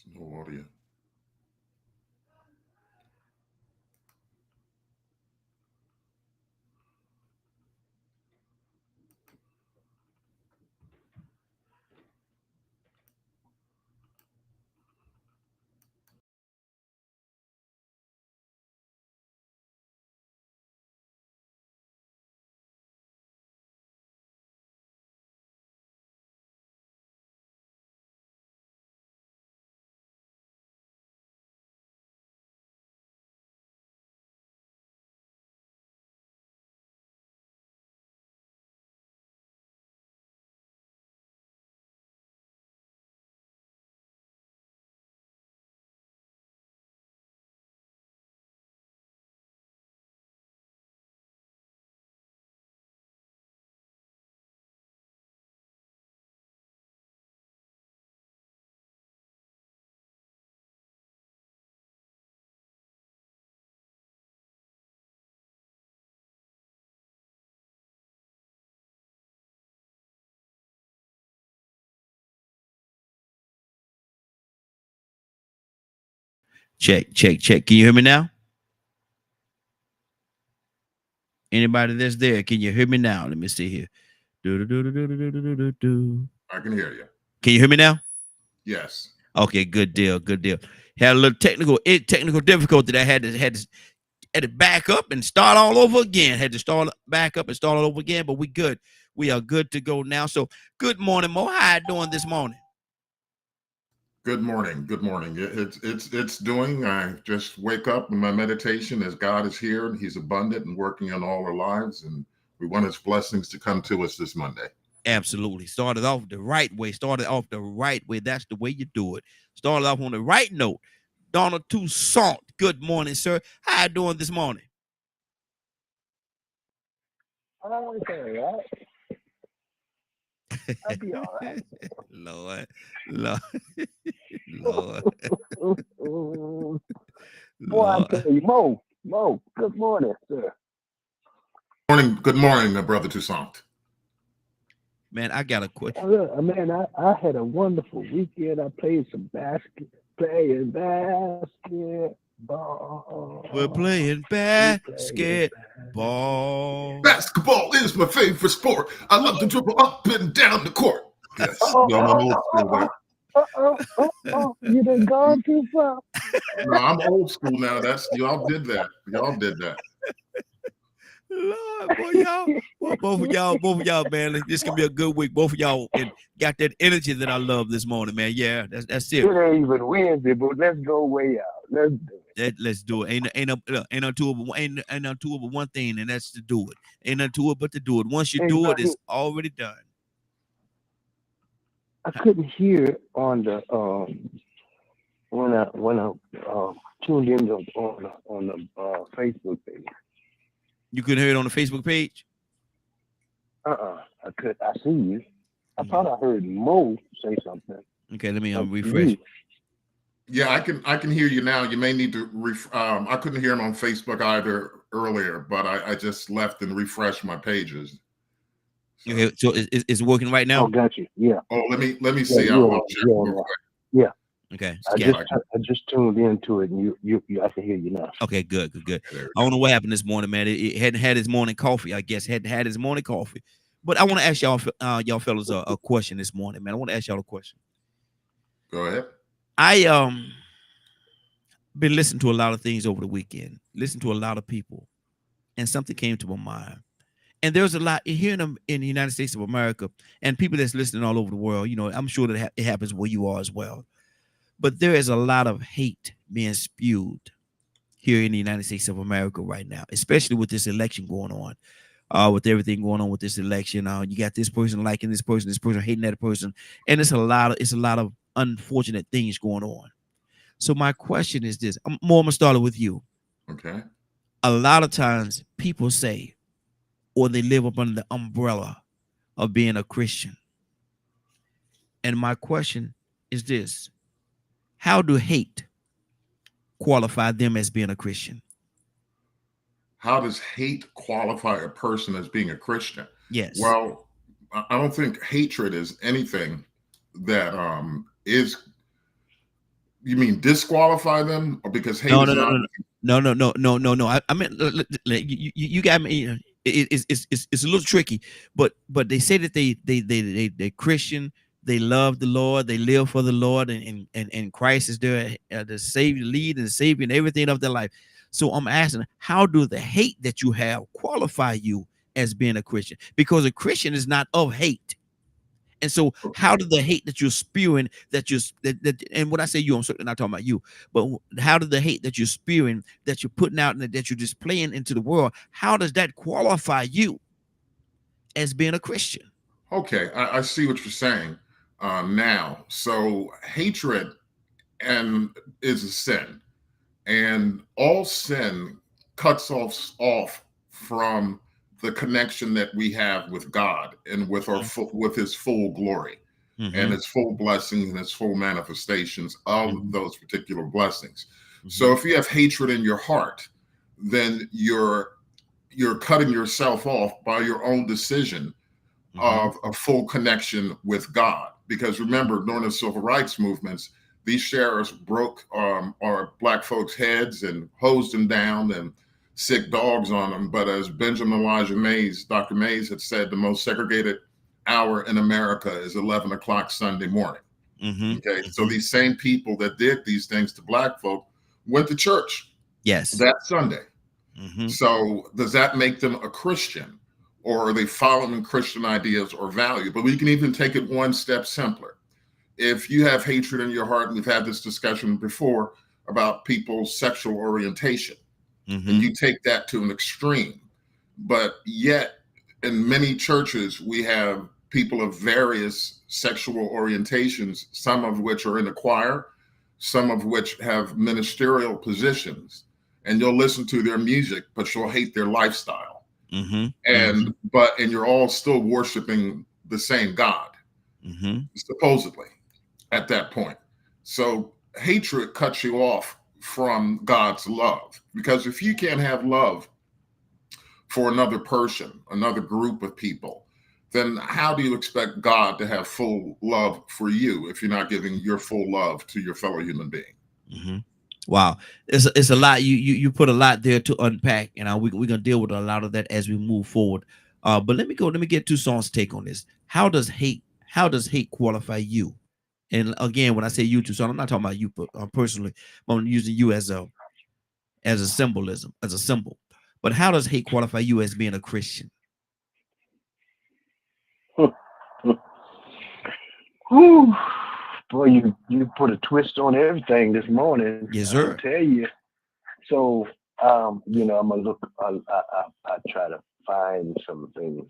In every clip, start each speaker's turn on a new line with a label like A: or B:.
A: No audio.
B: Check, check, check. Can you hear me now? Anybody that's there, can you hear me now? Let me see here. Do, do, do, do, do, do, do, do, do.
A: I can hear you.
B: Can you hear me now?
A: Yes.
B: Okay, good deal, good deal. Had a little technical difficulty that I had to back up and start all over again. Had to start back up and start all over again, but we good. We are good to go now. So good morning, Mo. How you doing this morning?
A: Good morning. Good morning. It's doing. I just wake up in my meditation as God is here and He's abundant and working in all our lives, and we want His blessings to come to us this Monday.
B: Absolutely. Started off the right way. Started off the right way. That's the way you do it. Started off on the right note. Donald Toussaint. Good morning, sir. How you doing this morning?
C: Okay, right? I'll be all right.
B: Lord, Lord, Lord,
C: Boy, I
B: Lord.
C: tell you, Mo, good morning, sir.
A: Morning. Good morning, Brother Toussaint.
B: Man, I got a question.
C: Look, man, I had a wonderful weekend. I played some playing basketball.
B: We're playing
C: We playing
B: basketball.
A: Basketball is my favorite sport. I love to dribble up and down the court. Yes.
C: basketball.
A: I'm old school there.
C: You done gone too far.
A: No, I'm old school now. That's y'all did that. Y'all did that.
B: Lord, boy, y'all, well, both of y'all, man. This can be a good week. Both of y'all and got that energy that I love this morning, man. Yeah, that's it.
C: It ain't even Wednesday, but let's go way out. Let's do it.
B: Let's do it. Ain't no two of ain't no two of one thing, and that's to do it. Ain't no two of but to do it. Once you
C: Hey,
B: do it,
C: buddy,
B: it's already done.
C: I couldn't hear on the when I tuned in on the Facebook page.
B: You couldn't hear it on the Facebook page.
C: I see you. I thought I heard Mo say something.
B: Okay, let me
C: But
B: refresh.
C: you,
A: Yeah, I can hear you now. You may need to I couldn't hear him on Facebook either earlier, but I just left and refreshed my pages. So,
B: Okay, so it's working right
C: oh,
B: now.
C: got you. Yeah,
A: let me
C: yeah,
A: see. I'll check real quick.
C: yeah.
B: Okay,
C: I
B: scan.
C: just tuned into it, and you I can hear you now.
B: Okay, good.
A: There
B: I don't know what happened this morning, man. It hadn't had his morning coffee. I guess hadn't had his morning coffee. But I want to ask y'all fellas a question this morning, man. I want to ask y'all a question.
A: Go ahead.
B: I been listening to a lot of things over the weekend. Listened to a lot of people, and something came to my mind. And there's a lot here in the United States of America, and people that's listening all over the world. You know, I'm sure that it happens where you are as well. But there is a lot of hate being spewed here in the United States of America right now, especially with this election going on. With everything going on with this election, you got this person liking this person hating that person, and it's a lot of unfortunate things going on. So my question is this: I'm gonna start it with you.
A: Okay.
B: A lot of times, people say, or they live up under the umbrella of being a Christian. And my question is this: how do hate qualify them as being a Christian?
A: How does hate qualify a person as being a Christian?
B: Yes.
A: Well, I don't think hatred is anything that is You mean disqualify them, or because hate
B: No,
A: is
B: no, no,
A: not?
B: no, no, no, no, no, no, no. I mean, you got me. It's a little tricky, but they say that they're Christian. They love the Lord. They live for the Lord, and Christ is their the Savior, lead and Savior, and everything of their life. So I'm asking, how do the hate that you have qualify you as being a Christian? Because a Christian is not of hate. And so, how did the hate that you're spewing, and when I say you, I'm certainly not talking about you, but how did the hate that you're spewing, that you're putting out, and that you're displaying into the world, how does that qualify you as being a Christian?
A: Okay, I see what you're saying now. So hatred and is a sin, and all sin cuts off from the connection that we have with God and with with His full glory and
B: Mm-hmm.
A: His full blessings and His full manifestations of
B: Mm-hmm.
A: those particular blessings.
B: Mm-hmm.
A: So if you have hatred in your heart, then you're cutting yourself off by your own decision of a full connection with God. Because remember, during the civil rights movements, these sheriffs broke our black folks' heads and hosed them down and sick dogs on them. But as Benjamin Elijah Mays, Dr. Mays had said, the most segregated hour in America is 11 o'clock Sunday morning.
B: Mm-hmm.
A: Okay, so these same people that did these things to black folk went to church that Sunday.
B: Mm-hmm.
A: So does that make them a Christian, or are they following Christian ideas or value? But we can even take it one step simpler. If you have hatred in your heart, and we've had this discussion before about people's sexual orientation,
B: Mm-hmm.
A: and you take that to an extreme, but yet in many churches, we have people of various sexual orientations, some of which are in the choir, some of which have ministerial positions, and you'll listen to their music, but you'll hate their lifestyle.
B: Mm-hmm.
A: And you're all still worshiping the same God, supposedly, at that point. So hatred cuts you off from God's love, because if you can't have love for another person, another group of people, then how do you expect God to have full love for you if you're not giving your full love to your fellow human being?
B: Mm-hmm. Wow, it's a lot. You put a lot there to unpack, and we're gonna deal with a lot of that as we move forward. But let me get Toussaint's take on this. How does hate qualify you? And again, when I say you, Toussaint, I'm not talking about you personally. I'm using you as a symbolism, as a symbol. But how does hate qualify you as being a Christian?
C: Whew. Boy, you put a twist on everything this morning.
B: Yes, sir.
C: I'll tell you. So, I'm gonna look. I try to find some things.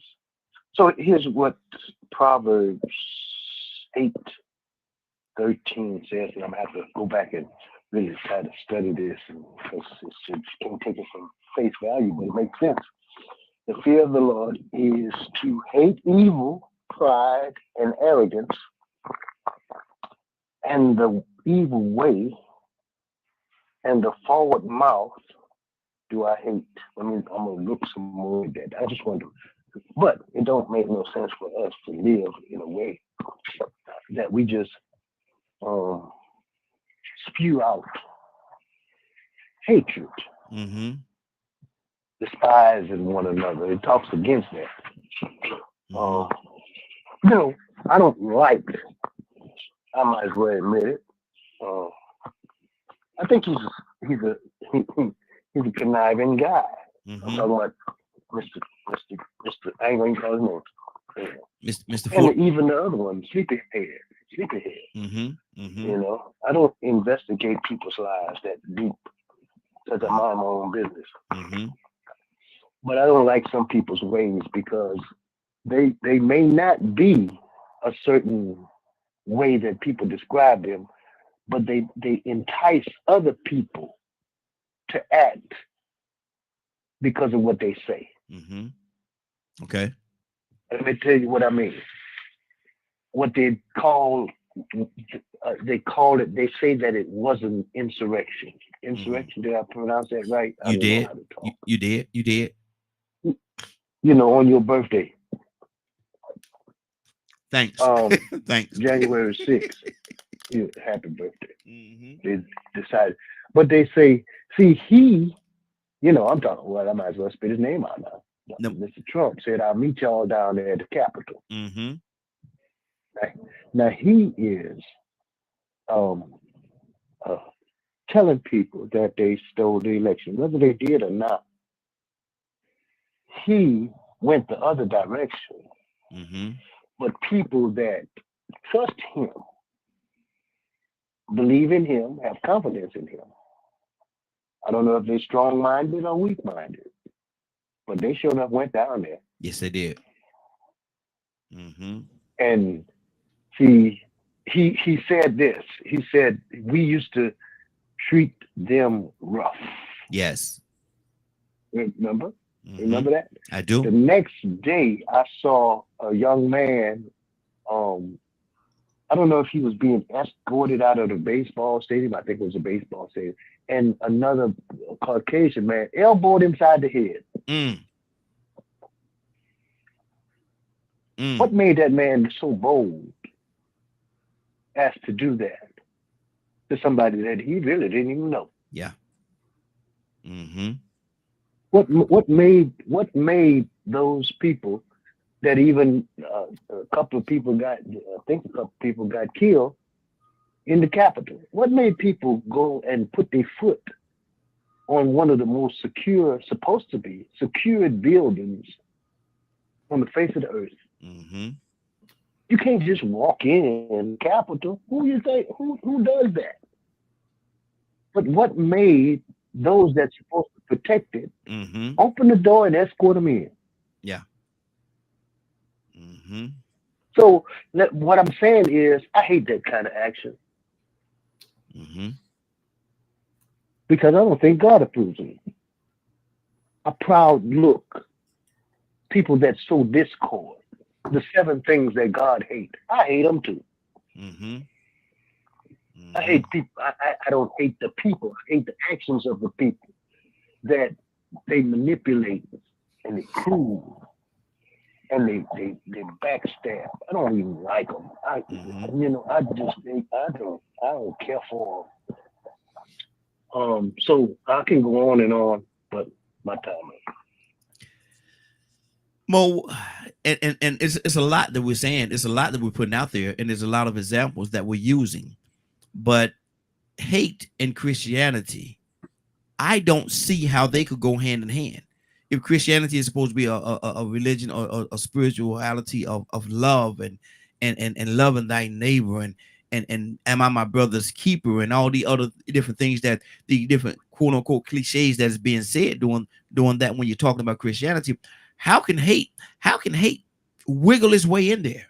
C: So here's what Proverbs 8:13 says, and I'm gonna have to go back and really try to study this, because it can't take it from face value, but it makes sense. The fear of the Lord is to hate evil, pride, and arrogance, and the evil way, and the forward mouth do I hate. I'm gonna look some more at that. I just wonder, but it don't make no sense for us to live in a way that we just spew out hatred, despising one another. It talks against that. I don't like. I might as well admit it. I think he's a conniving guy. I'm talking about Mr. I ain't gonna call his name.
B: Mr.
C: And even the other one, Sleepyhead. I don't investigate people's lives that deep, because I mind my own business. But I don't like some people's ways, because they may not be a certain way that people describe them, but they entice other people to act because of what they say.
B: Okay.
C: Let me tell you what I mean. What they call it, they say that it was an insurrection. Insurrection, did I pronounce that right?
B: You did. You did.
C: On your birthday.
B: Thanks. Thanks.
C: January 6th. happy birthday.
B: Mm-hmm.
C: They decided, but they say, see, I'm talking. Well, I might as well spit his name out now.
B: No.
C: Mr. Trump said, "I'll meet y'all down there at the Capitol."
B: Mm-hmm.
C: Right? Now he is um, uh, telling people that they stole the election, whether they did or not. He went the other direction,
B: Mm-hmm.
C: but people that trust him, believe in him, have confidence in him. I don't know if they're strong-minded or weak-minded, but they sure enough went down there.
B: Yes, they did. Mm-hmm.
C: And see, he said this. He said, we used to treat them rough.
B: Yes.
C: Remember?
B: Mm-hmm.
C: Remember that?
B: I do.
C: The next day, I saw a young man. I don't know if he was being escorted out of the baseball stadium. I think it was a baseball stadium. And another Caucasian man elbowed him side the head.
B: Mm. Mm.
C: What made that man so bold as to do that to somebody that he really didn't even know?
B: Yeah. Mm-hmm.
C: What made those people that even a couple of people got, I think a couple of people got killed in the Capitol? What made people go and put their foot on one of the most supposed to be secured buildings on the face of the earth?
B: Mm-hmm.
C: You can't just walk in the Capitol. Who does that? But what made those that's supposed to protect it
B: Mm-hmm.
C: open the door and escort them in?
B: Yeah. Mm-hmm.
C: So what I'm saying is, I hate that kind of action.
B: Mm-hmm.
C: Because I don't think God approves of it. A proud look, people that sow discord, the 7 things that God hates. I hate them too.
B: Mm-hmm. Mm-hmm.
C: I hate people. I don't hate the people. I hate the actions of the people that they manipulate and they cruel and they backstab. I don't even like them. I don't care for them. So I can go on and on, but my time is.
B: Mo, and it's a lot that we're saying. It's a lot that we're putting out there, and there's a lot of examples that we're using. But hate and Christianity, I don't see how they could go hand in hand. If Christianity is supposed to be a religion or a spirituality of love and loving thy neighbor and am I my brother's keeper and all the other different things that the different quote unquote cliches that is being said doing that when you're talking about Christianity, how can hate wiggle its way in there?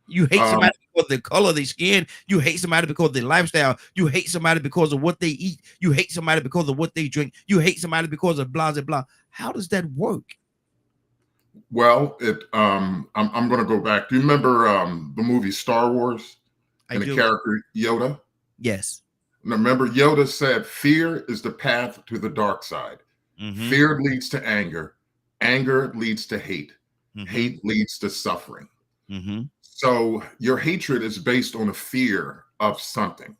B: You hate somebody because of the color of their skin. You hate somebody because of their lifestyle. You hate somebody because of what they eat. You hate somebody because of what they drink. You hate somebody because of blah, blah, blah. How does that work?
A: Well, I'm going to go back. Do you remember the movie Star Wars and the character Yoda?
B: Yes.
A: Now, remember, Yoda said, fear is the path to the dark side. Mm-hmm. Fear leads to anger. Anger leads to hate. Mm-hmm. Hate leads to suffering. Mm-hmm. So your hatred is based on a fear of something.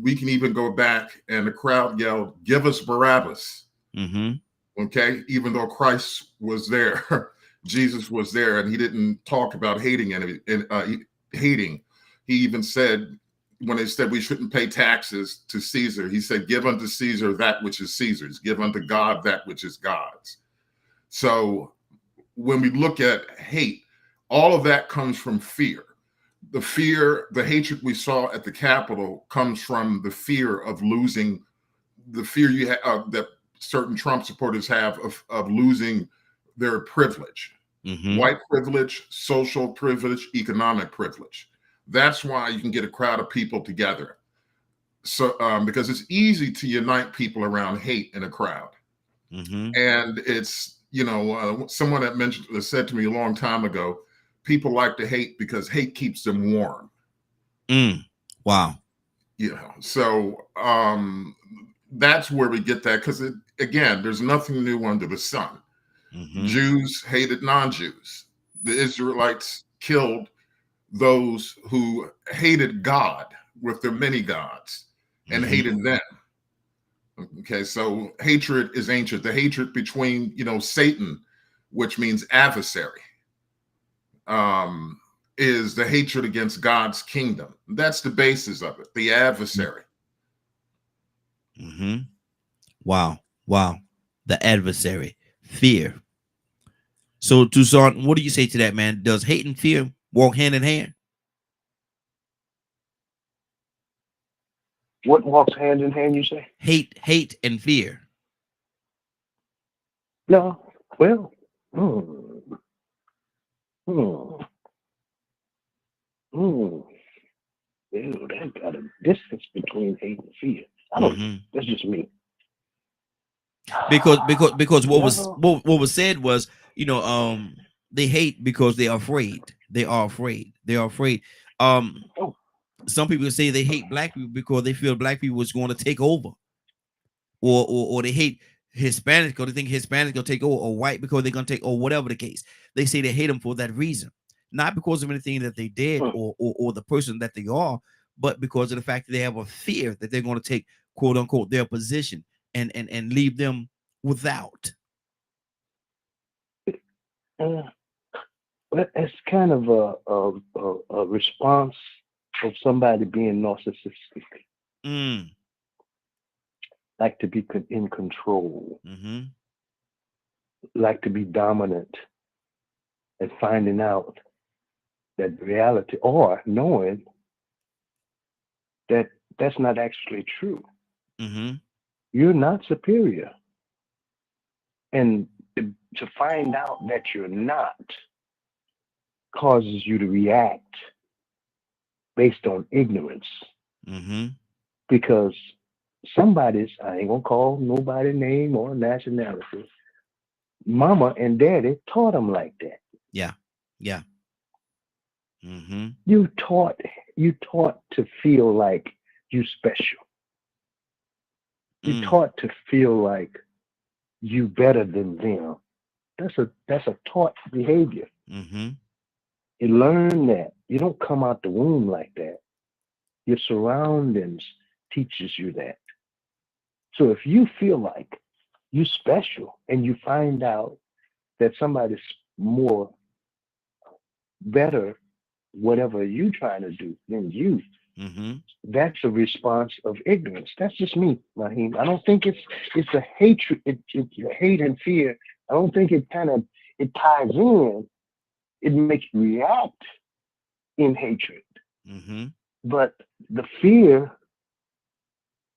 A: We can even go back and the crowd yelled, give us Barabbas. Mm-hmm. Okay. Even though Christ was there, Jesus was there, and he didn't talk about hating hating. He even said, when they said we shouldn't pay taxes to Caesar, he said, give unto Caesar that which is Caesar's, give unto God that which is God's. So when we look at hate, all of that comes from fear. The hatred we saw at the Capitol comes from the fear of losing, the fear you have that certain Trump supporters have of losing their privilege, white privilege, social privilege, economic privilege. That's why you can get a crowd of people together. So because it's easy to unite people around hate in a crowd. And it's, someone that said to me a long time ago, people like to hate because hate keeps them warm.
B: Wow.
A: So that's where we get that, because again, there's nothing new under the sun. Jews hated non-Jews. The Israelites killed those who hated God with their many gods and hated them. Okay, so hatred is ancient. The hatred between, Satan, which means adversary, is the hatred against God's kingdom. That's the basis of it, the adversary.
B: Wow. The adversary, fear. So, Toussaint, what do you say to that, man? Does hate and fear walk hand in hand?
C: What walks hand in hand, you say?
B: Hate and fear.
C: No. Well, That got a distance between hate and fear. I don't know. That's just me.
B: Because what was said was, they hate because they are afraid. They are afraid. Some people say they hate black people because they feel black people is going to take over, or they hate Hispanics because they think Hispanics gonna take over, or white because they're gonna take, or whatever the case. They say they hate them for that reason, not because of anything that they did or the person that they are, but because of the fact that they have a fear that they're going to take, quote unquote, their position and leave them without.
C: It's kind of a response of somebody being narcissistic. Like to be in control, like to be dominant, and finding out that reality, or knowing that that's not actually true. You're not superior. And to find out that you're not causes you to react based on ignorance. Because somebody's, I ain't gonna call nobody name or nationality, mama and daddy taught them like that.
B: Yeah.
C: You taught to feel like you special. You taught to feel like you better than them. That's a taught behavior. You learn that. You don't come out the womb like that. Your surroundings teaches you that. So if you feel like you special and you find out that somebody's more better, whatever you trying to do than you, that's a response of ignorance. That's just me, Raheem. I don't think it's a hatred, it's hate and fear. I don't think it ties in. It makes you react in hatred. But the fear,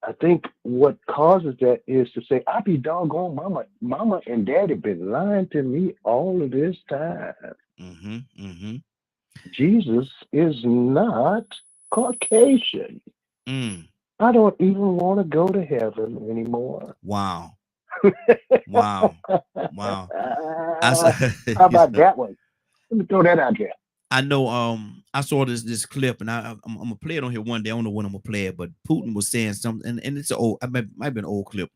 C: I think what causes that is to say, I be doggone mama and daddy been lying to me all of this time. Jesus is not Caucasian. I don't even want to go to heaven anymore.
B: Wow.
C: How about that one? Let me throw that out there.
B: I know. I saw this clip, and I'm gonna play it on here one day. I don't know when I'm gonna play it, but Putin was saying something, and it's might be an old clip.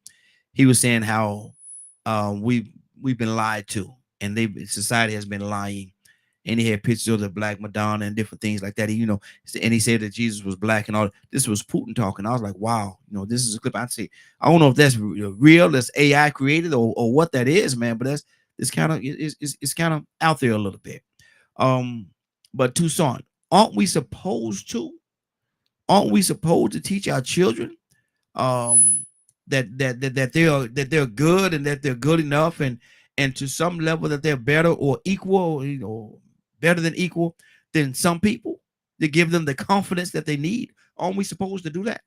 B: He was saying how we've been lied to, and society has been lying. And he had pictures of the Black Madonna and different things like that. And he said that Jesus was black and all. This was Putin talking. I was like, wow, this is a clip. I'd say, I don't know if that's real, that's AI created, or what that is, man. But it's kind of out there a little bit. But Toussaint, aren't we supposed to teach our children that they're good, and that they're good enough, and to some level that they're better or equal, better than equal than some people, to give them the confidence that they need? Aren't we supposed to do that?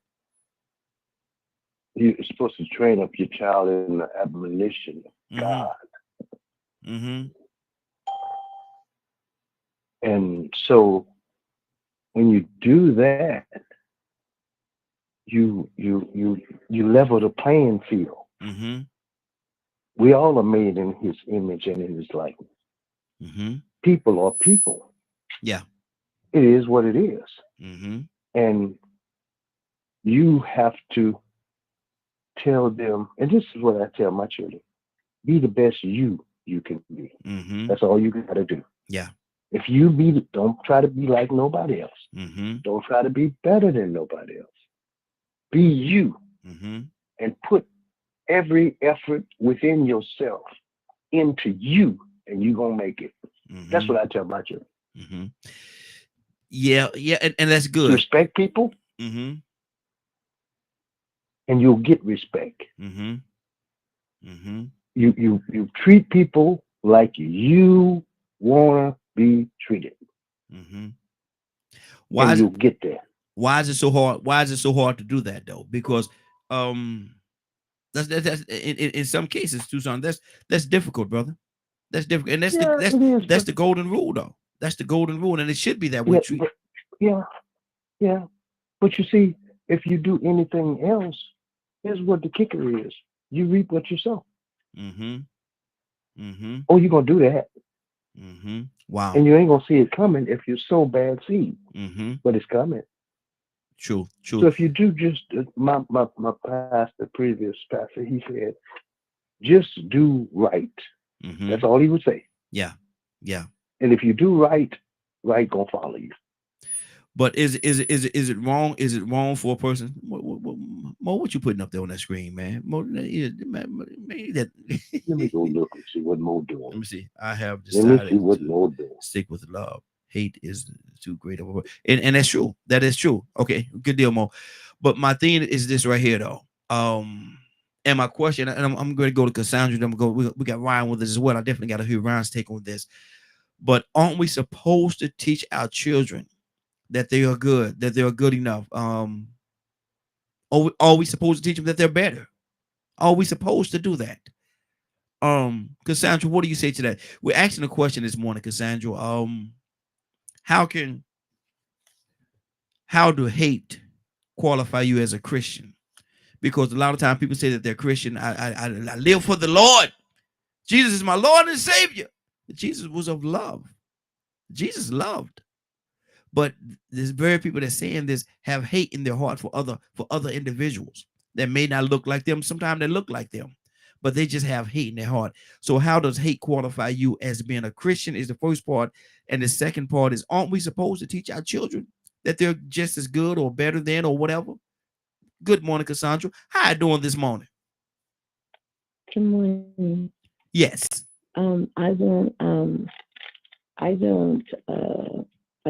C: You're supposed to train up your child in the admonition of God. And so when you do that, you level the playing field. We all are made in his image and in his likeness. People are people.
B: Yeah.
C: It is what it is. And you have to tell them, and this is what I tell my children, be the best you can be. That's all you got to do.
B: Yeah.
C: If don't try to be like nobody else. Don't try to be better than nobody else. Be you, and put every effort within yourself into you, and you're gonna make it. That's what I tell my children.
B: Yeah, and that's good.
C: Respect people, and you'll get respect. You treat people like you wanna be treated.
B: Why
C: you'll get there.
B: Why is it so hard? Why is it so hard to do that though? Because that's in some cases, Tucson, that's difficult, brother. That's difficult, and that's the golden rule, though. That's the golden rule, and it should be that way.
C: Yeah. But you see, if you do anything else, here's what the kicker is: you reap what you sow. Oh, you're gonna do that.
B: Wow.
C: And you ain't gonna see it coming if you sow bad seed. But it's coming.
B: True.
C: So if you do just my pastor, previous pastor, he said, just do right. That's all he would say.
B: Yeah.
C: And if you do right gonna follow you.
B: But is it wrong? Is it wrong for a person? Mo, what you putting up there on that screen, man? Mo,
C: Let me go look and see what Mo doing.
B: Let me see. I have decided
C: to
B: stick with love. Hate is too great of a word. And that's true. That is true. Okay, good deal, Mo. But my thing is this right here, though. And my question, and I'm going to go to Cassandra. We got Ryan with us as well. I definitely got to hear Ryan's take on this. But aren't we supposed to teach our children that they are good, that they are good enough? Are we supposed to teach them that they're better? Are we supposed to do that? Cassandra, what do you say to that? We're asking a question this morning, Cassandra. How do hate qualify you as a Christian? Because a lot of times people say that they're Christian. I live for the Lord. Jesus is my Lord and Savior. But Jesus was of love. Jesus loved. But there's very people that saying this have hate in their heart for other individuals that may not look like them. Sometimes they look like them, but they just have hate in their heart. So how does hate qualify you as being a Christian is the first part. And the second part is, aren't we supposed to teach our children that they're just as good or better than or whatever? Good morning, Cassandra. How you doing this morning?
D: Good morning.
B: Yes.
D: I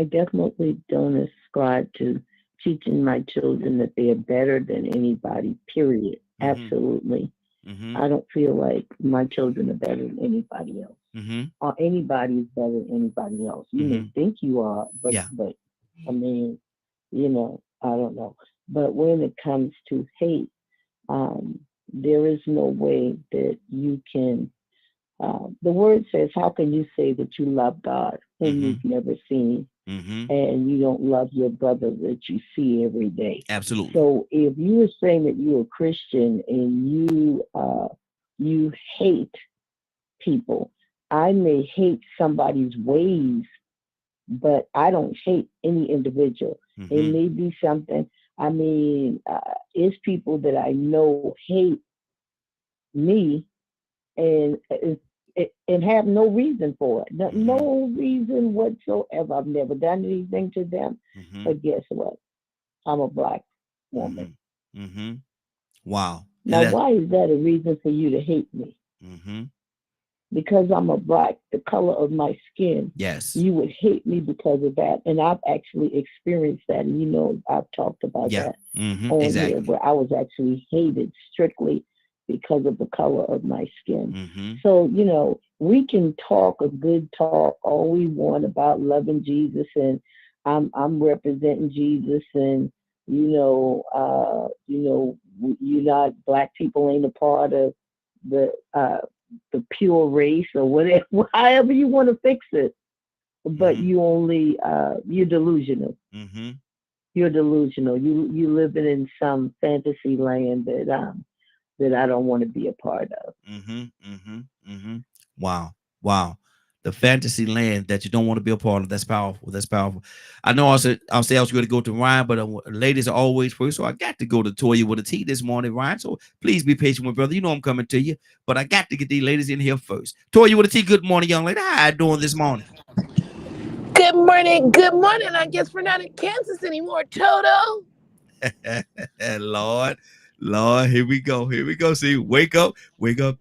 D: definitely don't ascribe to teaching my children that they are better than anybody, period. Absolutely. I don't feel like my children are better than anybody else. Or anybody is better than anybody else. You may think you are, but I mean, I don't know. But when it comes to hate, there is no way that you can. The word says, how can you say that you love God whom you've never seen, and you don't love your brother that you see every day?
B: Absolutely.
D: So if you are saying that you're a Christian and you hate people, I may hate somebody's ways, but I don't hate any individual. It may be something. I mean, it's people that I know hate me and have no reason for it. No reason whatsoever. I've never done anything to them. But guess what? I'm a Black woman.
B: Wow.
D: Now, why is that a reason for you to hate me? Because I'm a Black, the color of my skin.
B: Yes.
D: You would hate me because of that. And I've actually experienced that. And I've talked about that on here, where I was actually hated strictly because of the color of my skin. So, we can talk a good talk all we want about loving Jesus, and I'm representing Jesus, and Black people ain't a part of the pure race or whatever, however you want to fix it. But you only you're delusional. You're delusional. You living in some fantasy land that I don't want to be a part of.
B: Wow. The fantasy land that you don't want to be a part of. That's powerful. That's powerful. I know I'll say I was going to go to Ryan, but ladies are always first. So I got to go to Toya with a T this morning, Ryan. So please be patient with brother. I'm coming to you, but I got to get these ladies in here first. Toya with a T, good morning, young lady. How you doing this morning?
E: Good morning. Good morning. I guess we're not in Kansas anymore, Toto.
B: Lord, here we go. Here we go. See, wake up,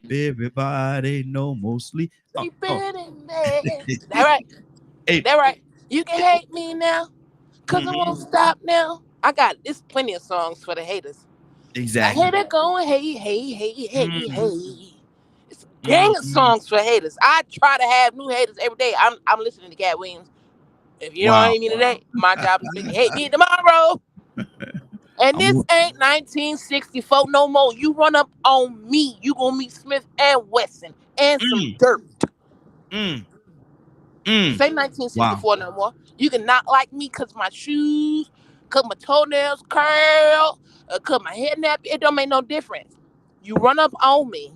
B: everybody. No more sleep.
E: Sleeping in bed. That right.
B: Hey,
E: That right. You can hate me now, cause I
B: mhm,
E: won't stop now. I got there's plenty of songs for the haters. I
B: exactly.
E: hate it going, hey, hey, hey, hey,
B: Mhm,
E: hey. It's a gang of
B: mhm.
E: songs for haters. I try to have new haters every day. I'm listening to Cat Williams. If you don't
B: Wow.
E: hate me today, my job is to hate me tomorrow. And this
B: I'm,
E: ain't 1964 no more. You run up on me, you gonna meet Smith and Wesson and some
B: mm,
E: dirt.
B: mm,
E: This
B: mm.
E: ain't
B: Wow.
E: 1964 no more. You can not like me cause my shoes, cause my toenails curl, cause my head nappy. It don't make no difference. You run up on me,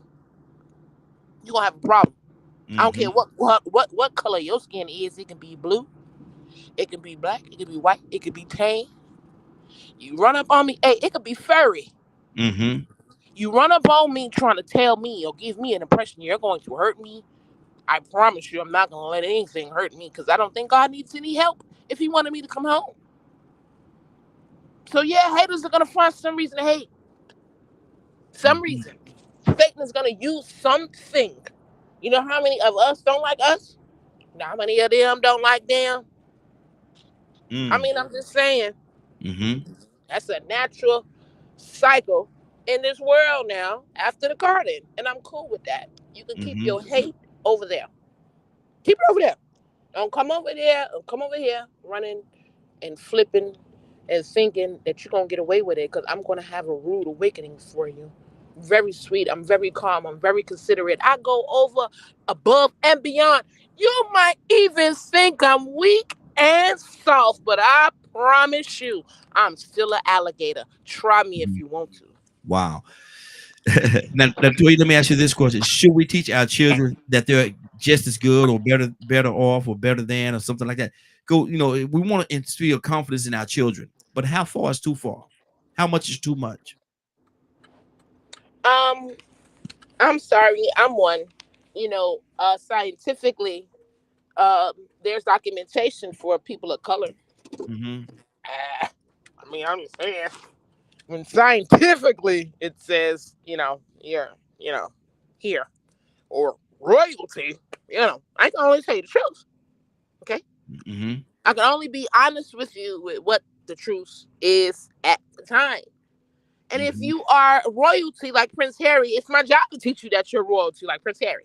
E: you gonna have a problem. I don't
B: Mm-hmm.
E: care what color your skin is. It can be blue, it can be black, it can be white, it can be tan. You run up on me, hey, it could be furry.
B: Mm-hmm.
E: You run up on me trying to tell me or give me an impression you're going to hurt me. I promise you, I'm not going to let anything hurt me because I don't think God needs any help if He wanted me to come home. So, yeah, haters are going to find some reason to hate. Some
B: Mm-hmm.
E: reason. Satan is going to use something. You know how many of us don't like us? You know how many of them don't like them? I
B: Mm.
E: mean, I'm just saying.
B: Mm-hmm.
E: That's a natural cycle in this world now after the garden. And I'm cool with that. You can keep
B: Mm-hmm.
E: your hate over there. Keep it over there. Don't come over there. Don't come over here running and flipping and thinking that you're going to get away with it because I'm going to have a rude awakening for you. Very sweet. I'm very calm. I'm very considerate. I go over, above, and beyond. You might even think I'm weak and soft, but I promise you, I'm still an alligator. Try me if you want to.
B: Wow. Now, Toy, let me ask you this question: should we teach our children that they're just as good or better off or better than or something like that? We want to instill confidence in our children, but how far is too far? How much is too much?
E: Um, I'm sorry. I'm one. Scientifically, there's documentation for people of color.
B: Mm-hmm.
E: I'm just saying. When scientifically it says, you're, here or royalty, I can only tell you the truth. Okay,
B: Mm-hmm.
E: I can only be honest with you with what the truth is at the time. And if
B: Mm-hmm.
E: you are royalty like Prince Harry, it's my job to teach you that you're royalty like Prince Harry.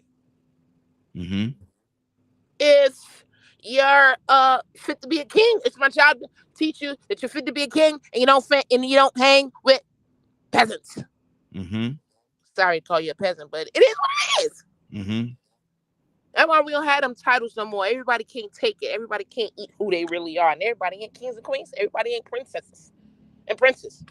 B: Mm-hmm.
E: If you're fit to be a king, it's my job to teach you that you're fit to be a king and you don't hang with peasants.
B: Mm-hmm.
E: Sorry to call you a peasant, but it is what it is.
B: Mm-hmm.
E: That's why we don't have them titles no more. Everybody can't take it. Everybody can't eat who they really are. And everybody ain't kings and queens. Everybody ain't princesses and princes.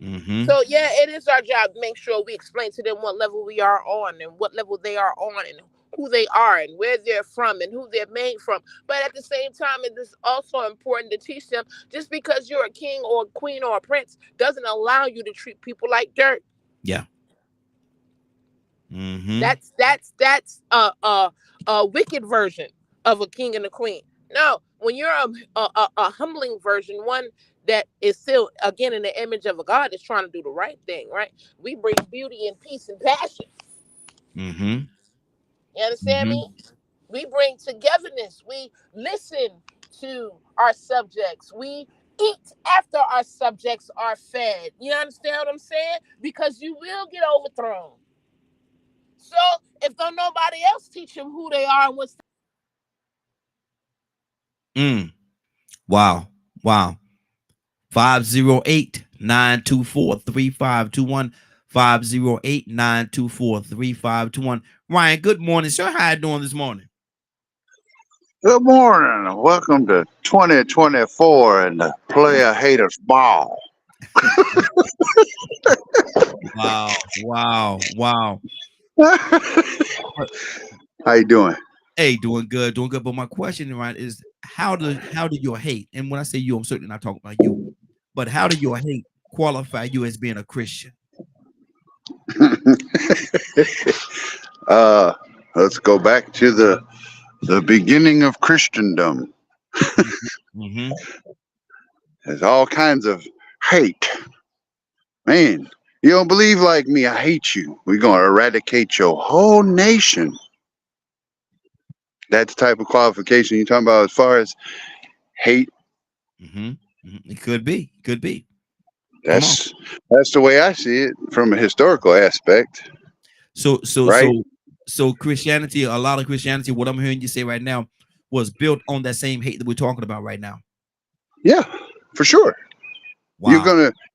B: Mm-hmm.
E: So, yeah, it is our job to make sure we explain to them what level we are on and what level they are on and who they are and where they're from and who they're made from. But at the same time, it is also important to teach them just because you're a king or a queen or a prince doesn't allow you to treat people like dirt.
B: Yeah. Mm-hmm.
E: That's a wicked version of a king and a queen. No, when you're a humbling version, one that is still again in the image of a God is trying to do the right thing, right? We bring beauty and peace and passion.
B: Mm-hmm.
E: You understand
B: Mm-hmm.
E: me? We bring togetherness. We listen to our subjects. We eat after our subjects are fed. You understand what I'm saying? Because you will get overthrown. So if don't nobody else teach them who they are and what's
B: Mm. Wow. Wow. 508-924-3521. 508-924-3521. Ryan, good morning, sir. How you doing this morning?
F: Good morning. Welcome to 2024 and the Player Haters Ball.
B: Wow. Wow.
F: How you doing?
B: Hey, doing good. But my question, Ryan, is how do your hate, and when I say you, I'm certainly not talking about you, but how do your hate qualify you as being a Christian?
F: Let's go back to the beginning of Christendom.
B: Mm-hmm.
F: There's all kinds of hate. Man, you don't believe like me, I hate you. We're going to eradicate your whole nation. That's the type of qualification you're talking about as far as hate.
B: Mm-hmm. It could be. Could be.
F: That's the way I see it from a historical aspect. Right?
B: So Christianity, a lot of Christianity, what I'm hearing you say right now, was built on that same hate that we're talking about right now.
F: Yeah, for sure.
B: Wow.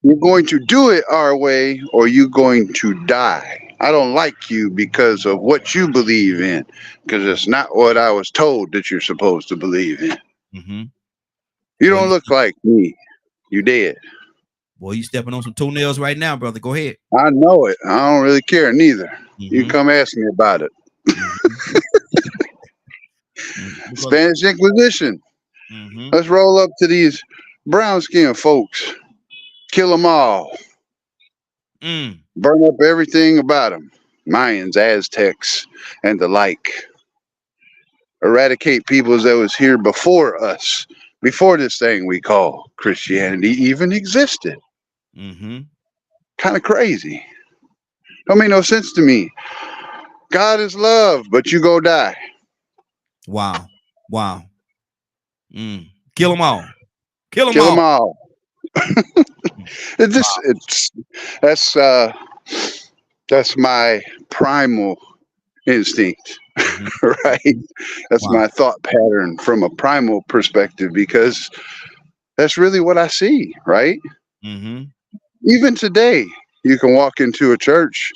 F: You're going to do it our way, or you're going to die. I don't like you because of what you believe in, because it's not what I was told that you're supposed to believe in.
B: Mm-hmm.
F: You don't look like me. You dead.
B: Boy, you stepping on some toenails right now, brother. Go ahead.
F: I know it. I don't really care neither.
B: Mm-hmm.
F: You come ask me about it.
B: Mm-hmm.
F: Spanish Inquisition.
B: Mm-hmm.
F: Let's roll up to these brown skinned folks. Kill them all. Burn up everything about them. Mayans, Aztecs, and the like. Eradicate peoples that was here before us, before this thing we call Christianity even existed.
B: Mm-hmm.
F: Kind of crazy. Don't make no sense to me. God is love, but you go die.
B: Wow. Kill them all. Kill
F: them all. That's my primal instinct.
B: Mm-hmm.
F: Right? That's my thought pattern from a primal perspective, because that's really what I see, right?
B: Mm-hmm.
F: Even today, you can walk into a church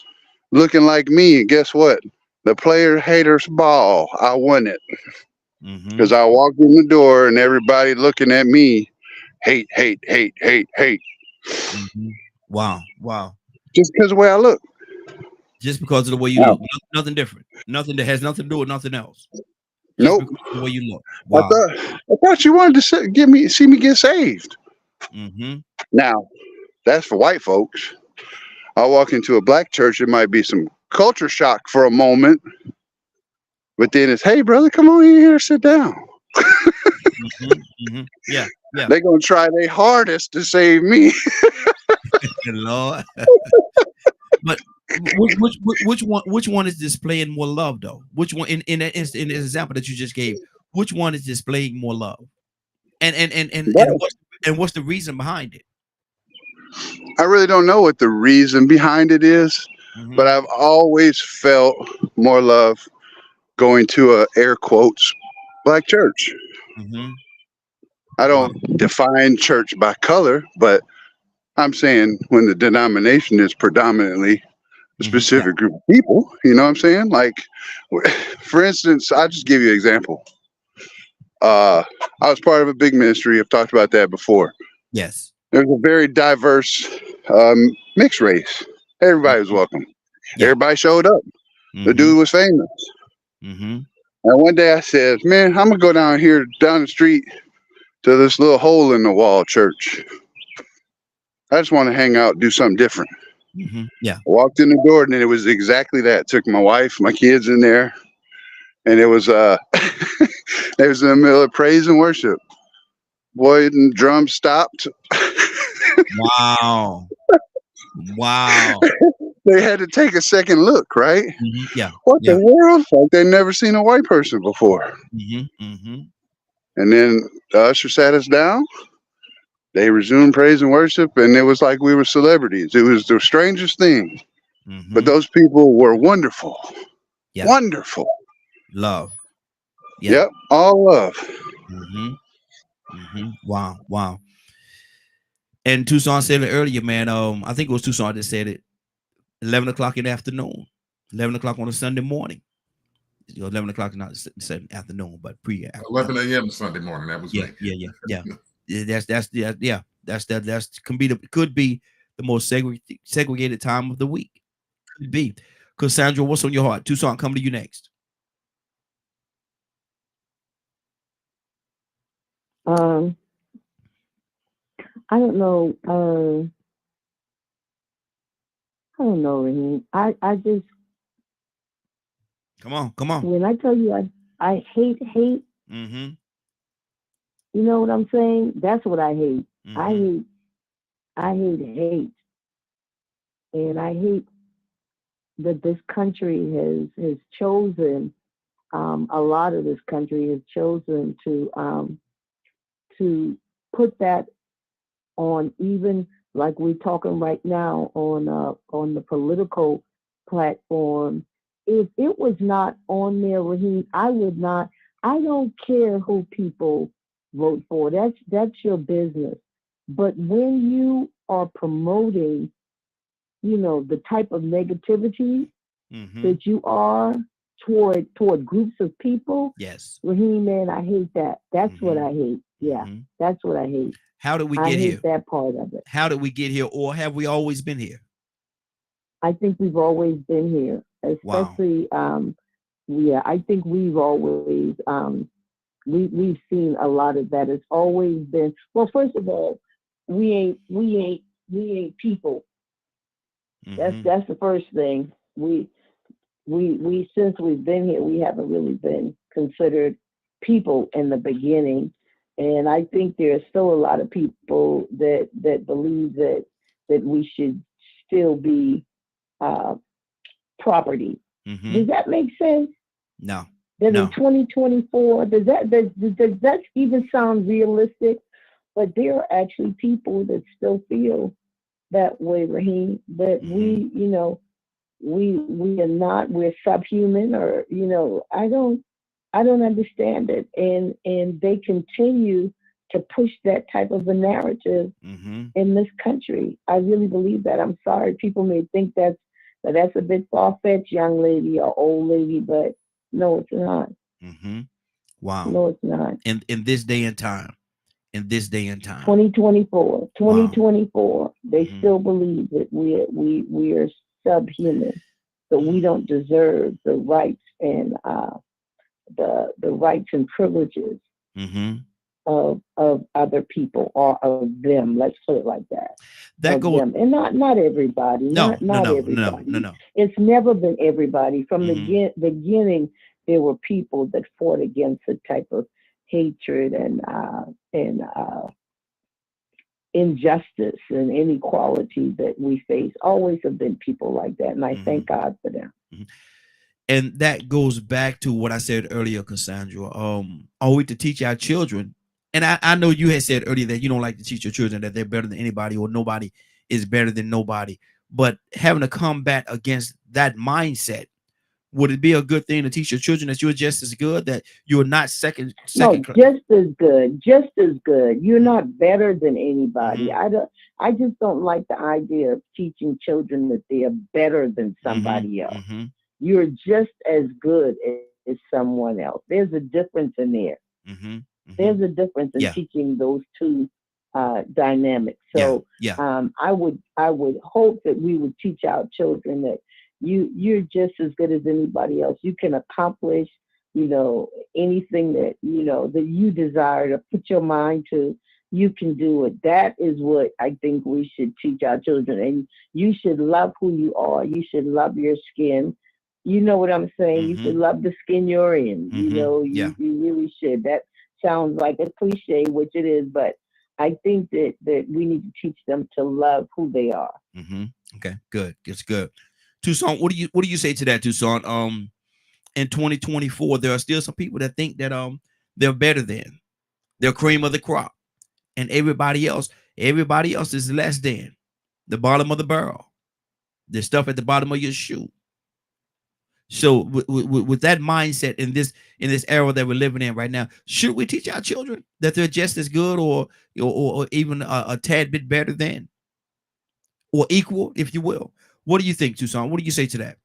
F: looking like me, and guess what? The player haters ball. I won it. Because I walked in the door and everybody looking at me, hate.
B: Mm-hmm. Wow.
F: Just because of the way I look.
B: Just because of the way you look. Nothing different. Nothing that has nothing to do with nothing else.
F: Nope.
B: Because of the way you look. Wow.
F: I thought you wanted to see me get saved.
B: Mm-hmm.
F: Now, that's for white folks. I walk into a black church, it might be some culture shock for a moment. But then it's, hey, brother, come on in here, sit down.
B: Mm-hmm. Yeah.
F: They're going to try their hardest to save me.
B: Lord. But which one is displaying more love, though? Which one in the example that you just gave? Which one is displaying more love? And what's the reason behind it?
F: I really don't know what the reason behind it is, but I've always felt more love going to a air quotes black church. I don't define church by color, but I'm saying when the denomination is predominantly a specific group of people, you know what I'm saying? Like, for instance, I'll just give you an example. I was part of a big ministry. I've talked about that before.
B: Yes.
F: There's a very diverse mixed race. Everybody was welcome. Yeah. Everybody showed up. The dude was famous. And one day I said, man, I'm going to go down the street to this little hole in the wall church. I just want to hang out, do something different.
B: Yeah.
F: I walked in the door and it was exactly that. Took my wife, my kids in there. And it was it was in the middle of praise and worship. Boy, the drums stopped.
B: Wow.
F: They had to take a second look, right?
B: Yeah.
F: What the world? Like they'd never seen a white person before. And then the usher sat us down. They resumed praise and worship, and it was like we were celebrities. It was the strangest thing. But those people were wonderful. Yeah. Wonderful.
B: Love.
F: Yeah. Yep. All love.
B: Wow. And Tucson said it earlier, man. I think it was Tucson that said it. 11 o'clock in the afternoon. 11 o'clock on a Sunday morning. 11 o'clock not afternoon, but
A: 11 a.m. Sunday morning. That was
B: me. That's could be the most segregated time of the week. Could be. Cassandra, what's on your heart? Tucson, come to you next.
D: I don't know. I don't know, Raheem. I just
B: come on.
D: When I tell you I hate. You know what I'm saying? That's what I hate.
B: Mm-hmm.
D: I hate, and I hate that this country has chosen. A lot of this country has chosen to put that on, even like we're talking right now on the political platform. If it was not on there, Raheem, I would not. I don't care who people vote for. That's your business. But when you are promoting, the type of negativity
B: Mm-hmm.
D: that you are toward groups of people,
B: Yes.
D: Raheem, man, I hate that. That's what
B: Mm-hmm.
D: I hate. Yeah,
B: Mm-hmm.
D: that's what I hate.
B: How did we
D: I
B: get
D: hate
B: here?
D: that part of it.
B: How did we get here, or have we always been here?
D: I think we've always been here,
B: Wow.
D: especially, yeah, I think we've always, we've seen a lot of that. It's always been, well, first of all, we ain't people.
B: Mm-hmm.
D: That's the first thing. We since we've been here, we haven't really been considered people in the beginning, and I think there's still a lot of people that believe that we should still be uh, property.
B: Mm-hmm.
D: Does that make sense?
B: No.
D: That in
B: No.
D: 2024, does that even sound realistic? But there are actually people that still feel that way, Raheem. That
B: Mm-hmm.
D: we are not, we're subhuman, or I don't understand it, and they continue to push that type of a narrative
B: Mm-hmm.
D: in this country. I really believe that. I'm sorry, people may think that's a bit far-fetched, young lady or old lady, but no, it's not.
B: Mm-hmm. Wow.
D: No, it's not.
B: In this day and time. In this day and time.
D: 2024,
B: Wow.
D: 2024, they
B: Mm-hmm.
D: still believe that we are subhuman, that we don't deserve the rights and the rights and privileges
B: Mm-hmm.
D: of other people, or of them. Let's put it like that,
B: That
D: of
B: go
D: them, and not everybody,
B: no, no,
D: not
B: no, no, no,
D: everybody.
B: no.
D: It's never been everybody. From the
B: Mm-hmm.
D: beginning, there were people that fought against the type of hatred and injustice and inequality that we face. Always have been people like that, and I
B: Mm-hmm.
D: thank God for them.
B: Mm-hmm. And that goes back to what I said earlier, Cassandra. Are we to teach our children? And I know you had said earlier that you don't like to teach your children that they're better than anybody or nobody is better than nobody. But having to combat against that mindset, would it be a good thing to teach your children that you're just as good, that you're not second
D: No,
B: class?
D: just as good, just as good. You're
B: Mm-hmm.
D: not better than anybody.
B: Mm-hmm.
D: I just don't like the idea of teaching children that they are better than somebody else.
B: Mm-hmm.
D: You're just as good as someone else. There's a difference in there.
B: Mm-hmm. Mm-hmm.
D: There's a difference in
B: Yeah.
D: teaching those two dynamics.
B: Yeah.
D: So
B: Yeah.
D: I would hope that we would teach our children that you're just as good as anybody else. You can accomplish, anything that that you desire to put your mind to. You can do it. That is what I think we should teach our children. And you should love who you are. You should love your skin. You know what I'm saying? You should
B: Mm-hmm.
D: love the skin you're in.
B: Mm-hmm. Yeah.
D: You really should. That sounds like a cliche, which it is, but I think that we need to teach them to love who they are.
B: Mm-hmm. Okay. Good. It's good. Tucson, what do you say to that, Tucson? In 2024, there are still some people that think that they're better than, they're cream of the crop, and everybody else is less than, the bottom of the barrel, the stuff at the bottom of your shoe. So with that mindset in this era that we're living in right now, should we teach our children that they're just as good, or even a tad bit better than, or equal, if you will? What do you think, Tucson? What do you say to that?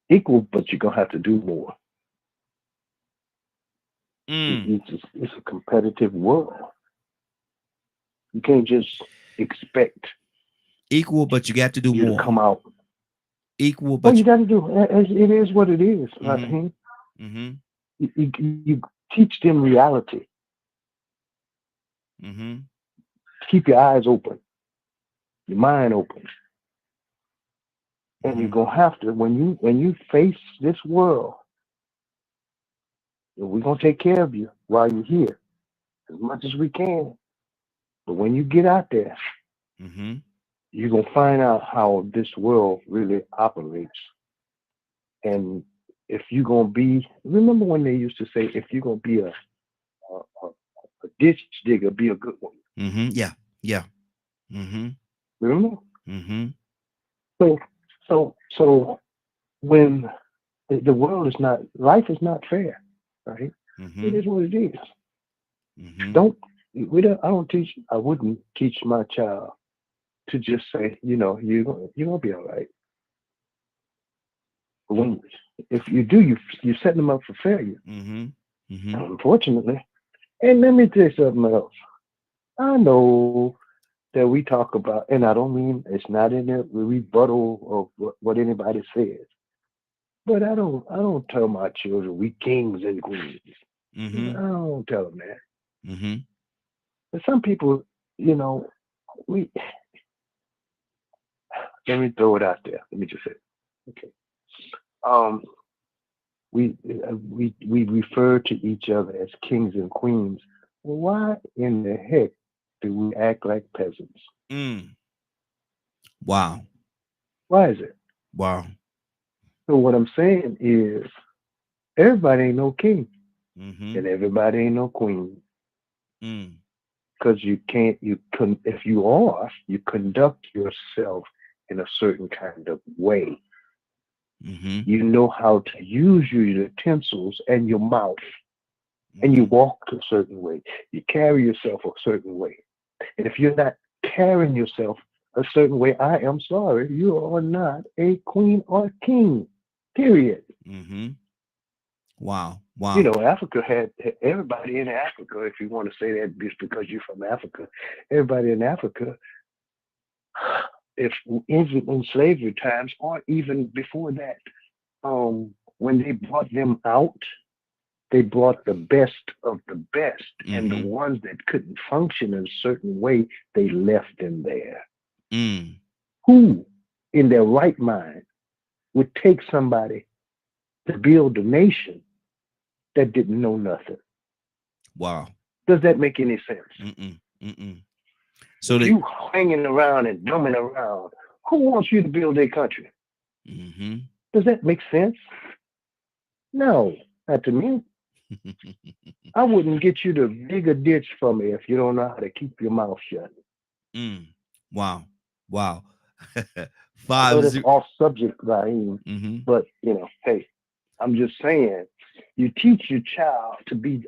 C: Equal, but you're gonna have to do more.
B: Mm.
C: It's a competitive world. You can't just expect
B: Equal, but you got to do
C: you to
B: more.
C: come out.
B: Equal,
C: Well,
B: but
C: you got to do. It is what it is.
B: Mhm. Mm-hmm.
C: You teach them reality.
B: Mm-hmm.
C: Keep your eyes open, your mind open, and
B: Mm-hmm.
C: you're gonna have to when you face this world. we're gonna take care of you while you're here as much as we can. But when you get out there, you're gonna find out how this world really operates. And if you're gonna be, remember when they used to say, if you're gonna be a ditch digger, be a good one.
B: Yeah.
C: Remember? So when the world is not, life is not fair, right? It is what it is. I wouldn't teach my child to just say, you're gonna be all right. If you do, you set them up for failure. Unfortunately. And let me tell you something else. I know that we talk about, and I don't mean it's not in the rebuttal of what anybody says, but I don't tell my children we kings and queens. I don't tell them that. But some people, let me throw it out there. Let me just say it. Okay. We refer to each other as kings and queens. Well, why in the heck do we act like peasants?
B: Wow.
C: Why is it?
B: Wow.
C: So what I'm saying is, everybody ain't no king, and everybody ain't no queen. Because if you are, you conduct yourself in a certain kind of way. You know how to use your utensils and your mouth, and you walk a certain way. You carry yourself a certain way. And if you're not carrying yourself a certain way, I am sorry, you are not a queen or king, period.
B: Wow.
C: Africa had everybody in Africa, if you want to say that just because you're from Africa, everybody in Africa, if even in slavery times or even before that, when they brought them out, they brought the best of the best, and the ones that couldn't function in a certain way, they left them there. Who, in their right mind, would take somebody to build a nation that didn't know nothing?
B: Wow.
C: Does that make any sense? So you hanging around and dumbing around, who wants you to build their country? Does that make sense? No, not to me. I wouldn't get you to dig a ditch for me if you don't know how to keep your mouth shut.
B: Wow.
C: I know that's off subject, Raheem, but hey, I'm just saying, you teach your child to be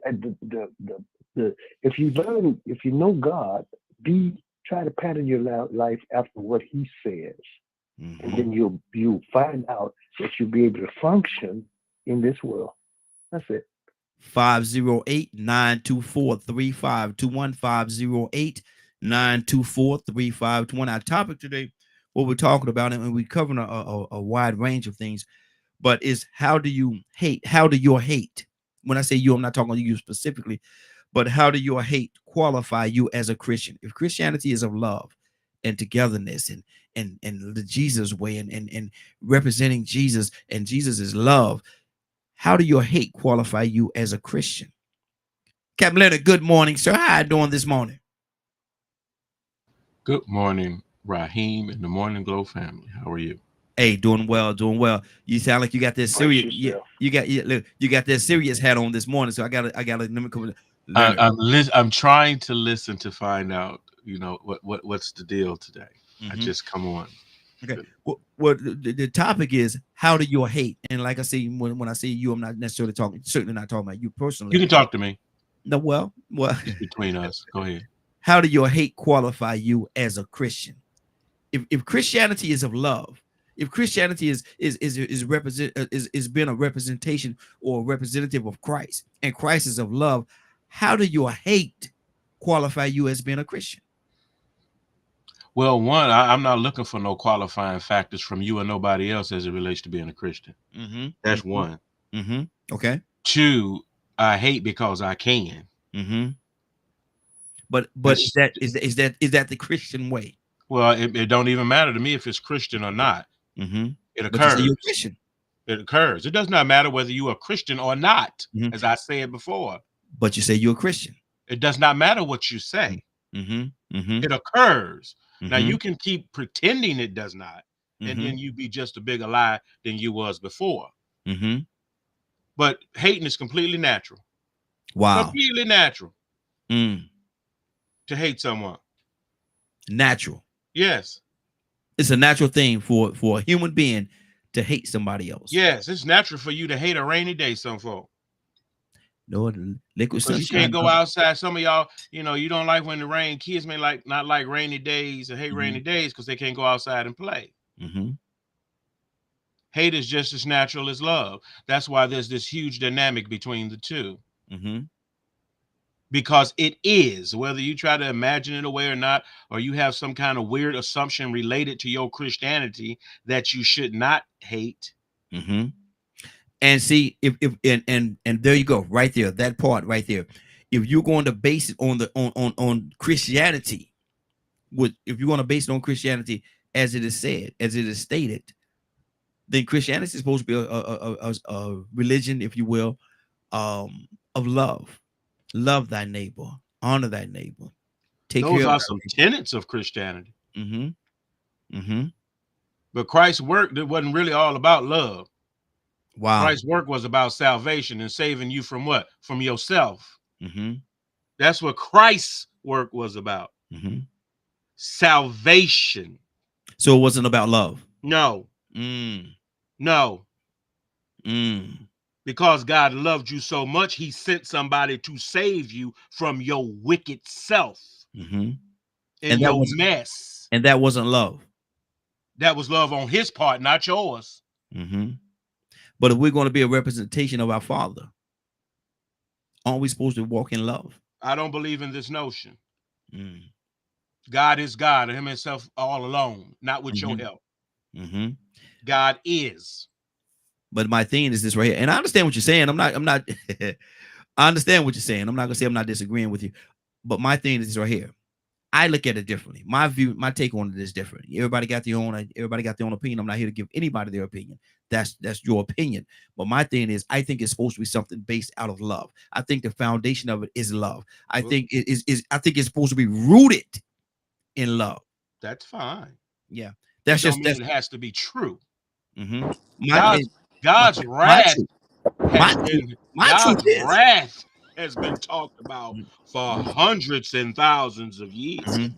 C: if you know God, try to pattern your life after what He says, and then you'll find out that you'll be able to function in this world. That's it.
B: 508-924-3521, 508-924-3521. Our topic today, what we're talking about, and we're covering a wide range of things, but is how do your hate, when I say you, I'm not talking to you specifically, but how do your hate qualify you as a Christian? If Christianity is of love and togetherness and the Jesus way and representing Jesus, and Jesus is love, how do your hate qualify you as a Christian? Captain Leonard, good morning, sir. How are you doing this morning?
G: Good morning, Raheem and the Morning Glow family. How are you?
B: Hey, doing well. You sound like you got that serious. You got that serious hat on this morning. So I got to let me come.
G: I'm trying to listen to find out, what's the deal today. I just come on.
B: Okay. Well, the topic is how do you hate? And like I say, when I say you, I'm not necessarily certainly not talking about you personally.
G: You can talk to me.
B: No, well,
G: it's between us. Go ahead.
B: How do your hate qualify you as a Christian? If Christianity is of love, if Christianity is being a representation or a representative of Christ, and Christ is of love, how do your hate qualify you as being a Christian?
G: Well, one, I'm not looking for no qualifying factors from you or nobody else as it relates to being a Christian. That's one.
B: Okay.
G: Two, I hate because I can.
B: But is that the Christian way?
G: Well, it don't even matter to me if it's Christian or not. It occurs.
B: You're a Christian.
G: It occurs. It does not matter whether you are a Christian or not,
B: Mhm.
G: as I said before.
B: But you say you're a Christian.
G: It does not matter what you say.
B: Mm-hmm.
G: It occurs. Now,
B: Mhm.
G: you can keep pretending it does not, and then you be just a bigger lie than you was before.
B: Mm-hmm.
G: But hating is completely natural.
B: Wow.
G: Completely natural
B: Mm.
G: to hate someone.
B: Natural.
G: Yes.
B: It's a natural thing for a human being to hate somebody else.
G: Yes, it's natural for you to hate a rainy day, some folk.
B: No, liquid
G: Because you
B: sunshine.
G: can't go outside. Some of y'all, you don't like when the rain. Kids may not like rainy days and hate rainy days because they can't go outside and play.
B: Mm-hmm.
G: Hate is just as natural as love. That's why there's this huge dynamic between the two.
B: Mm-hmm.
G: Because it is, whether you try to imagine it away or not, or you have some kind of weird assumption related to your Christianity that you should not hate.
B: Mm-hmm. And see, if and there you go, right there, that part right there. If you're going to base it on Christianity, if you're going to base it on Christianity as it is said, as it is stated, then Christianity is supposed to be a religion, if you will, of love. Love thy neighbor, honor thy neighbor.
G: Those are some tenets of Christianity.
B: Mm-hmm. Mm-hmm.
G: But Christ's work, that wasn't really all about love.
B: Wow.
G: Christ's work was about salvation and saving you from what? From yourself.
B: Mm-hmm.
G: That's what Christ's work was about.
B: Mm-hmm.
G: Salvation.
B: So it wasn't about love.
G: No. No. Because God loved you so much, he sent somebody to save you from your wicked self and your mess.
B: And that wasn't love.
G: That was love on his part, not yours.
B: Mm-hmm. But if we're going to be a representation of our Father, aren't we supposed to walk in love?
G: I don't believe in this notion. God is God, and him himself all alone, not with your help. God is.
B: But my thing is this right here, and I understand what you're saying. I'm not. I understand what you're saying. I'm not gonna say I'm not disagreeing with you, but my thing is this right here. I look at it differently. My view, my take on it is different. Everybody got their own opinion. I'm not here to give anybody their opinion. That's your opinion. But my thing is, I think it's supposed to be something based out of love. I think the foundation of it is love. I think I think it's supposed to be rooted in love.
G: That's fine.
B: Yeah,
G: that's it has to be true.
B: God's
G: wrath has been talked about for hundreds and thousands of years.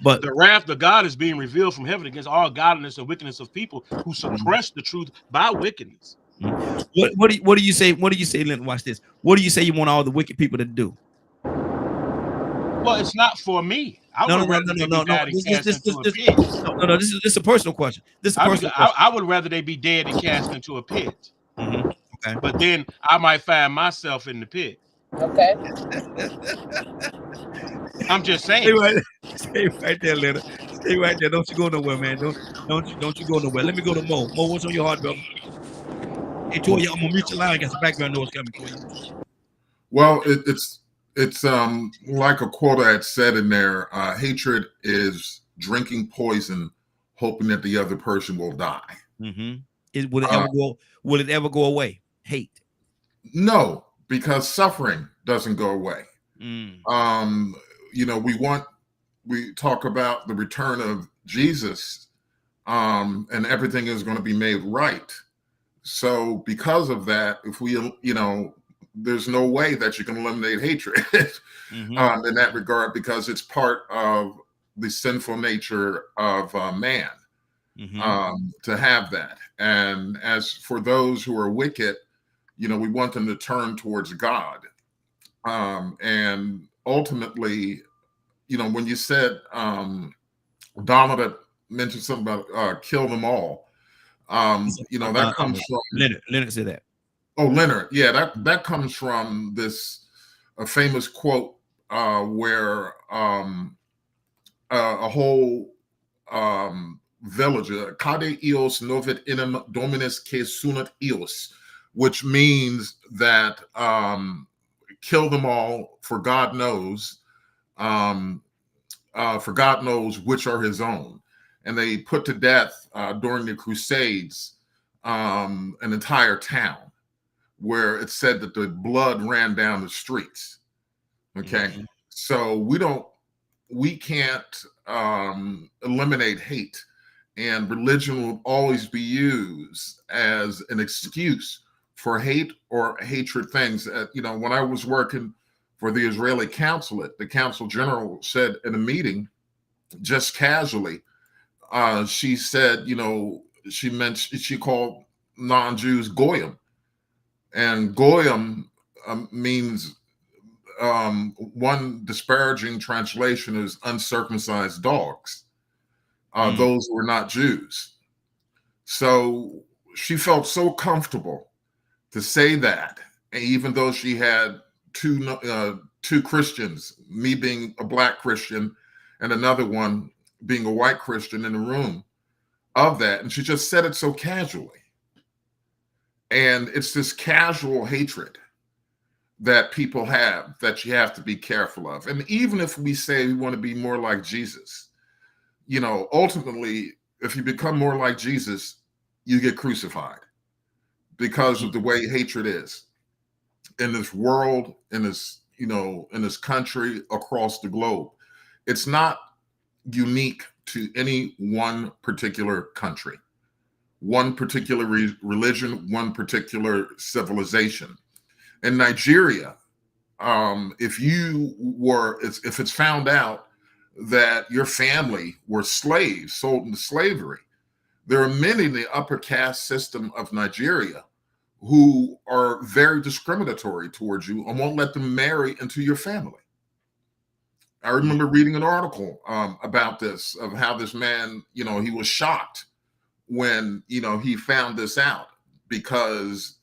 G: But the wrath of God is being revealed from heaven against all godliness and wickedness of people who suppress the truth by wickedness.
B: What do you say? What do you say, Lynn? Watch this. What do you say you want all the wicked people to do?
G: Well, it's not for me. No. This
B: is a personal question.
G: I would rather they be dead and cast into a pit.
B: Okay.
G: But then I might find myself in the pit.
E: Okay.
G: I'm just saying.
B: Stay right there, Leonard. Stay right there. Don't you go nowhere, man. Don't you go nowhere. Let me go to Mo. Mo, what's on your heart, brother? Hey, Toya, I'm gonna mute your line. I got some background noise coming for you.
A: Well, it's like a quote I had said in there. Hatred is drinking poison, hoping that the other person will die.
B: Will it ever go away? Hate?
A: No, because suffering doesn't go away. We talk about the return of Jesus, and everything is going to be made right. So because of that, if we, there's no way that you can eliminate hatred in that regard, because it's part of the sinful nature of man to have that. And as for those who are wicked, we want them to turn towards God. And ultimately, when you said, Donald had mentioned something about kill them all, that comes from
B: Leonard said that.
A: Oh, Leonard. Yeah, that comes from this famous quote where a whole village, Cade eos novit inem dominus que sunat eos, which means that kill them all, for God knows which are his own. And they put to death during the Crusades an entire town where it said that the blood ran down the streets. Okay. Mm-hmm. So we can't eliminate hate, and religion will always be used as an excuse for hate or hatred things. When I was working for the Israeli consulate, the consul general said in a meeting, just casually, she said, she called non-Jews goyim, and goyim means, one disparaging translation is uncircumcised dogs. Those were not Jews. So she felt so comfortable to say that, even though she had two Christians, me being a Black Christian and another one being a white Christian in the room of that. And she just said it so casually. And it's this casual hatred that people have that you have to be careful of. And even if we say we want to be more like Jesus, ultimately, if you become more like Jesus, you get crucified because of the way hatred is in this world, in this country, across the globe. It's not unique to any one particular country, one particular religion, one particular civilization. In Nigeria, if it's found out that your family were slaves sold into slavery, there are many in the upper caste system of Nigeria who are very discriminatory towards you and won't let them marry into your family. I remember reading an article about this, of how this man, he was shocked when, he found this out, because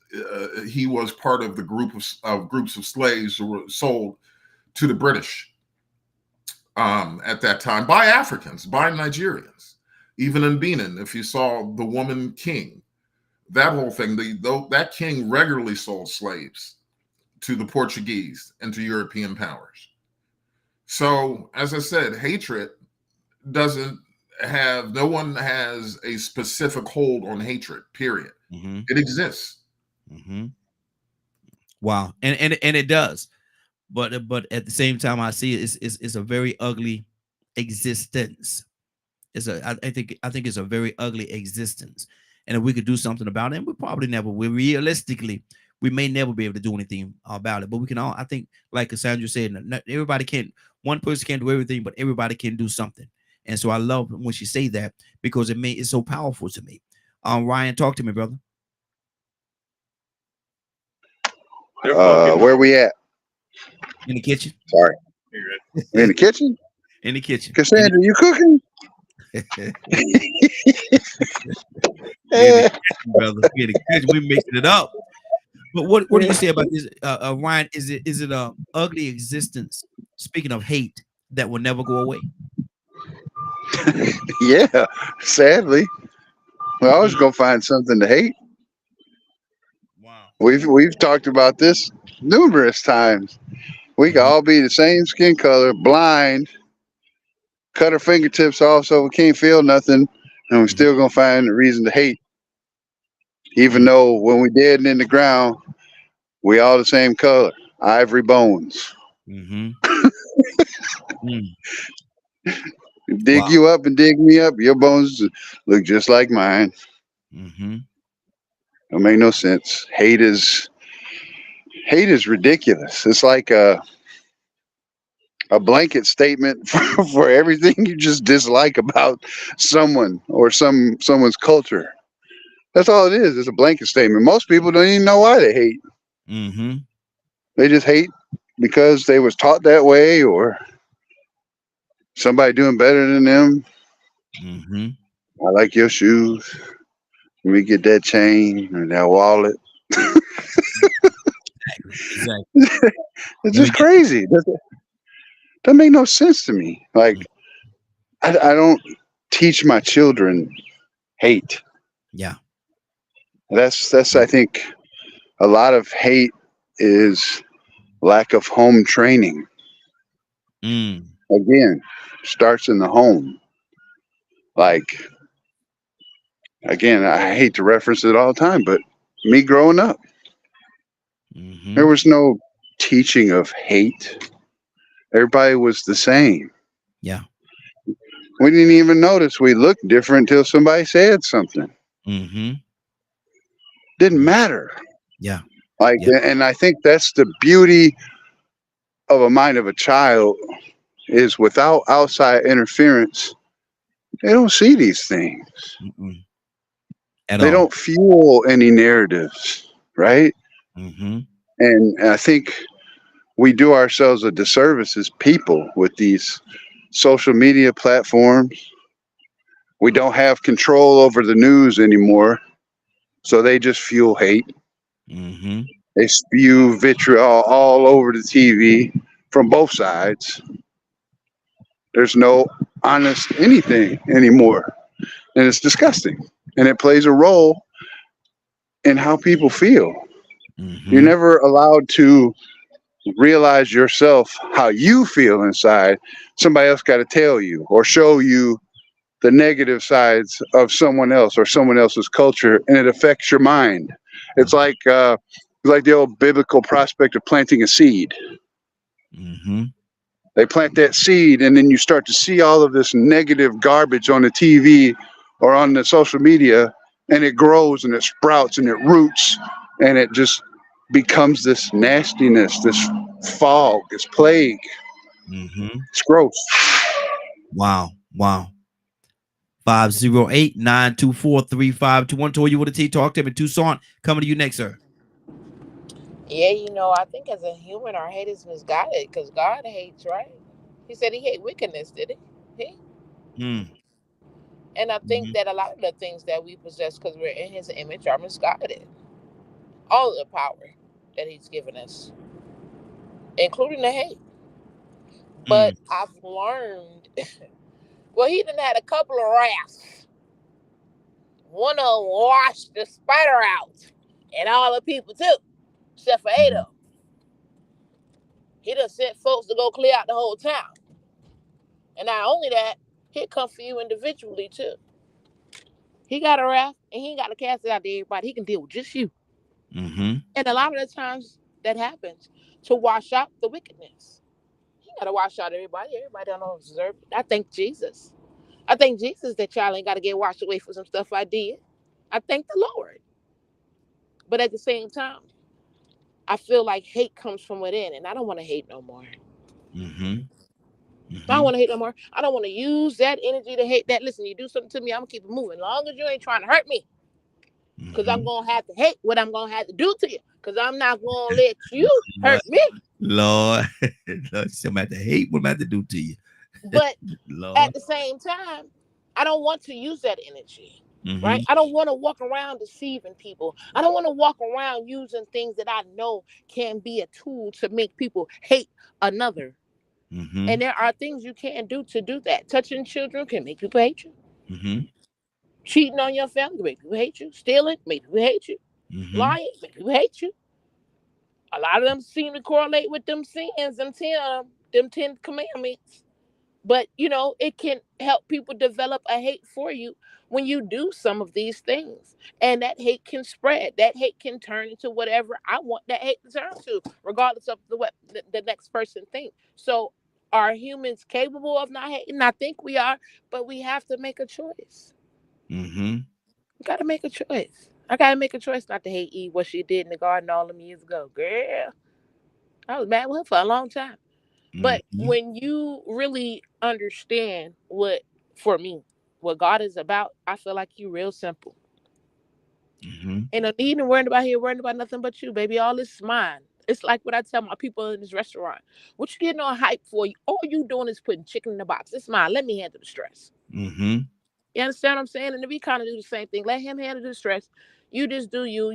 A: he was part of the groups of slaves who were sold to the British at that time by Africans, by Nigerians. Even in Benin, if you saw the woman king, that whole thing, that king regularly sold slaves to the Portuguese and to European powers. So, as I said, hatred no one has a specific hold on hatred, period. Mm-hmm. It exists.
B: Mm-hmm. Wow. And it does. But at the same time, I see it's a very ugly existence. I think it's a very ugly existence. And if we could do something about it, we probably never will. Realistically, we may never be able to do anything about it. But we can all, I think, like Cassandra said, everybody can't, one person can't do everything, but everybody can do something. And so I love when she say that, because it's so powerful to me. Ryan, talk to me, brother.
F: Where we at?
B: In the kitchen.
F: Sorry. In the kitchen?
B: In the kitchen.
F: Cassandra, you cooking?
B: Brother, we mixing it up. But what do you say about this, Ryan? Is it a ugly existence? Speaking of hate, that will never go away.
F: Yeah, sadly, we're always gonna find something to hate.
B: Wow.
F: We've talked about this numerous times. We can all be the same skin color, blind, cut our fingertips off so we can't feel nothing, and we're still gonna find a reason to hate. Even though when we're dead and in the ground, we all the same color, ivory bones.
B: Mm-hmm.
F: Dig you up and dig me up, your bones look just like mine.
B: Mm-hmm.
F: Don't make no sense. Hate is ridiculous. It's like a blanket statement for everything you just dislike about someone or someone's culture. That's all it is. It's a blanket statement. Most people don't even know why they hate.
B: Mm-hmm.
F: They just hate because they was taught that way, or somebody doing better than them.
B: Mm-hmm.
F: I like your shoes. Let me get that chain or that wallet.
B: Exactly.
F: It's just crazy. That make no sense to me. Like, I don't teach my children hate.
B: Yeah.
F: That's I think a lot of hate is lack of home training. Again, starts in the home. Like, again, I hate to reference it all the time, but me growing up, there was no teaching of hate. Everybody was the same.
B: Yeah.
F: We didn't even notice we looked different until somebody said something. Didn't matter.
B: Yeah.
F: Like, and I think that's the beauty of a mind of a child, is without outside interference, they don't see these things. They don't fuel any narratives, right? And I think we do ourselves a disservice as people with these social media platforms. We don't have control over the news anymore, so they just fuel hate. They spew vitriol all over the TV from both sides. There's no honest anything anymore, and it's disgusting. And it plays a role in how people feel. You're never allowed to realize yourself how you feel inside. Somebody else got to tell you or show you the negative sides of someone else or someone else's culture, and it affects your mind. It's like the old biblical prospect of planting a seed. They plant that seed, and then you start to see all of this negative garbage on the TV or on the social media, and it grows and it sprouts and it roots, and it just becomes this nastiness, this fog, this plague. It's gross.
B: Wow. 508-924-3521. Told you what a T talk to him in Tucson. Coming to you next, sir.
E: Yeah, I think as a human, our hate is misguided because God hates, right? He said he hates wickedness, did he? And I think that a lot of the things that we possess because we're in his image are misguided. All of the power that he's given us, including the hate. But I've learned, well, he done had a couple of wraths. One of them washed the spider out, and all the people too, except for Adam. He done sent folks to go clear out the whole town. And not only that, he'll come for you individually too. He got a wrath, and he ain't got to cast it out to everybody. He can deal with just you. And a lot of the times that happens to wash out the wickedness. He got to wash out everybody. Everybody don't deserve it. I thank Jesus that y'all ain't got to get washed away for some stuff I did. I thank the Lord. But at the same time, I feel like hate comes from within, and I don't want to hate no more. I don't want to hate no more. I don't want to use that energy to hate that. Listen, you do something to me, I'm going to keep it moving. As long as you ain't trying to hurt me. Because I'm going to have to hate what I'm going to have to do to you. Because I'm not going to let you hurt me.
B: Lord, I'm going to have to hate what I'm going to have to do to you.
E: But at the same time, I don't want to use that energy. Right? I don't want to walk around deceiving people. I don't want to walk around using things that I know can be a tool to make people hate another. And there are things you can do to do that. Touching children can make people hate you. Cheating on your family can make people hate you. Stealing make people hate you. Lying make people hate you. A lot of them seem to correlate with them sins, them 10 commandments. But, it can help people develop a hate for you when you do some of these things. And that hate can spread. That hate can turn into whatever I want that hate to turn to, regardless of what the next person thinks. So are humans capable of not hating? I think we are, but we have to make a choice. We got to make a choice. I got to make a choice not to hate Eve, what she did in the garden all them years ago. Girl, I was mad with her for a long time. But when you really understand what God is about, I feel like you're real simple. Ain't no need to worrying about nothing but you, baby. All this is mine. It's like what I tell my people in this restaurant. What you getting on hype for? All you doing is putting chicken in the box. It's mine. Let me handle the stress. You understand what I'm saying? And we kind of do the same thing. Let him handle the stress. You just do you.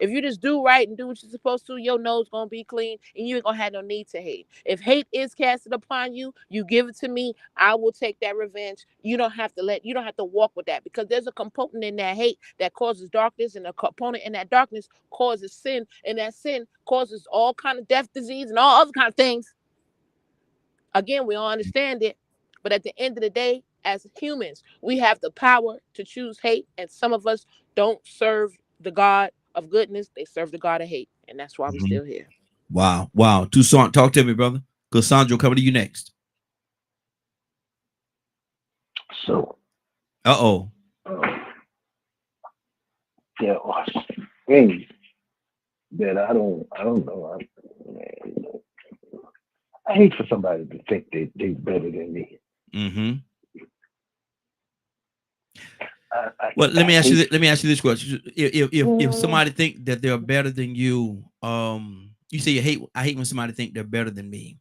E: If you just do right and do what you're supposed to, your nose gonna be clean, and you ain't gonna have no need to hate. If hate is casted upon you, you give it to me. I will take that revenge. You don't have to walk with that, because there's a component in that hate that causes darkness, and a component in that darkness causes sin, and that sin causes all kind of death, disease, and all other kind of things. Again, we all understand it, but at the end of the day, as humans, we have the power to choose hate, and some of us don't serve the God of goodness. They serve the God of hate, and that's why we're still here.
B: Wow. Wow. Toussaint, talk to me, brother. Because Sandra will come to you next.
C: So,
B: Uh-oh.
C: there are things that I don't know. I hate for somebody to think they're better than me.
B: Mm-hmm. Well, let me ask you this question. If somebody think that they're better than you, you say I hate when somebody think they're better than me.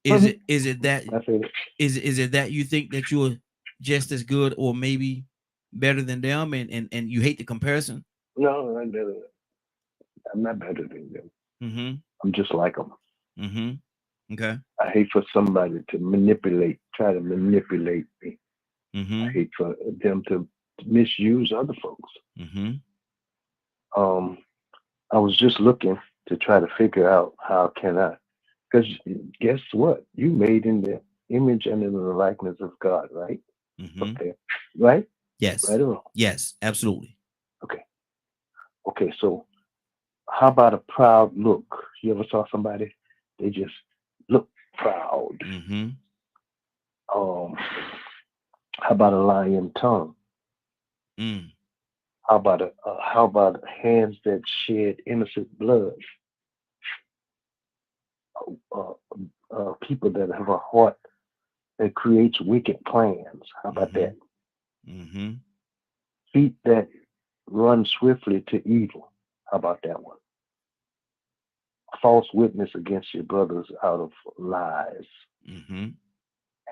B: Is it that you think that you're just as good or maybe better than them, and you hate the comparison?
C: No, I'm better. I'm not better than them.
B: Mm-hmm.
C: I'm just like them.
B: Mm-hmm. Okay.
C: I hate for somebody to try to manipulate me.
B: Mm-hmm.
C: I hate for them to misuse other folks.
B: Mm-hmm.
C: I was just looking to try to figure out how can I, because guess what? You made in the image and in the likeness of God, right?
B: Mm-hmm.
C: Okay, right?
B: Yes.
C: Right or wrong?
B: Yes, absolutely.
C: Okay. So how about a proud look? You ever saw somebody? They just look proud.
B: Mm-hmm.
C: How about a lying tongue?
B: Mm.
C: How about hands that shed innocent blood? People that have a heart that creates wicked plans. How about that?
B: Mm-hmm.
C: Feet that run swiftly to evil. How about that one? False witness against your brothers out of lies.
B: Mm-hmm.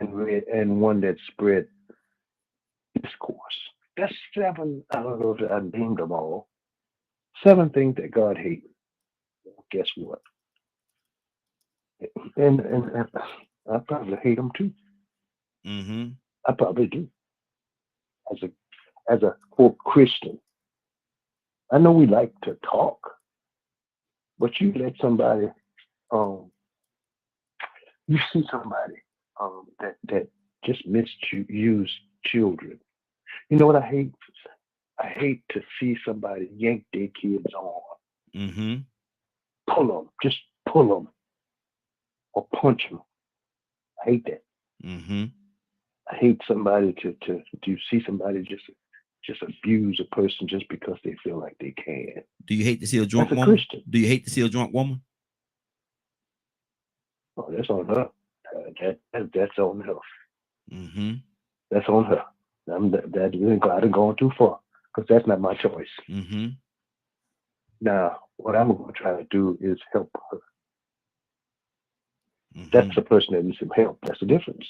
C: And one that spread discourse. That's 7. I don't know if I named them all. 7 things that God hates. Guess what? And I probably hate them too.
B: Mm-hmm.
C: I probably do. As a quote Christian, I know we like to talk, but you let somebody, you see somebody that just misuse children. You know what I hate? I hate to see somebody yank their kids on.
B: Mm-hmm.
C: Just pull them, or punch them. I hate that.
B: Mm-hmm.
C: I hate somebody to see somebody just abuse a person just because they feel like they can.
B: Do you hate to see a drunk woman?
C: Christian.
B: Do you hate to see a drunk woman?
C: Oh, that's on her. That's on her.
B: Mm-hmm.
C: That's on her. I didn't go too far because that's not my choice.
B: Mm-hmm.
C: Now, what I'm going to try to do is help her.
B: Mm-hmm.
C: That's the person that needs some help. That's the difference.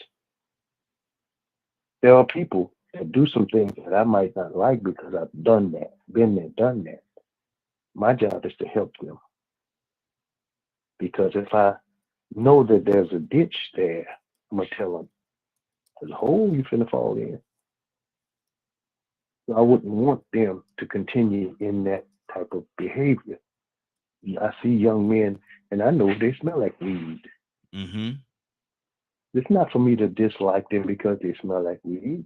C: There are people that do some things that I might not like because I've done that, been there, done that. My job is to help them. Because if I know that there's a ditch there, I'm going to tell them, there's a hole you finna fall in. So I wouldn't want them to continue in that type of behavior. I see young men, and I know they smell like weed.
B: Mm-hmm.
C: It's not for me to dislike them because they smell like weed.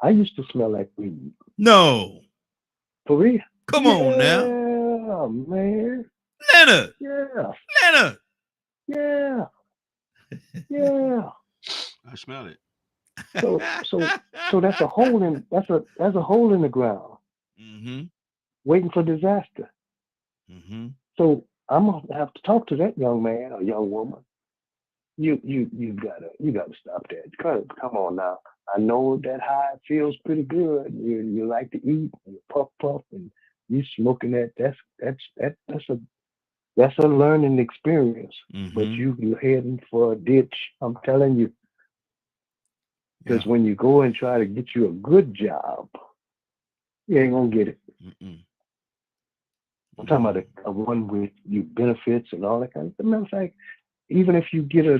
C: I used to smell like weed.
B: No.
C: For real?
B: Come on now.
C: Yeah, man.
B: Leonard.
C: Yeah.
B: Leonard.
C: Yeah. Yeah.
G: I smell it.
C: So that's a hole in that's a hole in the ground.
B: Mm-hmm.
C: Waiting for disaster.
B: Mm-hmm.
C: So I'm gonna have to talk to that young man or young woman. You gotta stop that. Come on now. I know that high feels pretty good. You like to eat, and you puff, and you smoking that. That's a learning experience.
B: Mm-hmm.
C: But you're heading for a ditch. I'm telling you. Because when you go and try to get you a good job, you ain't gonna get it.
B: Mm-mm.
C: I'm talking about a one with you benefits and all that kind of stuff. Matter of fact, even if you get a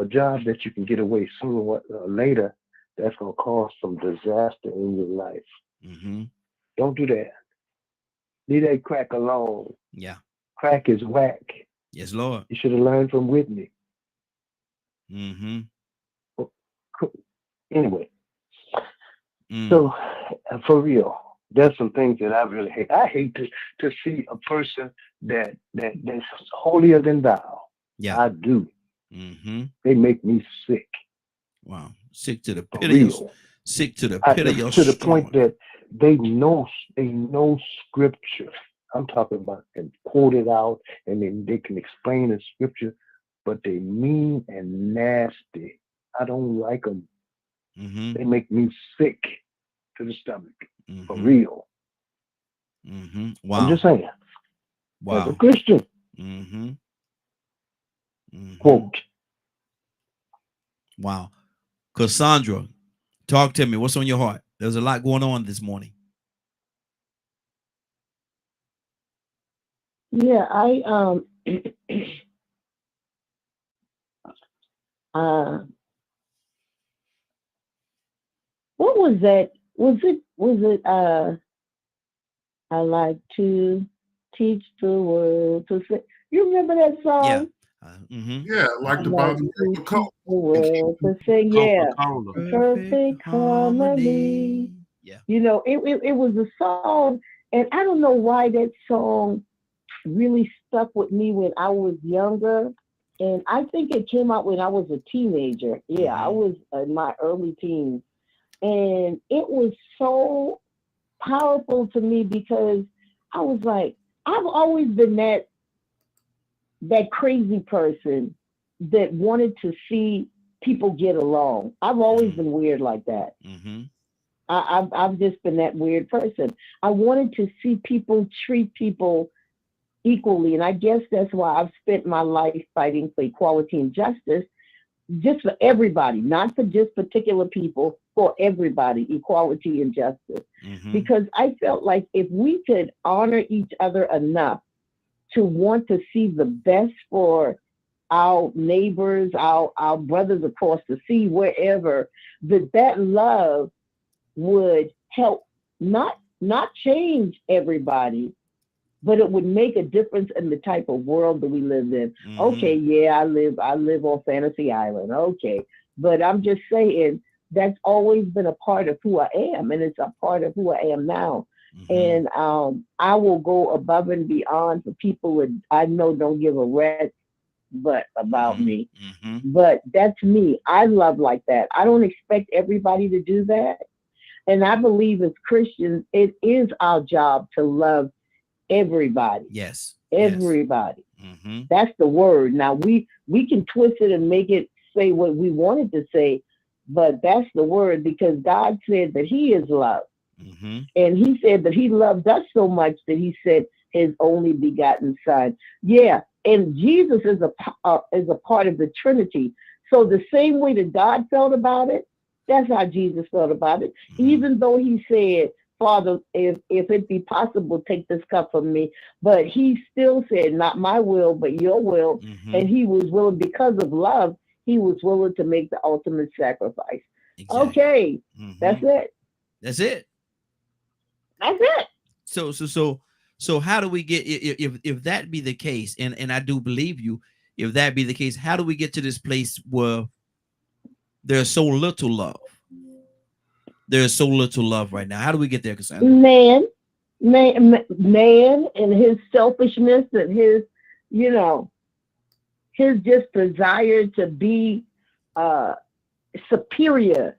C: job that you can get away sooner or later, that's gonna cause some disaster in your life.
B: Mm-hmm.
C: Don't do that. Leave that crack alone.
B: Yeah.
C: Crack is whack.
B: Yes, Lord.
C: You should have learned from Whitney.
B: Mm-hmm.
C: Anyway, so for real, there's some things that I really hate. I hate to see a person that's holier than thou.
B: Yeah.
C: I do.
B: Mm-hmm.
C: They make me sick.
B: Wow. Sick to the
C: For
B: pit of your,
C: real.
B: sick to the pit of your
C: To the point
B: stomach.
C: that they know scripture. I'm talking about and quote it out, and then they can explain the scripture, but they mean and nasty. I don't like them.
B: Mm-hmm.
C: They make me sick to the stomach.
B: Mm-hmm.
C: For real.
B: Mm-hmm. Wow.
C: I'm just saying.
B: Wow.
C: As a Christian.
B: Mm-hmm. Mm-hmm.
C: Quote.
B: Wow. Cassandra, talk to me. What's on your heart? There's a lot going on this morning.
D: Yeah, what was that? Was it I like to teach the world to sing. You remember that song?
B: Yeah.
A: Yeah, like the bottom of the coat.
D: The world to sing, yeah. Perfect harmony.
B: Yeah.
D: You know, it was a song, and I don't know why that song really stuck with me when I was younger. And I think it came out when I was a teenager. Yeah, I was in my early teens. And it was so powerful to me because I was like, I've always been that crazy person that wanted to see people get along. I've always been weird like that.
B: Mm-hmm.
D: I've just been that weird person. I wanted to see people treat people equally, and I guess that's why I've spent my life fighting for equality and justice, just for everybody, not for just particular people, for everybody, equality and justice.
B: Mm-hmm.
D: Because I felt like if we could honor each other enough to want to see the best for our neighbors, our brothers across the sea, wherever, that love would help not change everybody, but it would make a difference in the type of world that we live in.
B: Mm-hmm.
D: Okay, yeah, I live on Fantasy Island. Okay, but I'm just saying that's always been a part of who I am, and it's a part of who I am now. Mm-hmm. And I will go above and beyond for people that I know don't give a rat's butt about me.
B: Mm-hmm.
D: But that's me. I love like that. I don't expect everybody to do that. And I believe as Christians, it is our job to love everybody.
B: Yes.
D: Everybody.
B: Yes. Mm-hmm.
D: That's the word. Now we can twist it and make it say what we wanted to say, but that's the word, because God said that He is love.
B: Mm-hmm.
D: And He said that He loved us so much that He sent His only begotten Son. Yeah. And Jesus is a part of the Trinity. So the same way that God felt about it, that's how Jesus felt about it. Mm-hmm. Even though He said, Father, if it be possible, take this cup from me. But He still said, not my will, but your will. Mm-hmm. And He was willing, because of love, He was willing to make the ultimate sacrifice. Exactly. Okay. Mm-hmm. That's it.
B: That's it.
D: That's it.
B: So how do we get, if that be the case, and I do believe you, if that be the case, how do we get to this place where there's so little love? There's so little love right now. How do we get there, Cassandra?
D: Man and his selfishness and his, his just desire to be superior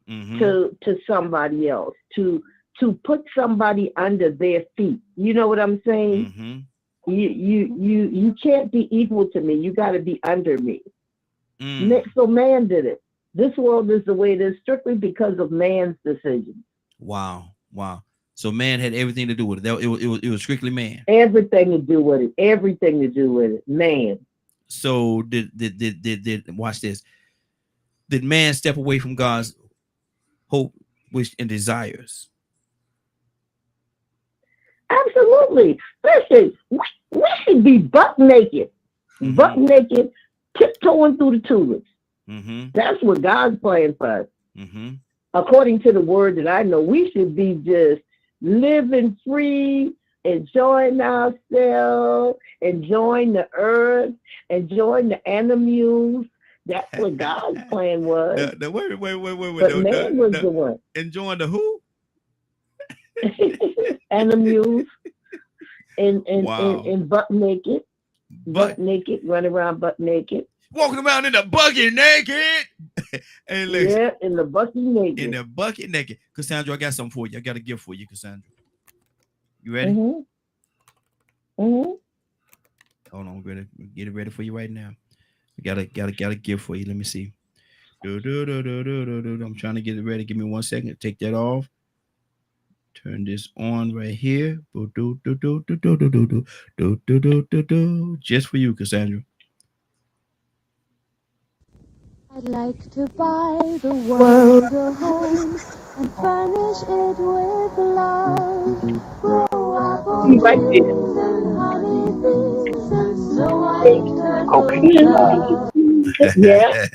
B: mm-hmm.
D: to somebody else, to put somebody under their feet. You know what I'm saying?
B: Mm-hmm.
D: You can't be equal to me. You got to be under me. So man did it. This world is the way it is strictly because of man's decision.
B: Wow. So man had everything to do with it. It was strictly man.
D: Everything to do with it. Everything to do with it. Man.
B: So did watch this? Did man step away from God's hope, wish, and desires?
D: Absolutely. Listen, we should be butt naked, tiptoeing through the tulips.
B: Mm-hmm.
D: That's what God's plan for us.
B: Mm-hmm.
D: According to the word that I know, we should be just living free, enjoying ourselves, enjoying the earth, enjoying the animals, That's what God's plan was.
B: Wait.
D: But man was the one.
B: Enjoying the who?
D: And the mules. And
B: Wow.
D: and butt naked. Butt naked, run around butt naked.
B: Walking around in the bucket naked. Hey, listen.
D: Yeah, in the bucket naked.
B: In the bucket naked. Cassandra, I got something for you. I got a gift for you, Cassandra. You ready?
D: Mm-hmm. Mm-hmm.
B: Hold on, ready. Get it ready for you right now. I got a gift for you. Let me see. I'm trying to get it ready. Give me 1 second. Take that off. Turn this on right here. Just for you, Cassandra.
H: I'd like to buy the world a home and furnish it with love. Grow apple trees and honeybees and snow-white turtles.
D: Yeah.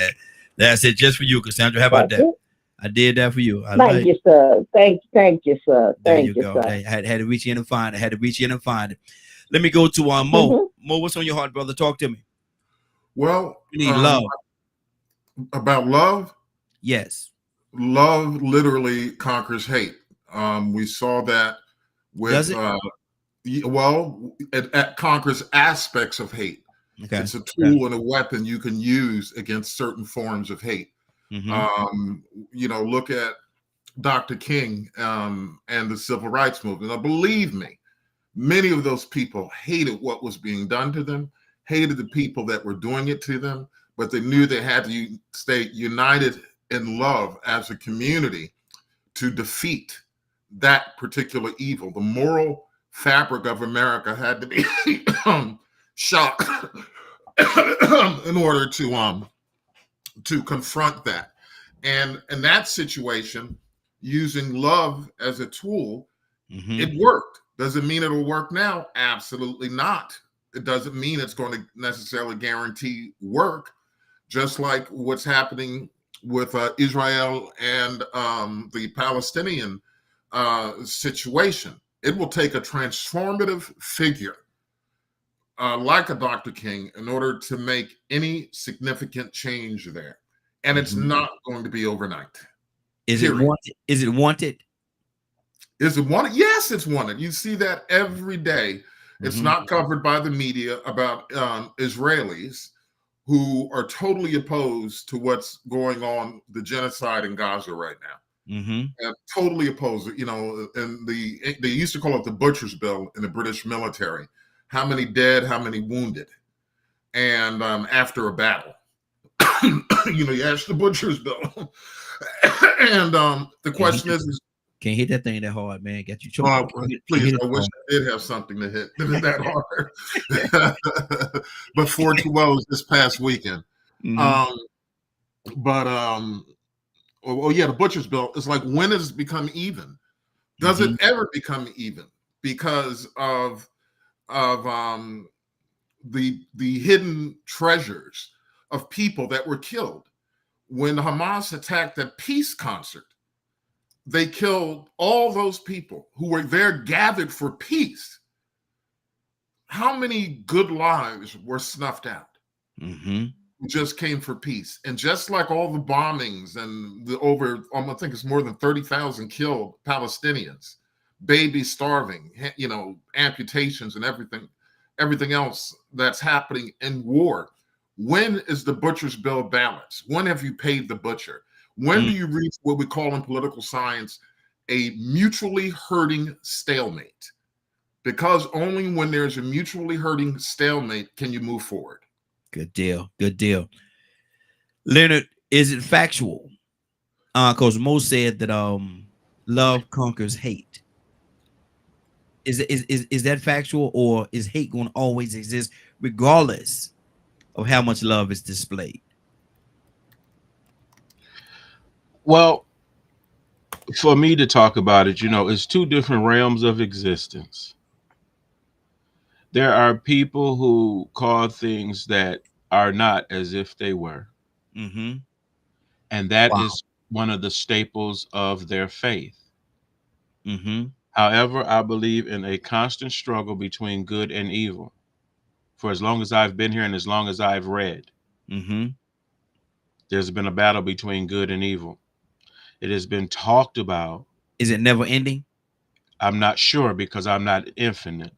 B: That's it, just for you, Cassandra. How about that? I did that for you.
D: Thank you, sir. Thank you, sir.
B: Thank you, sir. I had to reach in and find it. Let me go to Mo. Mo, what's on your heart, brother? Talk to me.
A: Well,
B: you need love.
A: About love?
B: Yes.
A: Love literally conquers hate. We saw that with
B: Does it?
A: it conquers aspects of hate. Okay. It's a tool and a weapon you can use against certain forms of hate. Mm-hmm. Look at Dr. King and the Civil Rights Movement. Now, believe me, many of those people hated what was being done to them, hated the people that were doing it to them, but they knew they had to stay united in love as a community to defeat that particular evil. The moral fabric of America had to be shocked in order to confront that. And in that situation, using love as a tool, it worked. Does it mean it'll work now? Absolutely not. It doesn't mean it's going to necessarily guarantee work, just like what's happening with Israel and the Palestinian situation. It will take a transformative figure like a Dr. King in order to make any significant change there. And it's not going to be overnight.
B: Is it wanted? Is it wanted?
A: Is it wanted? Yes, it's wanted. You see that every day. It's not covered by the media about Israelis who are totally opposed to what's going on, the genocide in Gaza right now. And totally opposed. And they used to call it the Butcher's Bill in the British military. How many dead, how many wounded? And after a battle, you ask the Butcher's Bill. And the question is,
B: can't hit that thing that hard, man. Got you choked.
A: Please, I wish I did have something to hit that hard. But 4-2-0 this past weekend. The Butcher's Bill is like, when does it become even? Does it ever become even? Because of the hidden treasures of people that were killed. When Hamas attacked a peace concert, they killed all those people who were there gathered for peace. How many good lives were snuffed out? Who just came for peace. And just like all the bombings and I think it's more than 30,000 killed Palestinians, babies starving, amputations and everything else that's happening in war. When is the Butcher's Bill balanced? When have you paid the butcher? When do you reach what we call in political science a mutually hurting stalemate? Because only when there's a mutually hurting stalemate can you move forward.
B: Good deal. Good deal. Leonard, is it factual? Because Mo said that love conquers hate. Is that factual, or is hate going to always exist regardless of how much love is displayed?
G: Well, for me to talk about it, it's two different realms of existence. There are people who call things that are not as if they were. And that is one of the staples of their faith. However, I believe in a constant struggle between good and evil for as long as I've been here and as long as I've read. There's been a battle between good and evil. It has been talked about.
B: Is it never ending?
G: I'm not sure because I'm not infinite.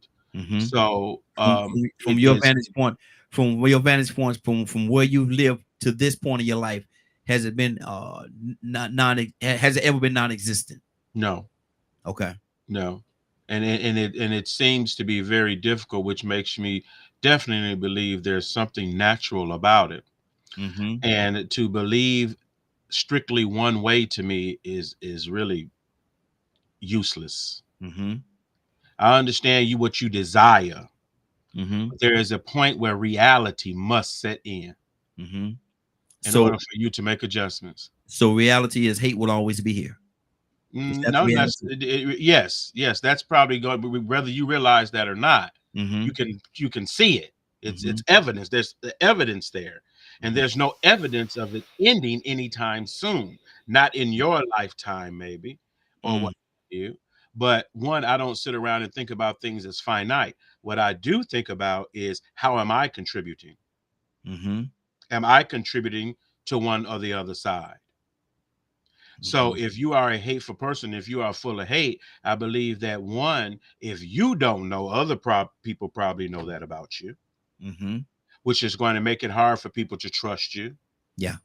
G: So
B: from your vantage point, from where you live to this point in your life, has it been has it ever been non-existent?
G: No.
B: Okay.
G: No. And it seems to be very difficult, which makes me definitely believe there's something natural about it. And to believe strictly one way to me is really useless. I understand what you desire. But there is a point where reality must set in in order for you to make adjustments.
B: So reality is hate will always be here.
G: No, yes, that's probably going, whether you realize that or not. You can see it. It's evidence. There's the evidence there, and there's no evidence of it ending anytime soon. Not in your lifetime, maybe, or what you. But one, I don't sit around and think about things as finite. What I do think about is, how am I contributing? Am I contributing to one or the other side? So if you are a hateful person, if you are full of hate, I believe that one, if you don't know, other people probably know that about you, which is going to make it hard for people to trust you.
B: Yeah.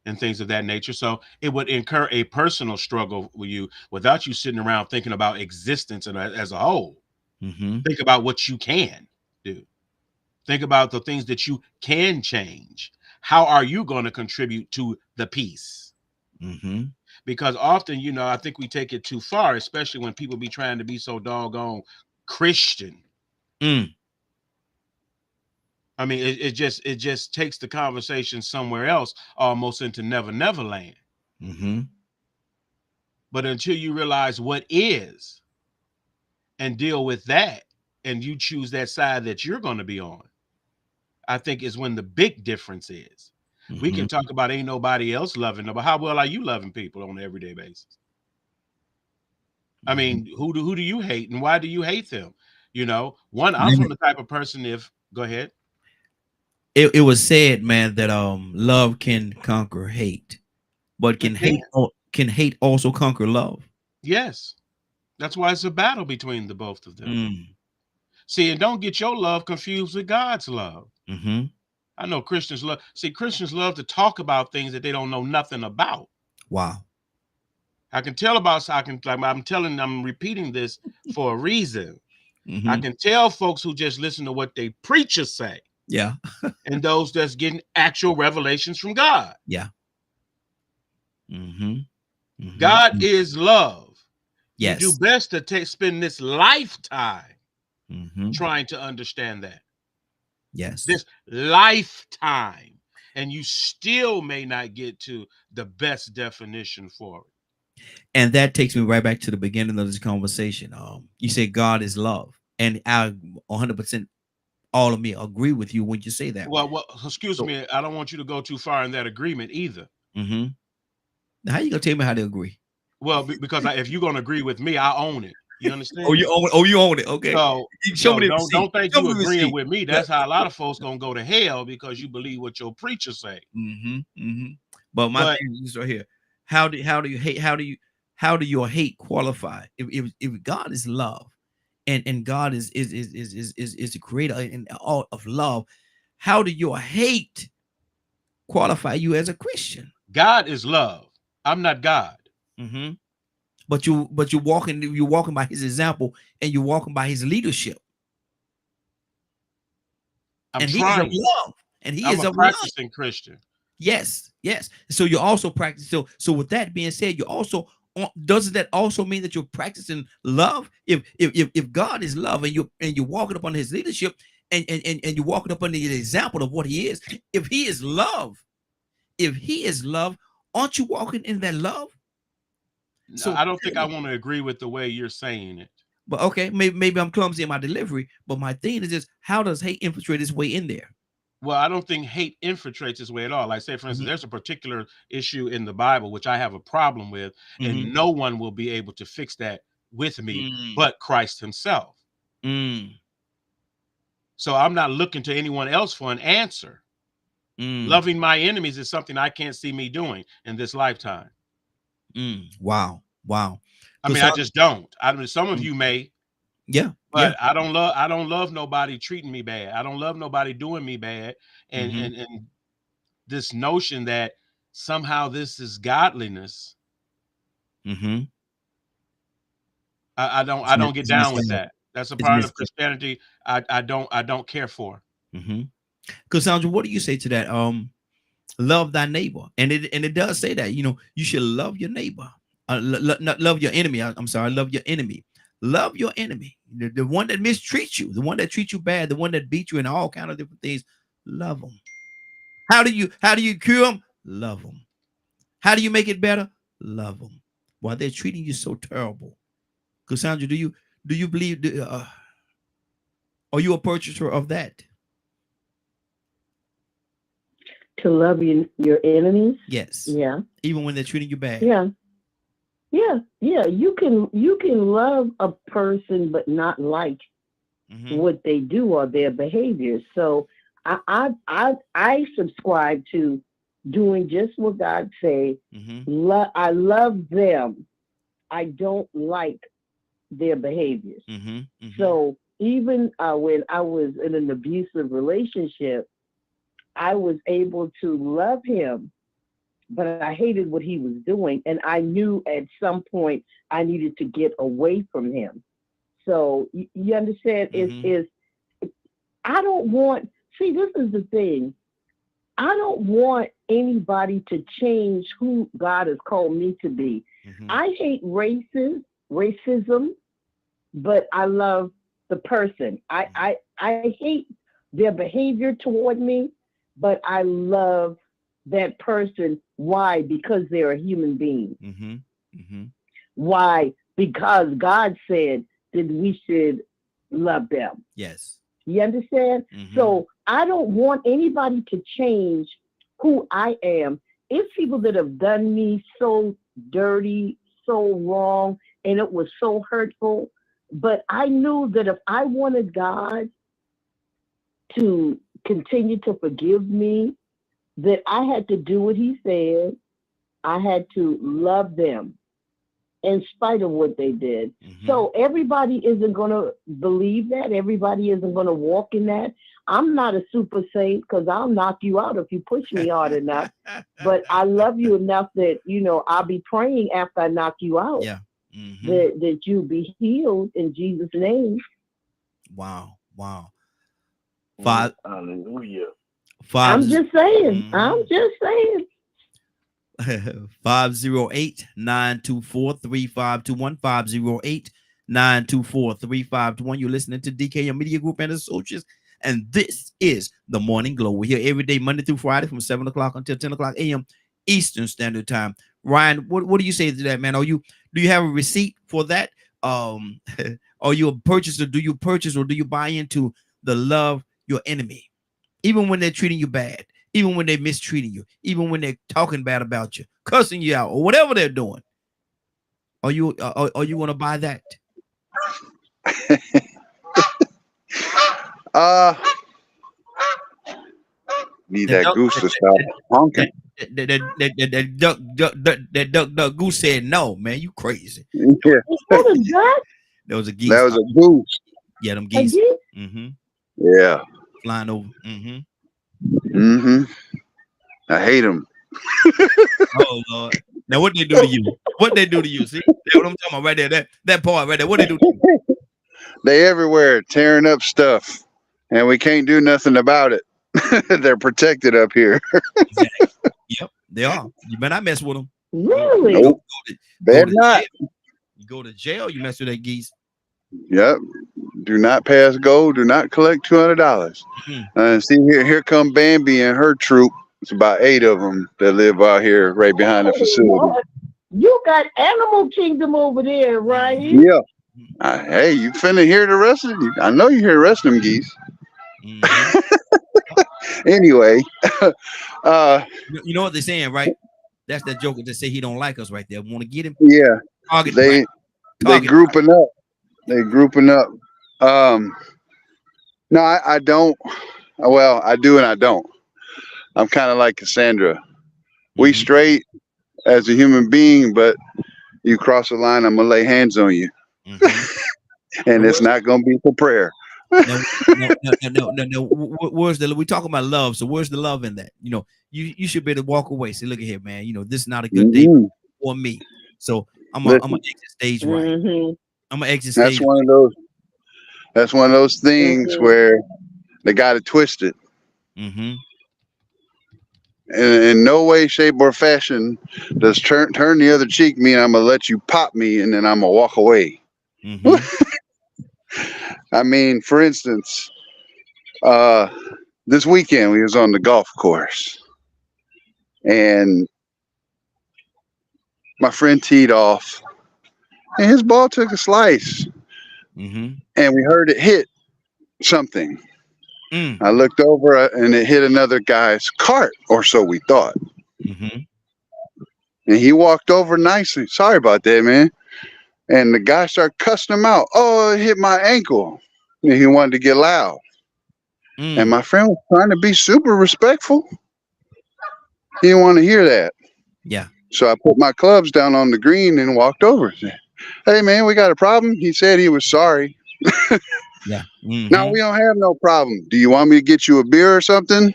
G: And things of that nature. So it would incur a personal struggle with you without you sitting around thinking about existence and as a whole. Think about what you can do. Think about the things that you can change. How are you going to contribute to the peace? Because often, I think we take it too far, especially when people be trying to be so doggone Christian. I mean, it just takes the conversation somewhere else, almost into Never Never Land. But until you realize what is and deal with that, and you choose that side that you're going to be on, I think is when the big difference is. We can talk about ain't nobody else loving them, but how well are you loving people on an everyday basis? I mean, who do you hate, and why do you hate them? One, I'm from the type of person, go ahead.
B: It was said, man, that love can conquer hate, but can hate also conquer love?
G: Yes. That's why it's a battle between the both of them. See, and don't get your love confused with God's love. I know Christians love to talk about things that they don't know nothing about.
B: Wow.
G: I'm repeating this for a reason. I can tell folks who just listen to what they preachers say.
B: Yeah.
G: And those that's getting actual revelations from God.
B: Yeah.
G: God is love.
B: Yes.
G: You do best to spend this lifetime trying to understand that.
B: Yes.
G: This lifetime. And you still may not get to the best definition for it.
B: And that takes me right back to the beginning of this conversation. You say God is love. And I 100%, all of me agree with you when you say that.
G: Well, excuse me. I don't want you to go too far in that agreement either.
B: Now, how you gonna tell me how to agree?
G: Well, because if you're gonna agree with me, I own it. You understand?
B: You own it. Okay.
G: So
B: show me
G: don't think you agreeing with me. That's how a lot of folks gonna go to hell, because you believe what your preacher say.
B: But my thing is right here. How do you hate? How do your hate qualify? If God is love, and God is the creator and all of love, how do your hate qualify you as a Christian?
G: God is love. I'm not God.
B: But you're walking by his example, and you're walking by his leadership.
G: He is of
B: love. And he is a
G: practicing Christian.
B: Yes. So you're also practicing. So with that being said, you also, doesn't that also mean that you're practicing love? If God is love, and you're walking upon his leadership, and you're walking upon the example of what he is, if he is love, aren't you walking in that love?
G: So I don't think I want to agree with the way you're saying it.
B: But okay, maybe I'm clumsy in my delivery. But my thing is just, how does hate infiltrate its way in there?
G: Well, I don't think hate infiltrates its way at all. Like, say, for instance, there's a particular issue in the Bible which I have a problem with, and no one will be able to fix that with me but Christ himself. So I'm not looking to anyone else for an answer. Loving my enemies is something I can't see me doing in this lifetime.
B: Wow.
G: I mean, I just don't. I mean, some of you may.
B: Yeah.
G: But I don't love nobody treating me bad. I don't love nobody doing me bad. And this notion that somehow this is godliness. I don't get down with that. That's a part of Christianity I don't care for.
B: Cassandra, what do you say to that? Love thy neighbor, and it does say that, you know, you should love your neighbor. Not love your enemy. I'm sorry, love your enemy. Love your enemy, the one that mistreats you, the one that treats you bad, the one that beats you, and all kind of different things. Love them. How do you cure them? Love them. How do you make it better? Love them. While they're treating you so terrible. Cassandra, do you believe? Are you a purchaser of that?
D: To love your enemies?
B: Yes.
D: Yeah.
B: Even when they're treating you bad?
D: Yeah. You can love a person but not like what they do or their behavior. So I subscribe to doing just what God say. I love them. I don't like their behaviors. So even when I was in an abusive relationship, I was able to love him, but I hated what he was doing. And I knew at some point I needed to get away from him. So you understand, I don't want, see, this is the thing. I don't want anybody to change who God has called me to be. I hate racism, but I love the person. I hate their behavior toward me, but I love that person. Why? Because they're a human being. Why? Because God said that we should love them.
B: Yes.
D: You understand? So I don't want anybody to change who I am. It's people that have done me so dirty, so wrong, and it was so hurtful. But I knew that if I wanted God to continue to forgive me, that I had to do what he said. I had to love them in spite of what they did. So everybody isn't going to believe that. Everybody isn't going to walk in that. I'm not a super saint because I'll knock you out if you push me hard enough. But I love you enough that, you know, I'll be praying after I knock you out.
B: Yeah.
D: That you be healed in Jesus' name.
B: Wow.
C: Hallelujah.
D: I'm just saying.
B: 508-924-3521. 508-924-3521. You're listening to DKM Media Group and Associates, and this is the Morning Glow. We're here every day, Monday through Friday, from 7 o'clock until 10 o'clock a.m. Eastern Standard Time. Ryan, what do you say to that, man? Do you have a receipt for that? Are you a purchaser? Do you purchase or do you buy into the love your enemy, even when they're treating you bad, even when they're mistreating you, even when they're talking bad about you, cussing you out, or whatever they're doing? Are you going to buy that?
F: Need that goose to stop honking.
B: That duck goose said no, man. You crazy?
F: Yeah.
B: There was a geese.
F: That was a goose.
B: Yeah, them geese.
F: Yeah.
B: Flying over.
F: I hate them.
B: Oh Lord. Now what they do to you? What they do to you? See, that's what I'm talking about right there. That part right there. What they do to you?
F: They everywhere tearing up stuff, and we can't do nothing about it. They're protected up here.
B: Exactly. Yep, they are. You better not mess with them.
D: Really?
F: Nope. Better not.
B: You go to jail. You mess with that geese.
F: Yep. Do not pass go. Do not collect $200. See here come Bambi and her troop. It's about 8 of them that live out here right behind the facility.
D: You got Animal Kingdom over there, right?
F: Yeah. Hey, you finna hear the rest of them? I know you hear the rest of them geese. Anyway,
B: you know what they're saying, right? That's that joker that say he don't like us right there. Want to get him?
F: Yeah. They grouping up. They grouping up. No, I don't. Well, I do and I don't. I'm kind of like Cassandra. We straight as a human being, but you cross the line, I'm gonna lay hands on you, and it's not gonna be for prayer.
B: No. Where's the? We talking about love, so where's the love in that? You know, you should be able to walk away. Say, look at here, man. You know, this is not a good day for me. So I'm gonna exit stage right. I'm gonna exit stage.
F: That's one of those things where they got it twisted. In no way, shape, or fashion does turn the other cheek mean I'm gonna let you pop me and then I'm gonna walk away. I mean, for instance, this weekend we was on the golf course, and my friend teed off, and his ball took a slice, and we heard it hit something. I looked over and it hit another guy's cart, or so we thought. And he walked over nicely. Sorry about that, man. And the guy started cussing him out. Oh, it hit my ankle. And he wanted to get loud. And my friend was trying to be super respectful. He didn't want to hear that.
B: Yeah.
F: So I put my clubs down on the green and walked over. Said, hey, man, we got a problem. He said he was sorry.
B: Yeah.
F: No, we don't have no problem. Do you want me to get you a beer or something?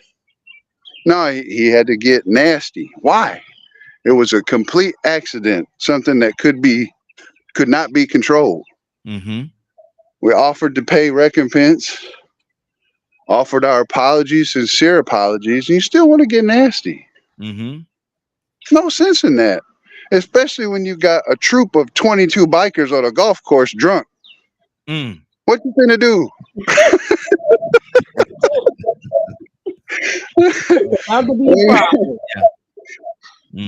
F: No, he had to get nasty. Why? It was a complete accident, something that could not be controlled. We offered to pay recompense, offered our apologies, sincere apologies, and you still want to get nasty. There's no sense in that, especially when you got a troop of 22 bikers on a golf course drunk. What you finna do?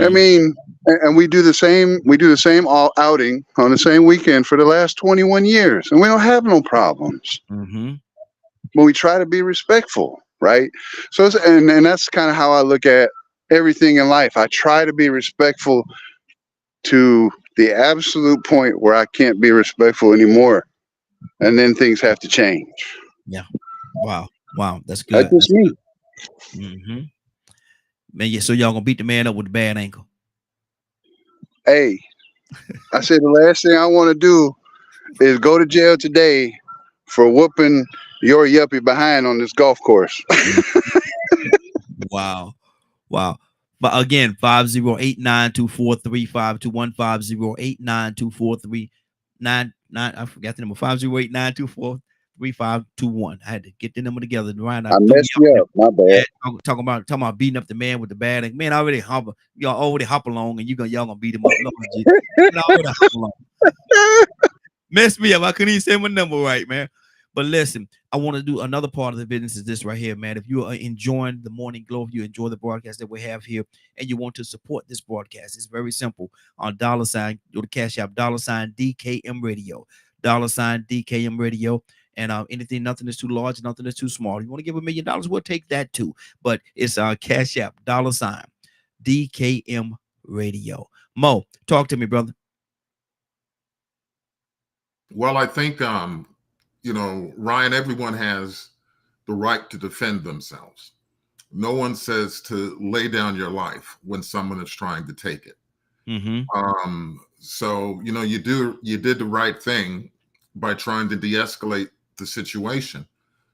F: I mean, and we do the same all outing on the same weekend for the last 21 years, and we don't have no problems. But we try to be respectful, right? So, and that's kind of how I look at everything in life. I try to be respectful to the absolute point where I can't be respectful anymore. And then things have to change.
B: Yeah. Wow. That's good.
F: That's just me.
B: Man, yeah. So y'all gonna beat the man up with the bad ankle?
F: Hey, I said the last thing I want to do is go to jail today for whooping your yuppie behind on this golf course.
B: Wow. But again, 508-924-3521, 508-924-3999. I forgot the number. 508-924-3521. I had to get the number together. Ryan,
F: I messed you up. My bad.
B: Talking about beating up the man with the bad ankle. Man, y'all already hop along, and y'all gonna beat him up. Messed me up. I couldn't even say my number right, man. But listen, I want to do another part of the business is this right here, man. If you are enjoying the Morning Glow, if you enjoy the broadcast that we have here, and you want to support this broadcast, it's very simple. On $, go to Cash App, $DKM Radio, $DKM Radio. And nothing is too large, nothing is too small. If you want to give $1 million, we'll take that too. But it's our Cash App, $DKM Radio. Mo, talk to me, brother.
A: Well, I think Ryan, everyone has the right to defend themselves. No one says to lay down your life when someone is trying to take it. So, you did the right thing by trying to de-escalate the situation.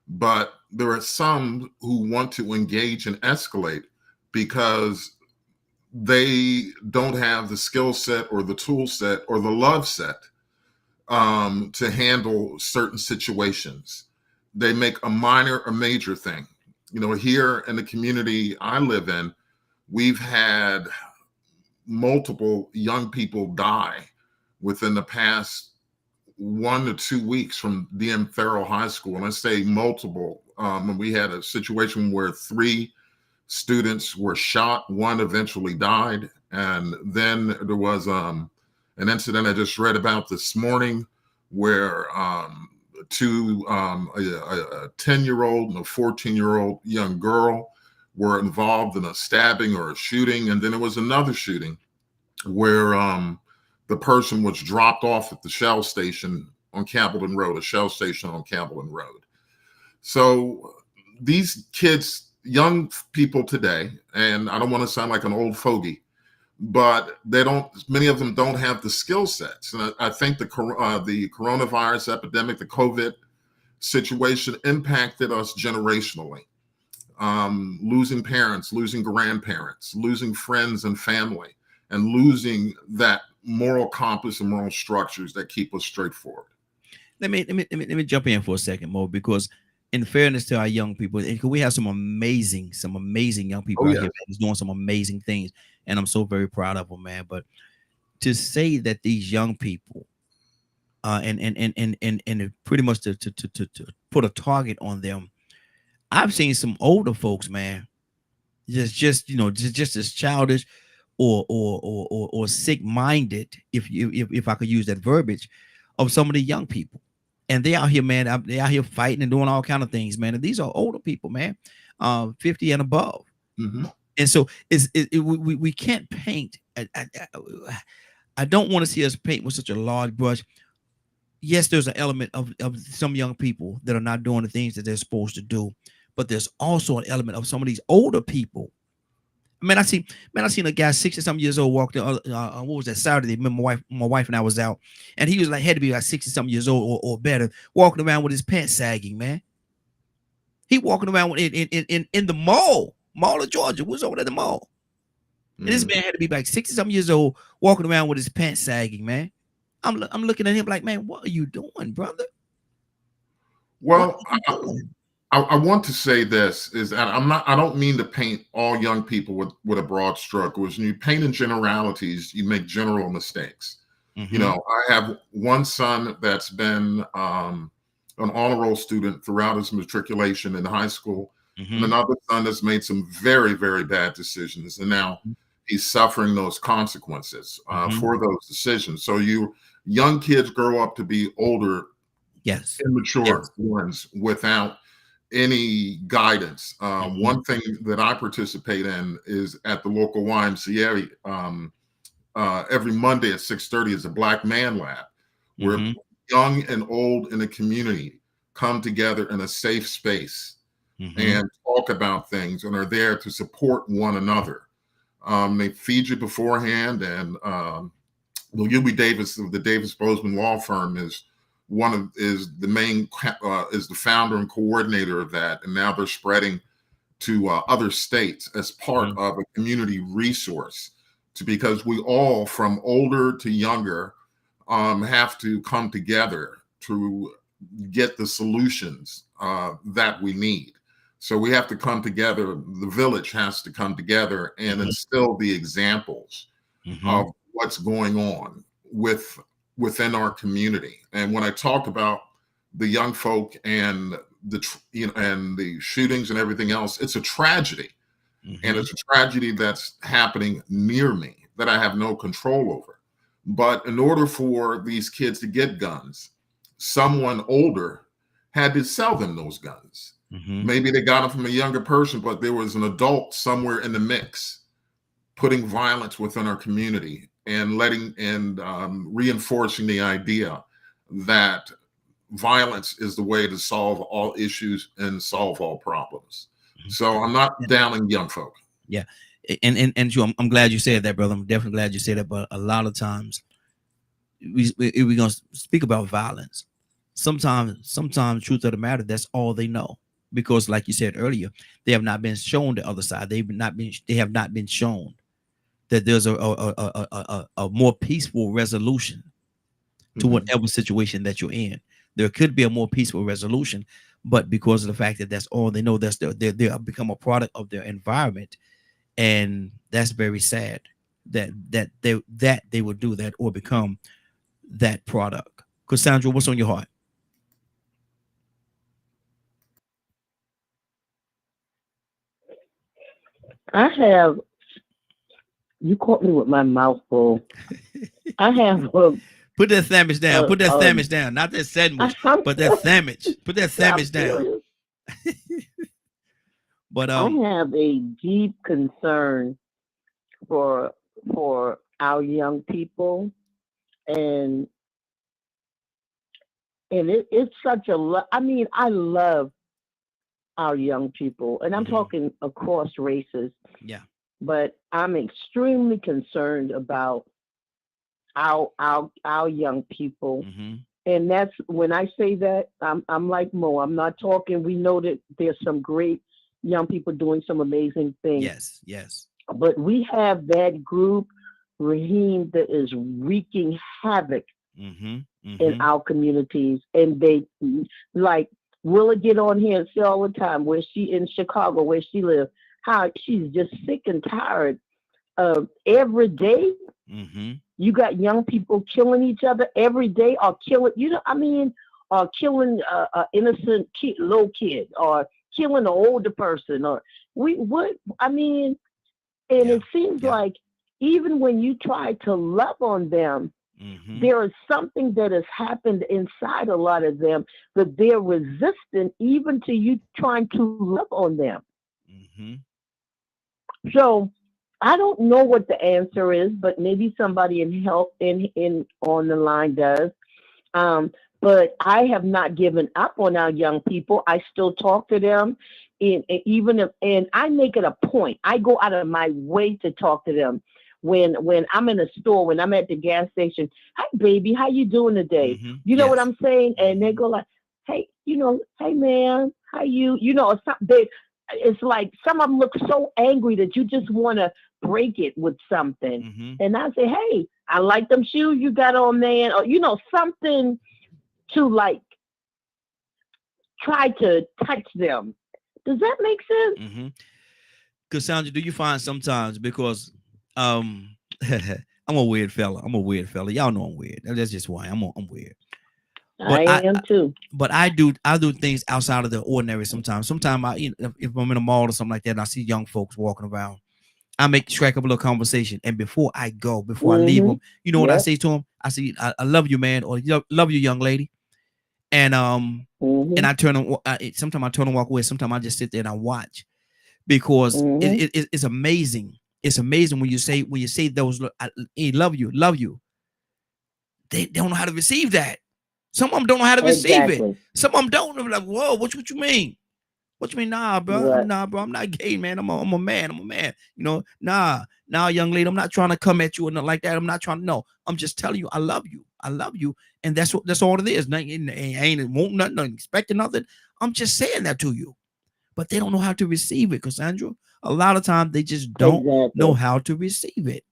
A: But there are some who want to engage and escalate because they don't have the skill set or the tool set or the love set to handle certain situations. They make a minor or major thing. Here in the community I live in, we've had multiple young people die within the past 1 to 2 weeks from DM Farrell High School. And I say multiple. We had a situation where 3 students were shot. 1 eventually died. And then there was an incident I just read about this morning where a 10-year-old and a 14-year-old young girl were involved in a stabbing or a shooting. And then there was another shooting where the person was dropped off at the Shell station on Campbellton Road, a Shell station on Campbellton Road. So these kids young people today, and I don't want to sound like an old fogey, but many of them don't have the skill sets. And I think the coronavirus epidemic, the COVID situation impacted us generationally. Losing parents, losing grandparents, losing friends and family, and losing that moral compass and moral structures that keep us straightforward.
B: Let me jump in for a second, Mo, because in fairness to our young people, we have some amazing young people out here who's doing some amazing things, and I'm so very proud of them, man. But to say that these young people, and pretty much to put a target on them, I've seen some older folks, man, just as childish or sick-minded, if I could use that verbiage, of some of the young people. And they out here, man. They out here fighting and doing all kind of things, man. And these are older people, man, 50 and above.
A: Mm-hmm.
B: And so we can't paint. I don't want to see us paint with such a large brush. Yes, there's an element of some young people that are not doing the things that they're supposed to do, but there's also an element of some of these older people. I seen a guy 60-something years old walk the what was that Saturday? My wife and I was out, and he was had to be like 60-something years old or better, walking around with his pants sagging, man. He walking around in the mall of Georgia. Was over at the mall. And this man had to be like 60-something years old, walking around with his pants sagging, man. I'm looking at him like, man, what are you doing, brother?
A: Well, I want to say this is that I don't mean to paint all young people with a broad stroke. When you paint in generalities, you make general mistakes. Mm-hmm. I have one son that's been an honor roll student throughout his matriculation in high school, mm-hmm. and another son that's made some very, very bad decisions, and now he's suffering those consequences for those decisions. So young kids grow up to be older, immature ones without any guidance. One thing that I participate in is at the local YMCA every Monday at 6:30 is a Black Man Lab, where young and old in the community come together in a safe space and talk about things and are there to support one another. They feed you beforehand, and Louis Davis of the Davis Bozeman Law Firm is the founder and coordinator of that, and now they're spreading to other states as part of a community resource, because we all, from older to younger, have to come together to get the solutions that we need. So we have to come together. The village has to come together and instill the examples of what's going on within our community. And when I talk about the young folk and the shootings and everything else, it's a tragedy. And it's a tragedy that's happening near me that I have no control over. But in order for these kids to get guns, someone older had to sell them those guns. Maybe they got them from a younger person, but there was an adult somewhere in the mix putting violence within our community and reinforcing the idea that violence is the way to solve all issues and solve all problems. So I'm not downing young folk.
B: Yeah. And I'm glad you said that, brother. I'm definitely glad you said that. But a lot of times we're going to speak about violence. Sometimes truth of the matter, that's all they know. Because like you said earlier, they have not been shown the other side. They have not been shown that there's a more peaceful resolution to whatever situation that you're in. There could be a more peaceful resolution, but because of the fact that that's all they know, they become a product of their environment, and that's very sad that they would do that or become that product. Cassandra, what's on your heart?
D: You caught me with my mouth full. I have
B: put that sandwich down. Put that sandwich down. Not that sandwich, but that sandwich. Put that sandwich down. But
D: I have a deep concern for our young people, and it's such a. I mean, I love our young people, and I'm talking across races.
B: Yeah.
D: But I'm extremely concerned about our young people. And that's when I say that, I'm like Mo. I'm not talking. We know that there's some great young people doing some amazing things.
B: Yes, yes.
D: But we have that group, Raheem, that is wreaking havoc in our communities. And they, like, Willa get on here and say all the time, where she in Chicago, where she lives, how she's just sick and tired of every day. You got young people killing each other every day, or killing, or killing innocent little kid, or killing an older person, or and it seems like even when you try to love on them, there is something that has happened inside a lot of them that they're resistant even to you trying to love on them. So I don't know what the answer is, but maybe somebody in help in on the line does. But I have not given up on our young people. I still talk to them, and I make it a point. I go out of my way to talk to them when I'm in a store, when I'm at the gas station. Hi, baby, how you doing today? You know what I'm saying? And they go like, hey, hey, man, how you? It's like some of them look so angry that you just want to break it with something. And I say, hey, I like them shoes you got on, man, or something to like try to touch them. Does that make sense?
B: Cassandra, do you find sometimes, because I'm a weird fella. Y'all know I'm weird. That's just why I'm weird. But
D: I am too.
B: But I do things outside of the ordinary sometimes. Sometimes if I'm in a mall or something like that, and I see young folks walking around, I strike up a little conversation. And before I leave them, you know what I say to them? I say, I love you, man, or love you, young lady. And and I turn and sometimes I turn and walk away. Sometimes I just sit there and I watch, because it's amazing. It's amazing when you say those, I love you. They don't know how to receive that. Some of them don't know how to receive it. Some of them don't. They're like, whoa, what you mean? What you mean? Nah, bro. Nah, bro. I'm not gay, man. I'm a man. Nah, young lady. I'm not trying to come at you or nothing like that. I'm not trying to. No, I'm just telling you, I love you. And that's all it is. I ain't want nothing, expecting nothing. I'm just saying that to you. But they don't know how to receive it, Cassandra. A lot of times they just don't know how to receive it.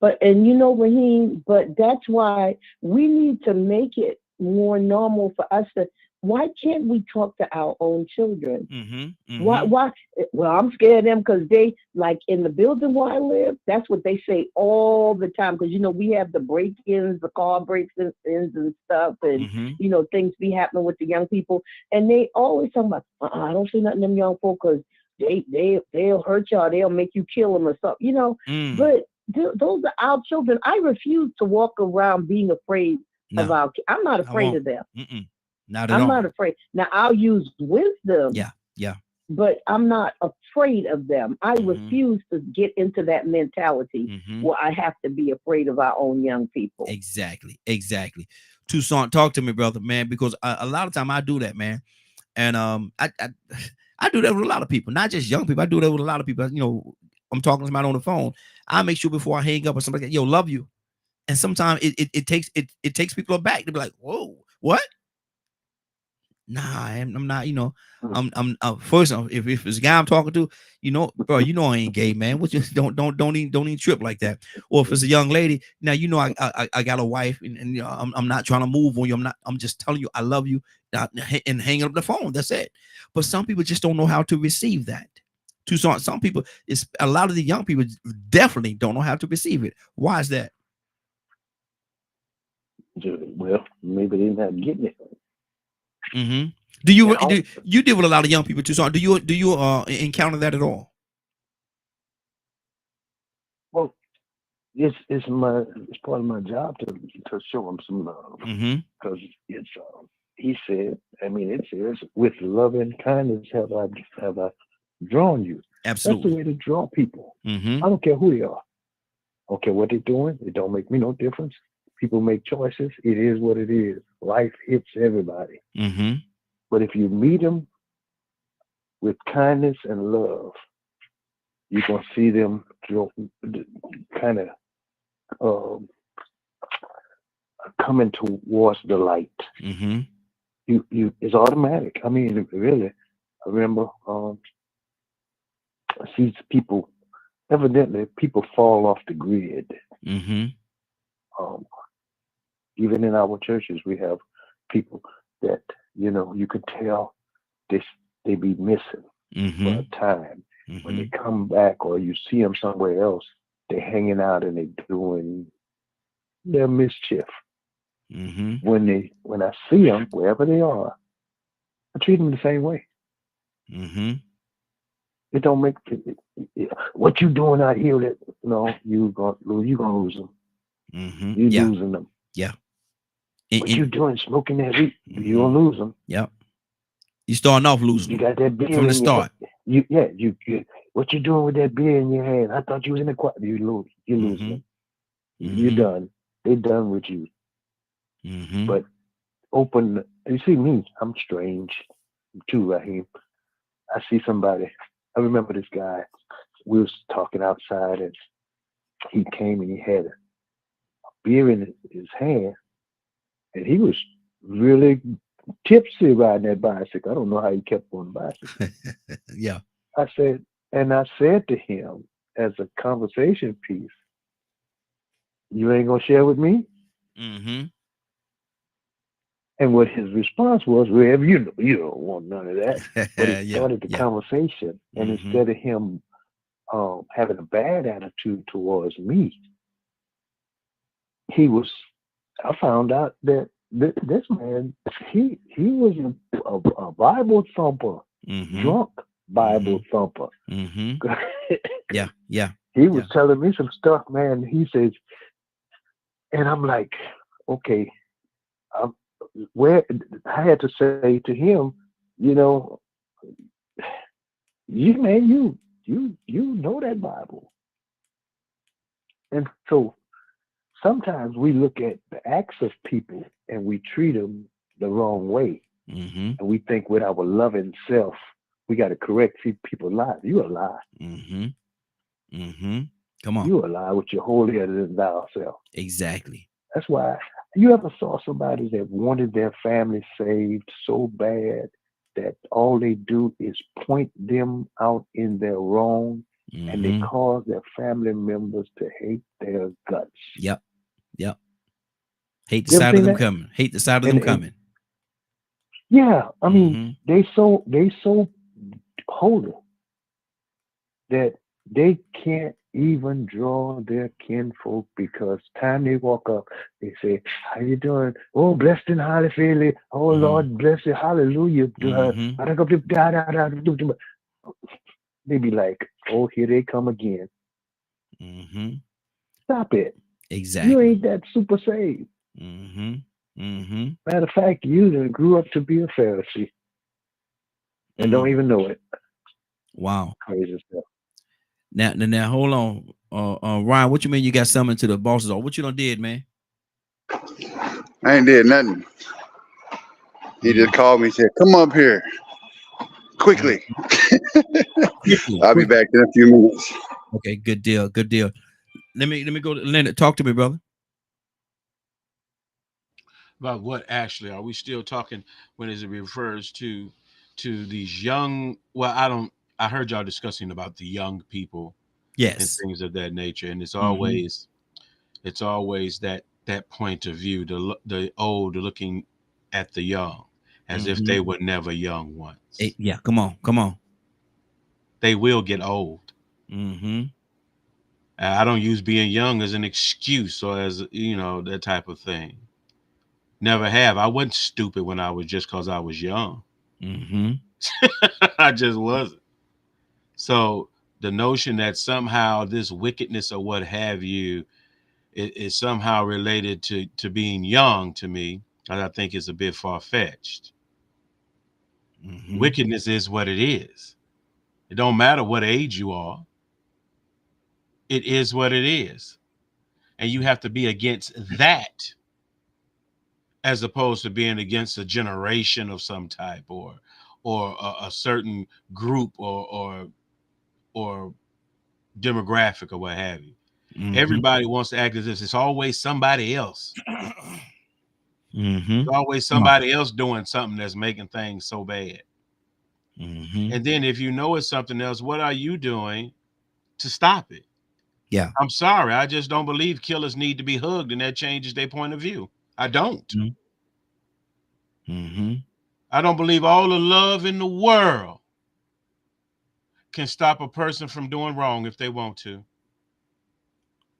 D: But, Raheem, but that's why we need to make it more normal for us to, why can't we talk to our own children? Why? Well, I'm scared of them because they, like in the building where I live, that's what they say all the time. Because, we have the break-ins, the car break-ins and stuff, and, things be happening with the young people. And they always talk about, I don't see nothing in them young folk because they'll hurt y'all. They'll make you kill them or something, But those are our children. I refuse to walk around being afraid of our kids. I'm not afraid of them.
B: Not at all.
D: I'm not afraid. Now, I'll use wisdom.
B: Yeah.
D: But I'm not afraid of them. I refuse to get into that mentality where I have to be afraid of our own young people.
B: Exactly. Toussaint, talk to me, brother, man, because a lot of time I do that, man. And I do that with a lot of people, not just young people. I do that with a lot of people. I'm talking to somebody on the phone. I make sure before I hang up or somebody, love you. And sometimes it takes people aback to be like, whoa, what? Nah, I'm not, I'm first if it's a guy I'm talking to, bro, I ain't gay, man. What you don't even trip like that. Or if it's a young lady, now I got a wife and I'm not trying to move on you. I'm just telling you I love you and hanging up the phone. That's it. But some people just don't know how to receive that. Some people, a lot of the young people definitely don't know how to receive it. Why is that?
C: Well, maybe they didn't have to get it.
B: Do you deal with a lot of young people too? So do you encounter that at all?
C: Well, it's part of my job to show them some love, because it's he said, it says, with love and kindness have I drawn you.
B: Absolutely.
C: That's the way to draw people. I don't care who they are. I don't care what they're doing. It don't make me no difference. People make choices. It is what it is. Life hits everybody. But if you meet them with kindness and love, you're going to see them kind of coming towards the light.
B: Mm-hmm.
C: It's automatic. I mean, really, I remember I see people, evidently people fall off the grid.
B: Mm-hmm.
C: Even in our churches, we have people that, you know, you could tell they be missing
B: Mm-hmm.
C: for a time.
B: Mm-hmm.
C: When they come back or you see them somewhere else, they're hanging out and they're doing their mischief.
B: Mm-hmm.
C: When I see them, wherever they are, I treat them the same way.
B: Mm-hmm.
C: It don't make what you doing out here. That you gonna lose them.
B: Mm-hmm.
C: You
B: Yeah.
C: losing them.
B: Yeah.
C: What you doing smoking that weed?
B: Mm-hmm.
C: You gonna lose them.
B: Yep. You starting off losing.
C: You got that beer
B: from the start.
C: You what you doing with that beer in your hand? I thought you was in the choir. You lose
B: Mm-hmm.
C: them.
B: Mm-hmm.
C: You're done. They done with you.
B: Mm-hmm.
C: But open. You see me. I'm strange too, Raheem. I see somebody. I remember this guy. We was talking outside, and he came and he had a beer in his hand, and he was really tipsy riding that bicycle. I don't know how he kept on the bicycle.
B: Yeah.
C: I said to him as a conversation piece, "You ain't gonna share with me?"
B: Mm-hmm.
C: And what his response was, "Well, you don't want none of that." But he
B: Yeah.
C: started the conversation, and
B: Mm-hmm.
C: instead of him having a bad attitude towards me, I found out that this man, he was a Bible thumper,
B: Mm-hmm.
C: drunk Bible thumper.
B: Mm-hmm. Yeah. Yeah.
C: He was telling me some stuff, man. He says, and I'm like, okay, where I had to say to him, you know, you know that Bible. And so sometimes we look at the acts of people and we treat them the wrong way.
B: Mm-hmm.
C: And we think with our loving self, we got to correct people's lives. You a lie.
B: Mm-hmm. Mm-hmm. Come on.
C: You a lie with your holier than thou self.
B: Exactly.
C: That's why you ever saw somebody that wanted their family saved so bad that all they do is point them out in their wrong, and they cause their family members to hate their guts.
B: Yep. Yep. Hate the side of them coming. Hate the side of them coming.
C: Yeah, I mean, they so holy that they can't even draw their kinfolk, because time they walk up, they say, "How you doing? Oh, blessed and highly favored. Oh, Lord, bless you. Hallelujah." They be like, "Oh, here they come again."
B: Mm-hmm.
C: Stop it.
B: Exactly.
C: You ain't that super saved.
B: Mm-hmm. Mm-hmm.
C: Matter of fact, you done grew up to be a Pharisee and don't even know it.
B: Wow.
C: Crazy stuff.
B: Now, hold on. Ryan, what you mean you got summoned to the boss's office? What you done did, man?
F: I ain't did nothing. He just called me and said, "Come up here quickly." I'll be back in a few minutes.
B: Okay, good deal. Good deal. Let me go to Leonard. Talk to me, brother.
G: About what actually are we still talking when it refers to these young? Well, I heard y'all discussing about the young people,
B: yes,
G: and things of that nature, and it's always that point of view, the old looking at the young as if they were never young once.
B: Yeah, come on.
G: They will get old.
B: Mm-hmm.
G: I don't use being young as an excuse or as that type of thing. Never have. I wasn't stupid when I was just because I was young.
B: Mm-hmm.
G: I just wasn't. So the notion that somehow this wickedness or what have you is somehow related to being young, to me, I think is a bit far-fetched.
B: Mm-hmm.
G: Wickedness is what it is. It don't matter what age you are. It is what it is. And you have to be against that as opposed to being against a generation of some type or or a certain group or demographic or what have you. Everybody wants to act as if it's always somebody else. It's always somebody else doing something that's making things so bad. And then if you know it's something else, what are you doing to stop it?
B: Yeah.
G: I'm sorry. I just don't believe killers need to be hugged and that changes their point of view. I don't. I don't believe all the love in the world can stop a person from doing wrong if they want to.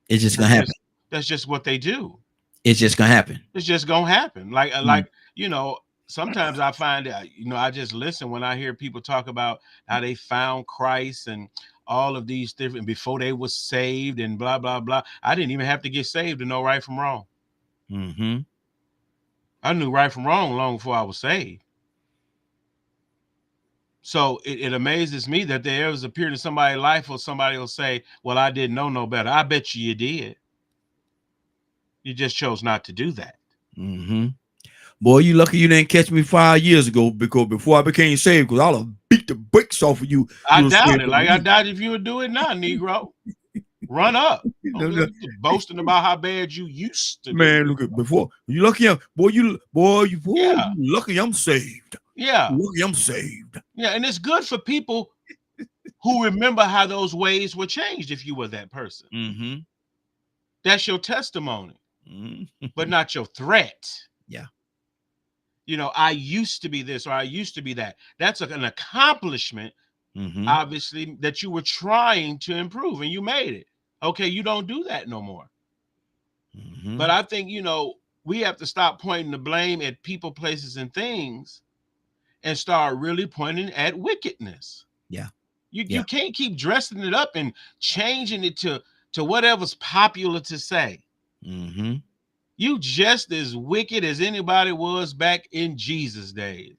B: It's just going to happen.
G: That's just what they do.
B: It's just going to happen.
G: It's just going to happen. Like, you know, sometimes I find that, you know, I just listen when I hear people talk about how they found Christ and all of these different before they were saved and blah, blah, blah. I didn't even have to get saved to know right from wrong. I knew right from wrong long before I was saved. So it amazes me that there was a period in somebody's life where somebody will say, well, I didn't know no better. I bet you did. You just chose not to do that.
B: Boy, you lucky you didn't catch me 5 years ago, because before I became saved, because I'll have beat the brakes off of you.
G: I doubt it. Like I doubt if you would do it now, Negro. Run up. Boasting about how bad you used to be.
B: Man, look at before. You lucky, you lucky I'm saved.
G: Yeah.
B: Lucky I'm saved.
G: Yeah, and it's good for people who remember how those ways were changed if you were that person. That's your testimony, but not your threat.
B: Yeah.
G: You know, I used to be this or I used to be that. That's an accomplishment, obviously, that you were trying to improve and you made it. Okay, you don't do that no more. But I think, you know, we have to stop pointing the blame at people, places, and things and start really pointing at wickedness.
B: Yeah.
G: You can't keep dressing it up and changing it to whatever's popular to say. You just as wicked as anybody was back in Jesus' days.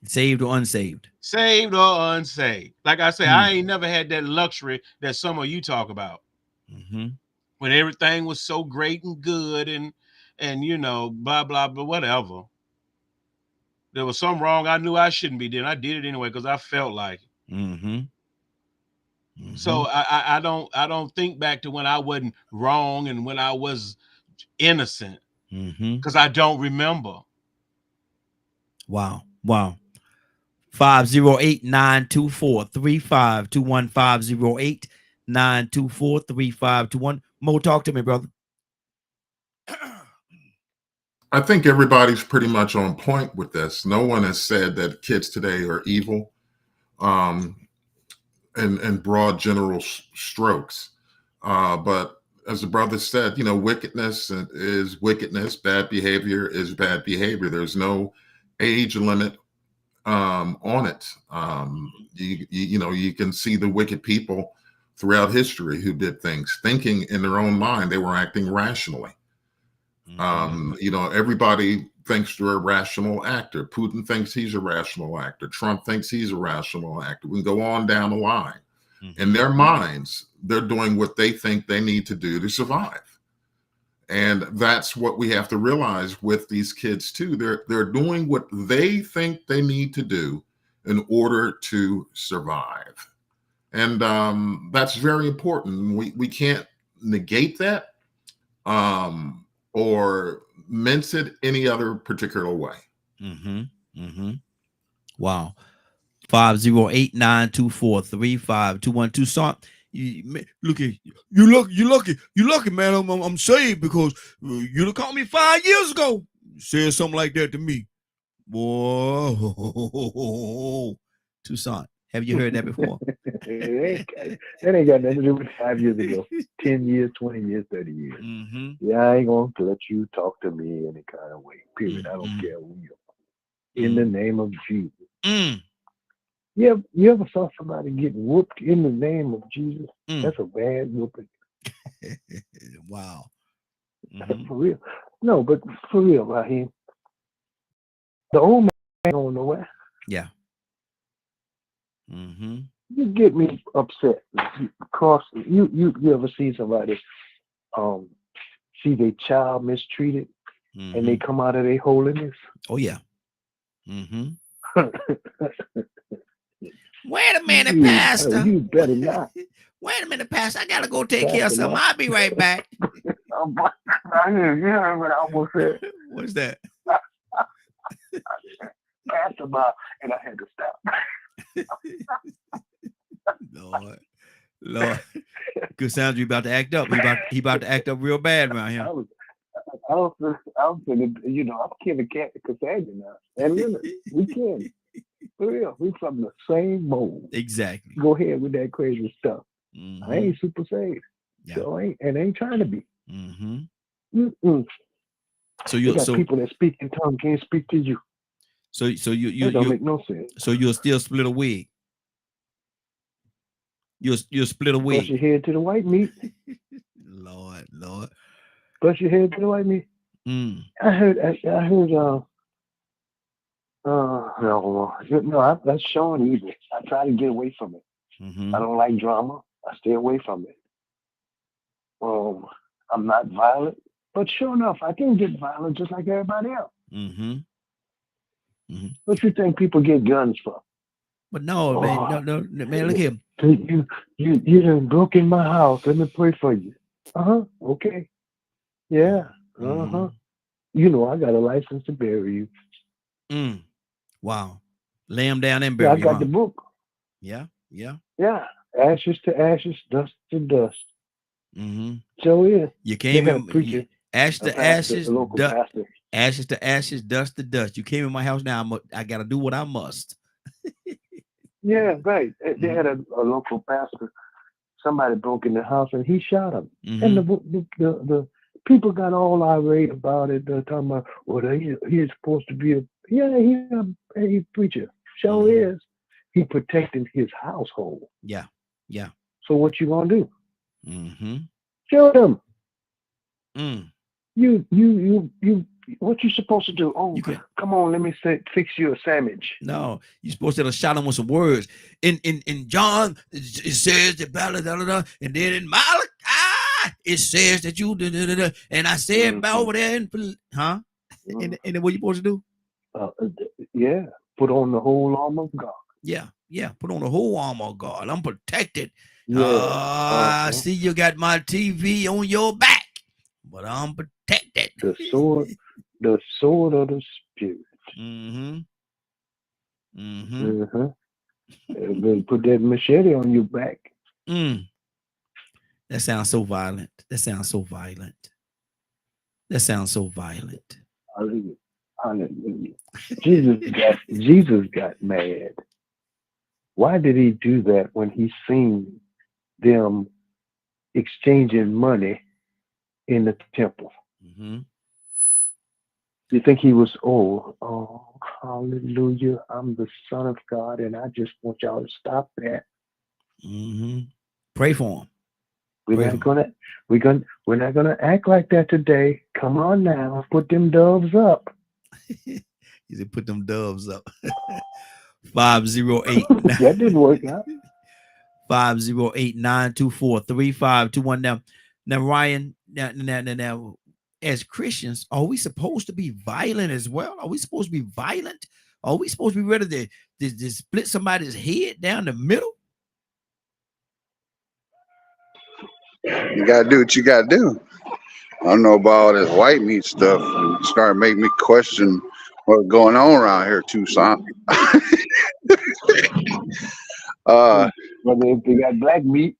B: Saved or unsaved.
G: Saved or unsaved. Like I say, I ain't never had that luxury that some of you talk about. When everything was so great and good and you know, blah, blah, blah, whatever. There was something wrong I knew I shouldn't be doing. I did it anyway because I felt like it. So I don't think back to when I wasn't wrong and when I was innocent, because I don't remember.
B: Wow. 508-924-3521. 508-924-3521. Mo, talk to me, brother.
A: I think everybody's pretty much on point with this. No one has said that kids today are evil, in broad general strokes. But as the brother said, you know, wickedness is wickedness. Bad behavior is bad behavior. There's no age limit on it. You know, you can see the wicked people throughout history who did things thinking in their own mind. They were acting rationally. You know, everybody thinks they're a rational actor. Putin thinks he's a rational actor. Trump thinks he's a rational actor. We can go on down the line. In their minds, they're doing what they think they need to do to survive. And that's what we have to realize with these kids too. They're doing what they think they need to do in order to survive. And that's very important. We can't negate that or mince it any other particular way.
B: Wow. 508-924-3521. Tucson, look at you lucky, man. I'm saved because you called me 5 years ago. You said something like that to me. Whoa. Tucson, have you heard that before?
C: That ain't got nothing to do with 5 years ago. 10 years, 20 years, 30 years. Yeah, I ain't going to let you talk to me any kind of way. Period. I don't care who you are. In the name of Jesus. You ever saw somebody get whooped in the name of Jesus? That's a bad whooping.
B: Wow.
C: For real. No, but for real, Raheem. The old man ain't going nowhere.
B: Yeah.
C: You get me upset because you ever see somebody see their child mistreated and they come out of their holiness?
B: Oh yeah. Wait a minute, Pastor.
C: You better not.
B: Wait a minute, Pastor. I gotta go take care of something. I'll be right back.
C: You heard what I almost said.
B: What's that?
C: Pastor Bob, and I had to stop.
B: Lord. Good sounds you about to act up. He about to act up real bad around here.
C: I was thinking, you know, I'm Kevin Cassandra now. And really, we can. For real, we from the same mold.
B: Exactly.
C: Go ahead with that crazy stuff. I ain't super saved.
B: Yeah.
C: So I ain't trying to be.
B: So you
C: got people that speak in tongues can't speak to you.
B: So you
C: don't make no sense.
B: So you'll still split a wig. You'll split a wig.
C: Brush your head to the white meat.
B: Lord.
C: Brush your head to the white meat. I heard no, that's showing evil. I try to get away from it. I don't like drama. I stay away from it. I'm not violent, but sure enough, I can get violent just like everybody else. What you think people get guns for?
B: But no, man, no, man, look here.
C: You done broke in my house. Let me pray for you. Okay. Yeah. You know, I got a license to bury you.
B: Wow. Lay him down and bury
C: I got the book.
B: Yeah.
C: Ashes to ashes, dust to dust. So yeah.
B: You came in preacher. Ashes to ashes, ashes to ashes, dust to dust. You came in my house now. I gotta do what I must.
C: Yeah, right. They had a local pastor. Somebody broke in the house and he shot him. And the people got all irate about it. They're talking about, well, he's supposed to be he's a preacher. So is. He protecting his household.
B: Yeah.
C: So what you gonna do? Shoot him. You what you supposed to do? Oh, come on, let me fix you a sandwich.
B: No, you're supposed to have shot him with some words. In John, it says that blah, blah, blah, blah, and then in Malachi, it says that you and I said about over there and and then what you supposed to
C: do? Put on the whole armor of God.
B: Yeah, put on the whole armor of God. I'm protected. I see you got my TV on your back, but I'm protected.
C: The sword of the Spirit. Then put that machete on your back.
B: That sounds so violent.
C: Hallelujah. Jesus got mad. Why did he do that when he seen them exchanging money in the temple? You think he was, hallelujah, I'm the Son of God, and I just want y'all to stop that.
B: Pray for him.
C: We're not gonna act like that today. Come on now, put them doves up.
B: He said, put them doves up. 508.
C: That didn't work out.
B: 508-924-3521. Now, Ryan, now, as Christians, are we supposed to be violent as well? Are we supposed to be violent? Are we supposed to be ready to split somebody's head down the middle?
F: You gotta do what you gotta do. I don't know about all this white meat stuff and start making me question what's going on around here, Tucson.
C: Whether if they got black meat,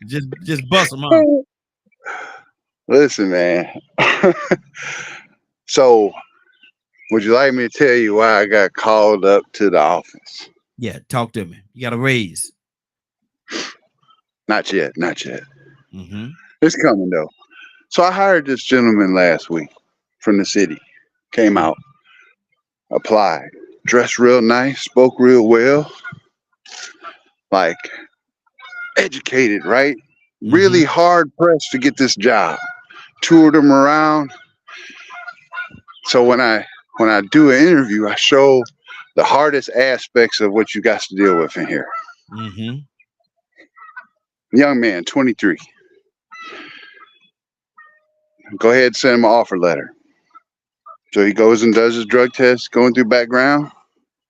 B: just bust them out.
F: Listen, man. So, would you like me to tell you why I got called up to the office?
B: Yeah, talk to me. You got a raise.
F: Not yet. It's coming though. So I hired this gentleman last week from the city. Came out, applied, dressed real nice, spoke real well, like educated, right? Really hard pressed to get this job. Toured him around. So when I do an interview, I show the hardest aspects of what you got to deal with in here. Young man, 23. Go ahead and send him an offer letter. So he goes and does his drug test, going through background.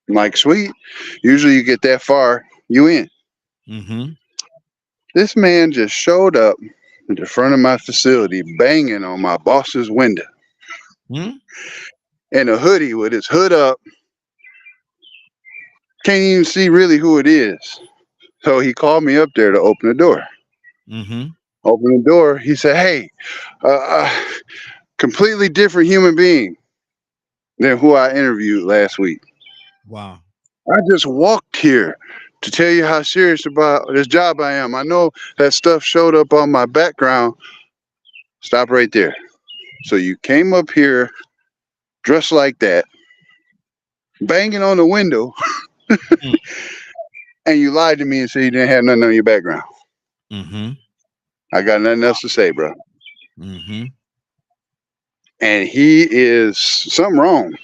F: I'm like, sweet. Usually you get that far, you in.
B: Mm-hmm.
F: This man just showed up at the front of my facility, banging on my boss's window
B: Mm-hmm.
F: in a hoodie with his hood up. Can't even see really who it is. So he called me up there to open the door.
B: Mm-hmm.
F: Open the door. He said, hey, completely different human being than who I interviewed last week.
B: Wow.
F: I just walked here to tell you how serious about this job I am. I know that stuff showed up on my background. Stop right there. So you came up here dressed like that, banging on the window,
B: Mm.
F: and you lied to me and said you didn't have nothing on your background.
B: Mm-hmm.
F: I got nothing else to say, bro.
B: Mm-hmm.
F: And he is something wrong.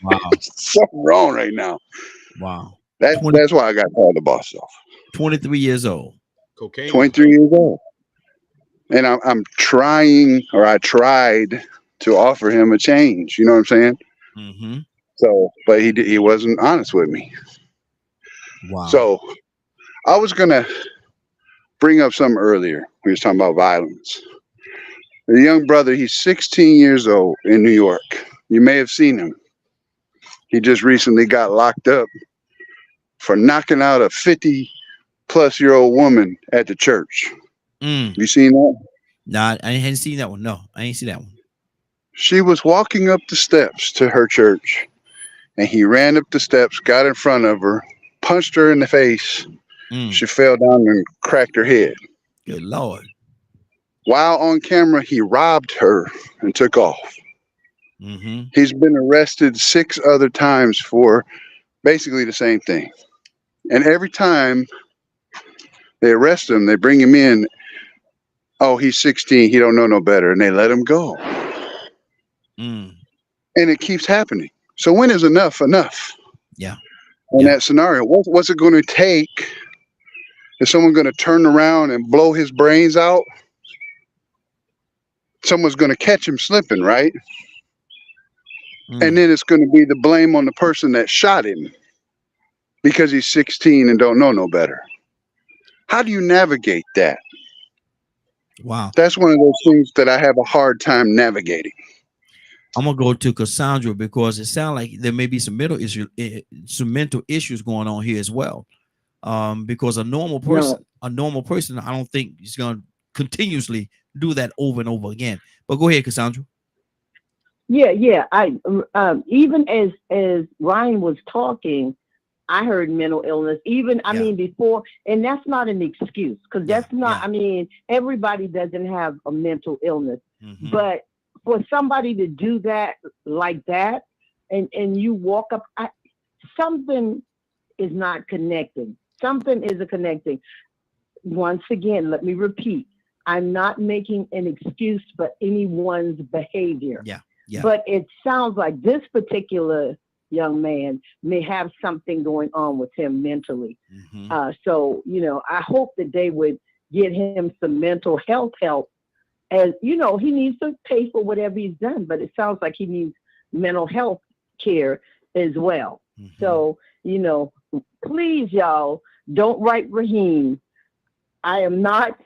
B: Wow.
F: Something wrong right now.
B: Wow.
F: That's why I got called the boss off.
B: 23 years old.
G: Cocaine.
F: 23 years old. And I'm trying, or I tried to offer him a change. You know what I'm saying?
B: Mm-hmm.
F: So, but he wasn't honest with me.
B: Wow.
F: So I was gonna bring up something earlier. We was talking about violence. The young brother, he's 16 years old in New York. You may have seen him. He just recently got locked up for knocking out a 50-plus-year-old woman at the church. You seen that?
B: No, I hadn't seen that one. No, I ain't seen that one.
F: She was walking up the steps to her church, and he ran up the steps, got in front of her, punched her in the face. She fell down and cracked her head.
B: Good Lord.
F: While on camera, he robbed her and took off.
B: Mm-hmm.
F: He's been arrested 6 other times for basically the same thing. And every time they arrest him, they bring him in. Oh, he's 16. He don't know no better. And they let him go.
B: Mm.
F: And it keeps happening. So when is enough enough?
B: Yeah.
F: In that scenario, what's it going to take? Is someone going to turn around and blow his brains out? Someone's going to catch him slipping, right? And then it's going to be the blame on the person that shot him because he's 16 and don't know no better. How do you navigate that?
B: Wow.
F: That's one of those things that I have a hard time navigating.
B: I'm gonna go to Cassandra because it sounds like there may be some mental issues going on here as well. Because a normal person, I don't think is gonna continuously do that over and over again. But go ahead, Cassandra.
D: Yeah. I even as Ryan was talking, I heard mental illness. I mean, before, and that's not an excuse because that's not. I mean, everybody doesn't have a mental illness, but for somebody to do that like that, and you walk up, something is not connecting. Something isn't connecting. Once again, let me repeat: I'm not making an excuse for anyone's behavior.
B: Yeah.
D: But it sounds like this particular young man may have something going on with him mentally. So, I hope that they would get him some mental health help. As he needs to pay for whatever he's done, but it sounds like he needs mental health care as well. So, please, y'all, don't write Raheem. I am not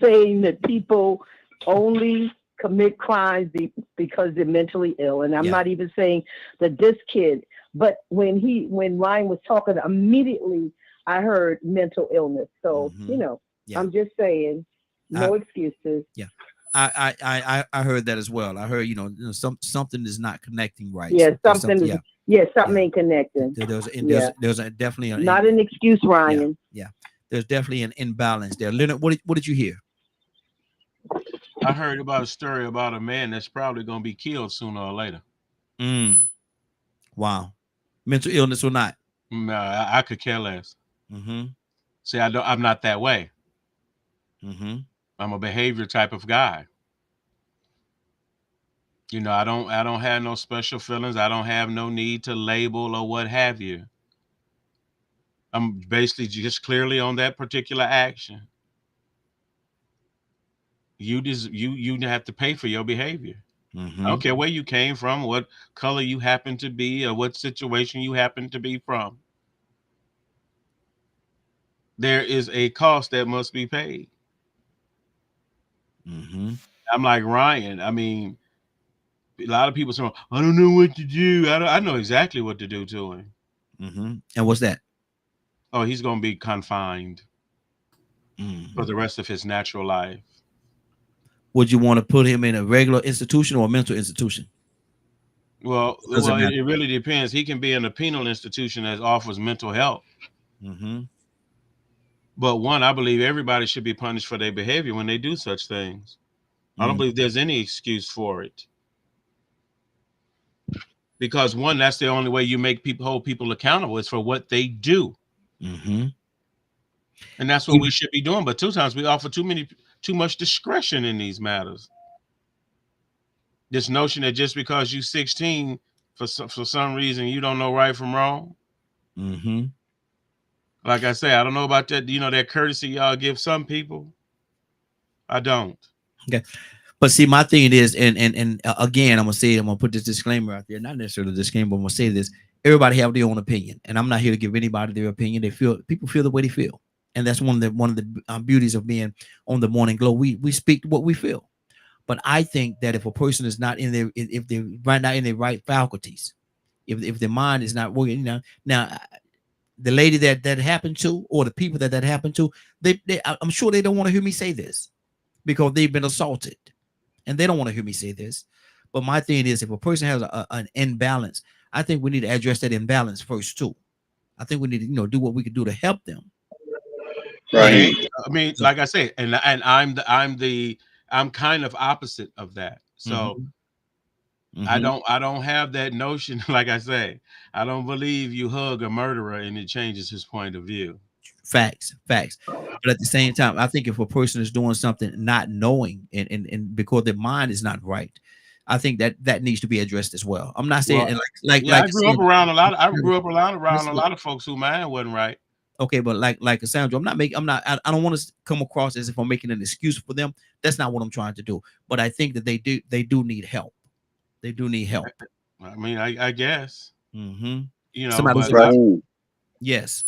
D: saying that people only commit crimes because they're mentally ill. And I'm not even saying that this kid, but when Ryan was talking, immediately I heard mental illness. So, I'm just saying, no excuses.
B: Yeah. I heard that as well. I heard, something is not connecting right.
D: Yeah, something ain't connecting.
B: There's definitely
D: not an excuse, Ryan.
B: Yeah. There's definitely an imbalance there. Leonard, what did you hear?
G: I heard about a story about a man that's probably going to be killed sooner or later.
B: Wow. Mental illness or not?
G: No, I could care less. See, I'm not that way. I'm a behavior type of guy. I don't have no special feelings. I don't have no need to label or what have you. I'm basically just clearly on that particular action. You have to pay for your behavior. I don't care where you came from, what color you happen to be, or what situation you happen to be from. There is a cost that must be paid. I'm like Ryan. I mean, a lot of people say, I don't know what to do. I know exactly what to do to him.
B: And what's that?
G: Oh, he's going to be confined for the rest of his natural life.
B: Would you want to put him in a regular institution or a mental institution?
G: Well, it really depends. He can be in a penal institution that offers mental health. But one, I believe everybody should be punished for their behavior when they do such things. I don't believe there's any excuse for it. Because one, that's the only way you make hold people accountable is for what they do. And that's what we should be doing. But 2 times we offer too much discretion in these matters. This notion that just because you're 16, for some reason, you don't know right from wrong. Like I say, I don't know about that. You know, that courtesy y'all give some people. I don't.
B: Okay. But see, my thing is, and again, I'm gonna put this disclaimer out there, not necessarily a disclaimer, but I'm gonna say this: everybody have their own opinion, and I'm not here to give anybody their opinion. People feel the way they feel, and that's one of the beauties of being on the Morning Glow. We speak what we feel, but I think that if a person is not in their, if they're not in their right faculties, if their mind is not working, now the lady that happened to, or the people that happened to, I'm sure they don't want to hear me say this because they've been assaulted. And they don't want to hear me say this, but my thing is, if a person has an imbalance, I think we need to address that imbalance first too. I think we need to, do what we can do to help them.
F: Right.
G: I mean, like I say, and I'm kind of opposite of that. So I don't have that notion. Like I say, I don't believe you hug a murderer and it changes his point of view.
B: Facts. But at the same time, I think if a person is doing something not knowing and because their mind is not right, I think that needs to be addressed as well. I'm not saying I grew up around
G: a lot of folks who mind wasn't right.
B: Okay, but like Cassandra, I don't want to come across as if I'm making an excuse for them. That's not what I'm trying to do. But I think that they do need help. They do need help.
G: I mean, I guess. You know,
B: yes.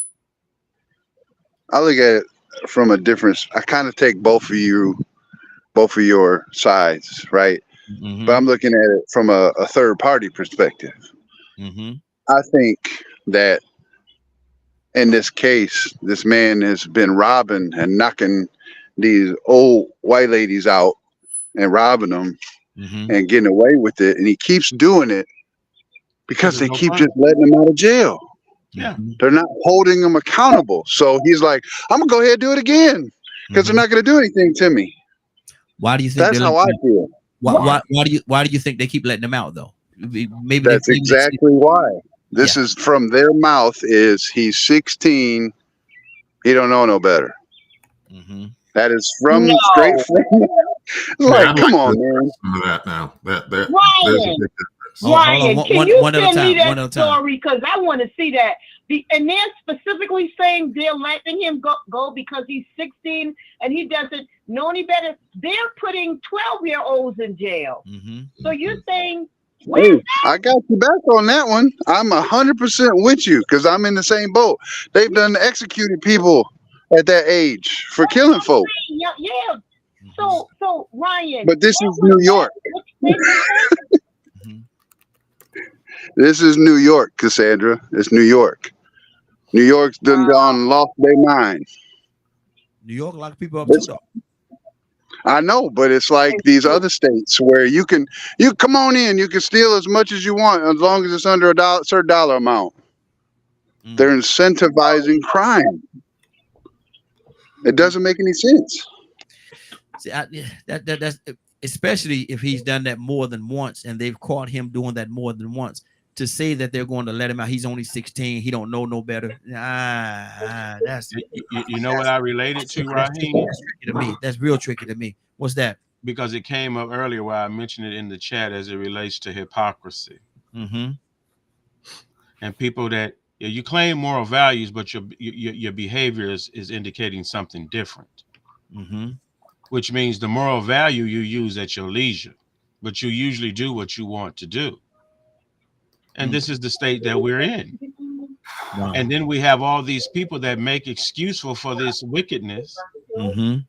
F: I look at it from a different. I kind of take both of your sides, right? But I'm looking at it from a third party perspective. I think that in this case, this man has been robbing and knocking these old white ladies out and robbing them and getting away with it, and he keeps doing it because they keep just letting him out of jail.
G: Yeah,
F: they're not holding him accountable. So he's like, I'm gonna go ahead and do it again because they're not gonna do anything to me.
B: Why do you think
F: that's how I feel?
B: Why do you think they keep letting him out though? Maybe
F: that's exactly why. This is from their mouth. Is he's 16? He don't know no better. That is from straight from. Like, come on, man.
A: Some of that now. There's
I: Ryan,
A: a big difference.
I: Ryan, can you send me that story? Because I want to see that. And they're specifically saying they're letting him go because he's 16 and he doesn't know any better. They're putting 12-year-olds in jail. So you're saying,
F: hey, I got you back on that one. I'm 100% with you because I'm in the same boat. They've done executed people at that age for killing folks.
I: Yeah. So Ryan.
F: But this is New York. This is New York, Cassandra. It's New York. New York's done gone and lost their mind.
B: New York, a lot of people up too, though.
F: I know, but it's like these other states where you come on in, you can steal as much as you want as long as it's under a certain dollar amount. They're incentivizing crime. It doesn't make any sense.
B: See, that's especially if he's done that more than once and they've caught him doing that more than once. To say that they're going to let him out, he's only 16, he don't know no better. That's
G: you know what I related to, Raheem?
B: That's tricky to me. That's real tricky to me. What's that?
G: Because it came up earlier where I mentioned it in the chat as it relates to hypocrisy. And people that you claim moral values, but your behavior is indicating something different. Which means the moral value you use at your leisure. but you usually do what you want to do. And this is the state that we're in.
B: Wow.
G: And then we have all these people that make excuse for this wickedness.
B: Mm-hmm.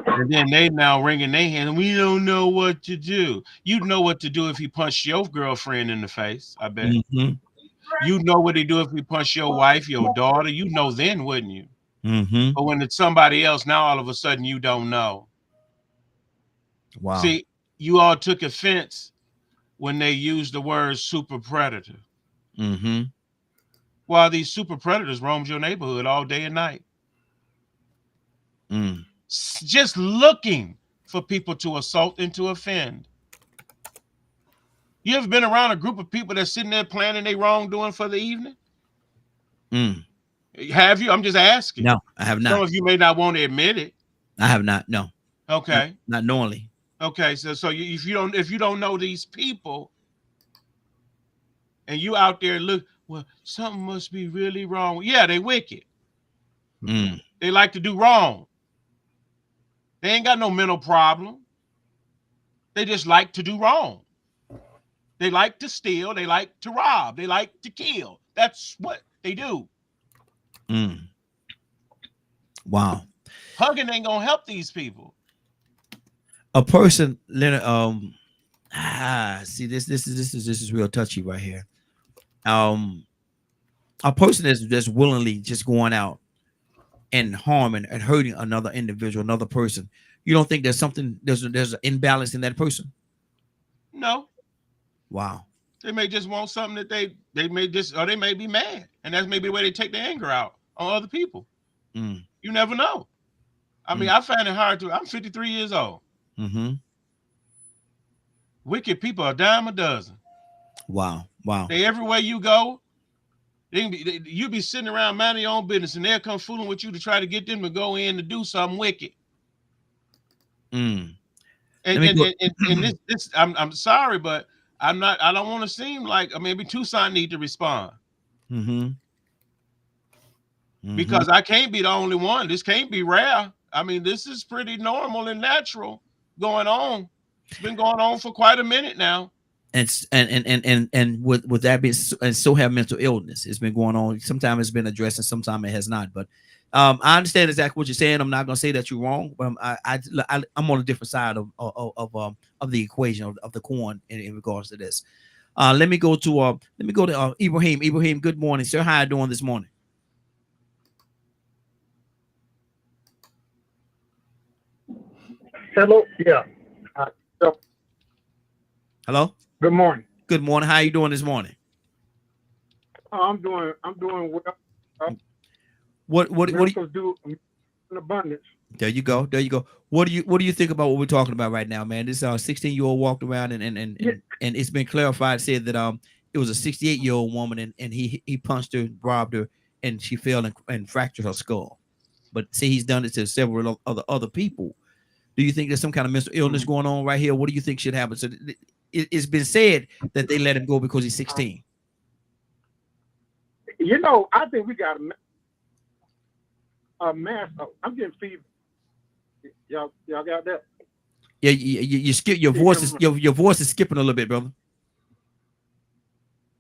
G: And then they now wringing their hand. We don't know what to do. You'd know what to do if you punched your girlfriend in the face, I bet.
B: Mm-hmm.
G: You know what they do if you punch your wife, your daughter. You know then, wouldn't you?
B: Mm-hmm.
G: But when it's somebody else, now all of a sudden you don't know.
B: Wow.
G: See, you all took offense when they used the word super predator.
B: Mm-hmm.
G: While these super predators roams your neighborhood all day and night. Just looking for people to assault and to offend. You ever been around a group of people that's sitting there planning their wrongdoing for the evening? Have you? I'm just asking.
B: No, I have not.
G: Some of you may not want to admit it.
B: I have not. No.
G: Okay.
B: Not knowingly.
G: Okay. So if you don't know these people, and you out there look, well, something must be really wrong. Yeah, they wicked. They like to do wrong. They ain't got no mental problem. They just like to do wrong. They like to steal. They like to rob. They like to kill. That's what they do.
B: Wow.
G: Hugging ain't gonna help these people.
B: A person, Leonard. See, this is real touchy right here. A person that's willingly just going out and harming and hurting another individual, another person. You don't think there's an imbalance in that person?
G: No.
B: Wow.
G: They may just want something that they may just, or they may be mad, and that's maybe the way they take their anger out on other people. You never know. I mean, I find it hard to. I'm 53 years old. Wicked people are a dime a dozen.
B: Wow.
G: They everywhere you go. You be sitting around minding your own business, and they'll come fooling with you to try to get them to go in to do something wicked. And this, I'm sorry, but I don't want to seem like maybe Tucson need to respond. Because I can't be the only one. This can't be rare. I mean, this is pretty normal and natural going on. It's been going on for quite a minute now.
B: And with that being, and so have mental illness. It's been going on. Sometimes it's been addressed, and sometimes it has not. But I understand exactly what you're saying. I'm not going to say that you're wrong, but I'm on a different side of the equation of the coin in regards to this. Let me go to Ibrahim. Ibrahim, good morning, sir. How are you doing this morning?
J: Hello. Yeah.
B: Hello.
J: Good morning.
B: Good morning. How are you doing this morning?
J: I'm doing well.
B: What do you
J: do in abundance?
B: There you go. What do you think about what we're talking about right now, man? This 16-year-old walked around and it's been clarified, said that it was a 68-year-old woman and he punched her, robbed her, and she fell and fractured her skull. But see, he's done it to several other people. Do you think there's some kind of mental illness going on right here? What do you think should happen? So it's been said that they let him go because he's 16.
J: I think we got a mass. I'm getting fever. Y'all got that?
B: Yeah, you skip your voice. Your voice is skipping a little bit, brother.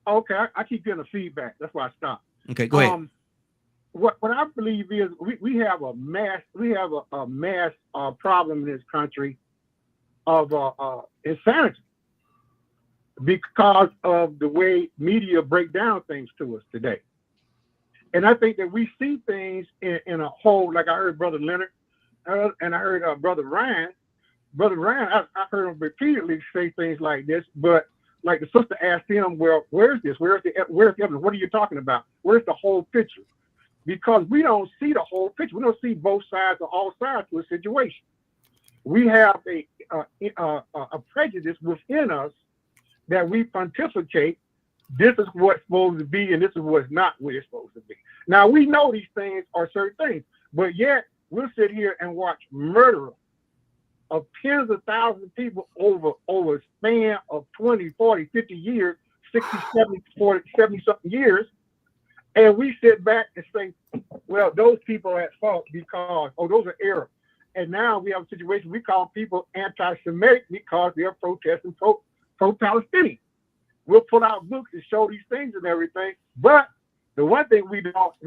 J: Okay, I keep getting a feedback. That's why I stopped.
B: Okay, go ahead.
J: What I believe is we have a mass problem in this country of insanity because of the way media break down things to us today. And I think that we see things in a whole, like I heard Brother Leonard and I heard Brother Ryan. Brother Ryan, I heard him repeatedly say things like this, but like the sister asked him, well, where's this? Where's the evidence? What are you talking about? Where's the whole picture? Because we don't see the whole picture. We don't see both sides or all sides to a situation. We have a prejudice within us that we pontificate. This is what's supposed to be, and this is what's not what it's supposed to be. Now, we know these things are certain things, but yet we'll sit here and watch murder of tens of thousands of people over a span of 20, 40, 50 years, 60, 70, 40, 70-something years. And we sit back and say, well, those people are at fault because, those are errors. And now we have a situation, we call people anti-Semitic because they're protesting pro-Palestinian. We'll pull out books and show these things and everything. But the one thing we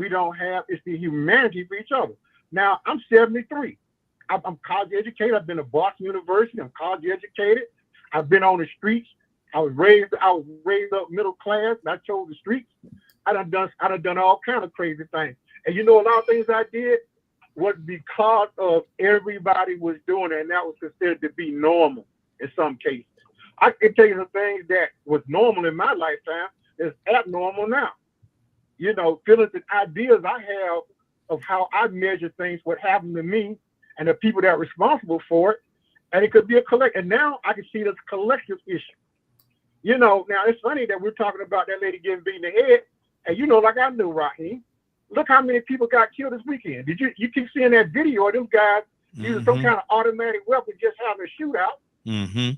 J: don't have is the humanity for each other. Now, I'm 73. I'm college educated. I've been to Boston University. I'm college educated. I've been on the streets. I was raised up middle class, and I chose the streets. I done done all kind of crazy things. And you know, a lot of things I did was because of everybody was doing it, and that was considered to be normal in some cases. I can tell you the things that was normal in my lifetime is abnormal now. You know, feelings and ideas I have of how I measure things, what happened to me, and the people that are responsible for it, and it could be a collective. And now I can see this collective issue. You know, now it's funny that we're talking about that lady getting beaten in the head, and you know, like I knew, Raheem, look how many people got killed this weekend. Did you keep seeing that video of them guys using some kind of automatic weapon just having a shootout? And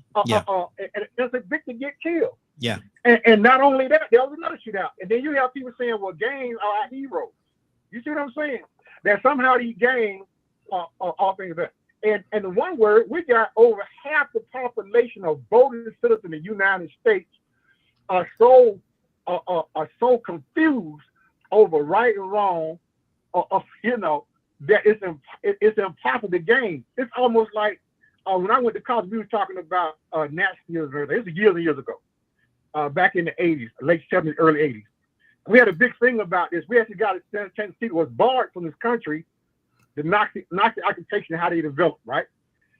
J: there's a victim get killed.
B: Yeah.
J: And not only that, there was another shootout. And then you have people saying, well, gangs are our heroes. You see what I'm saying? That somehow these gangs are things that. And in one word, we got over half the population of voting citizens in the United States are so confused over right and wrong, you know, that it's impossible to gain. It's almost like when I went to college, we were talking about Nazism. It was years and years ago, back in the 80s, late 70s, early 80s. We had a big thing about this. We actually got a Tennessee was barred from this country, the Nazi occupation and how they developed, right?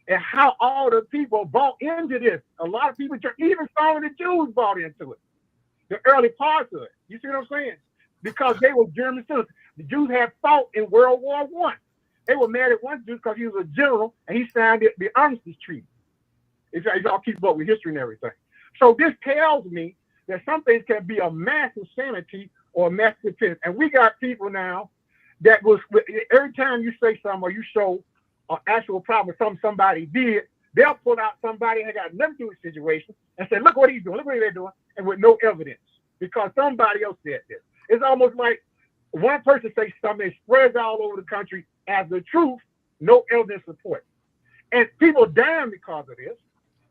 J: And how all the people bought into this. A lot of people, even some of the Jews bought into it. The early parts of it. You see what I'm saying? Because they were German citizens. The Jews had fought in World War I. They were mad at one Jew because he was a general and he signed the Armistice Treaty. If y'all keep up with history and everything. So this tells me that some things can be a mass insanity or a mass dependence. And we got people now that was, every time you say something or you show an actual problem with somebody did, they'll pull out somebody that got nothing to do with the situation and say, look what he's doing, look what they're doing, and with no evidence because somebody else said this. It's almost like one person says something that spreads all over the country as the truth, no evidence support. And people dying because of this.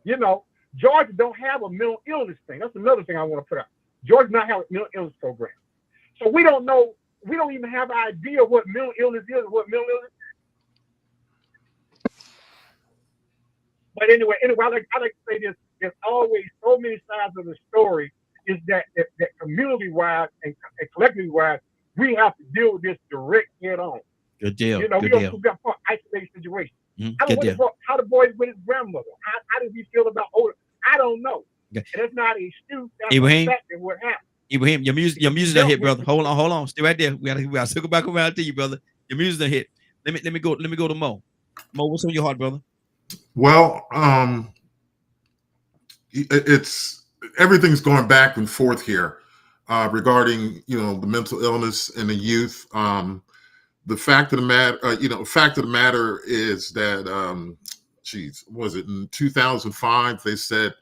J: You know, Georgia don't have a mental illness thing. That's another thing I want to put out. Georgia not have a mental illness program. So we don't know, we don't even have an idea what mental illness is and what mental illness is. But anyway, I like to say this, there's always so many sides of the story is that community-wise and collectively-wise, we have to deal with this direct head-on.
B: Good deal.
J: You know, we got an isolated situation. How the boys with his grandmother? How does he feel about older? I don't know. Okay. And it's not an excuse. That's a fact of what happened.
B: Ibrahim, your music done hit, brother. Hold on. Stay right there. We gotta circle back around to you, brother. Your music done hit. Let me go to Mo. Mo, what's on your heart, brother?
A: Well, it's everything's going back and forth here regarding, you know, the mental illness in the youth. The fact of the matter is that, was it in 2005? They said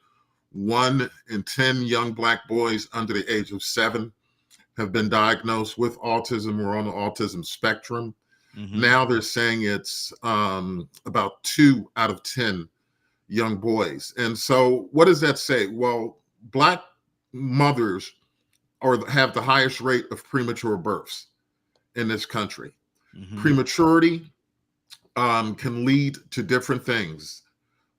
A: 1 in 10 young Black boys under the age of 7 have been diagnosed with autism or on the autism spectrum. Mm-hmm. Now they're saying it's about 2 out of 10 young boys. And so what does that say? Well, Black mothers have the highest rate of premature births in this country. Mm-hmm. Prematurity can lead to different things.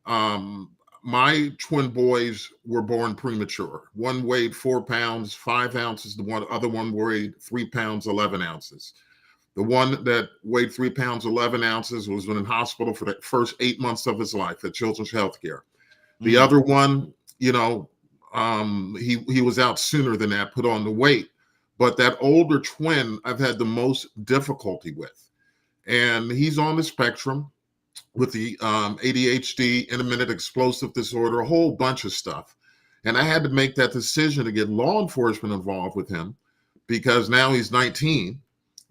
A: My twin boys were born premature. One weighed 4 pounds, 5 ounces. The other one weighed 3 pounds, 11 ounces. The one that weighed 3 pounds, 11 ounces was in hospital for the first 8 months of his life at Children's Healthcare. The other one, you know, he was out sooner than that, put on the weight. But that older twin, I've had the most difficulty with. And he's on the spectrum with the ADHD, intermittent explosive disorder, a whole bunch of stuff. And I had to make that decision to get law enforcement involved with him because now he's 19.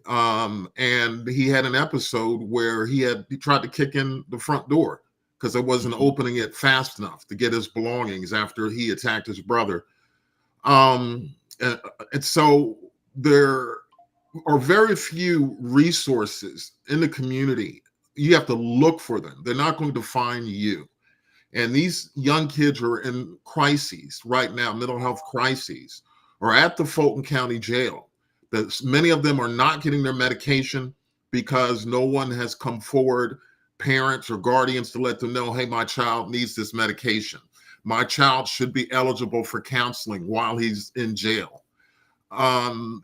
A: And he had an episode where he tried to kick in the front door because I wasn't opening it fast enough to get his belongings after he attacked his brother. And so there are very few resources in the community you have to look for them. They're not going to find you. And these young kids are in crises right now, mental health crises, or at the Fulton County Jail. Many of them are not getting their medication because no one has come forward, parents or guardians, to let them know, hey, my child needs this medication. My child should be eligible for counseling while he's in jail.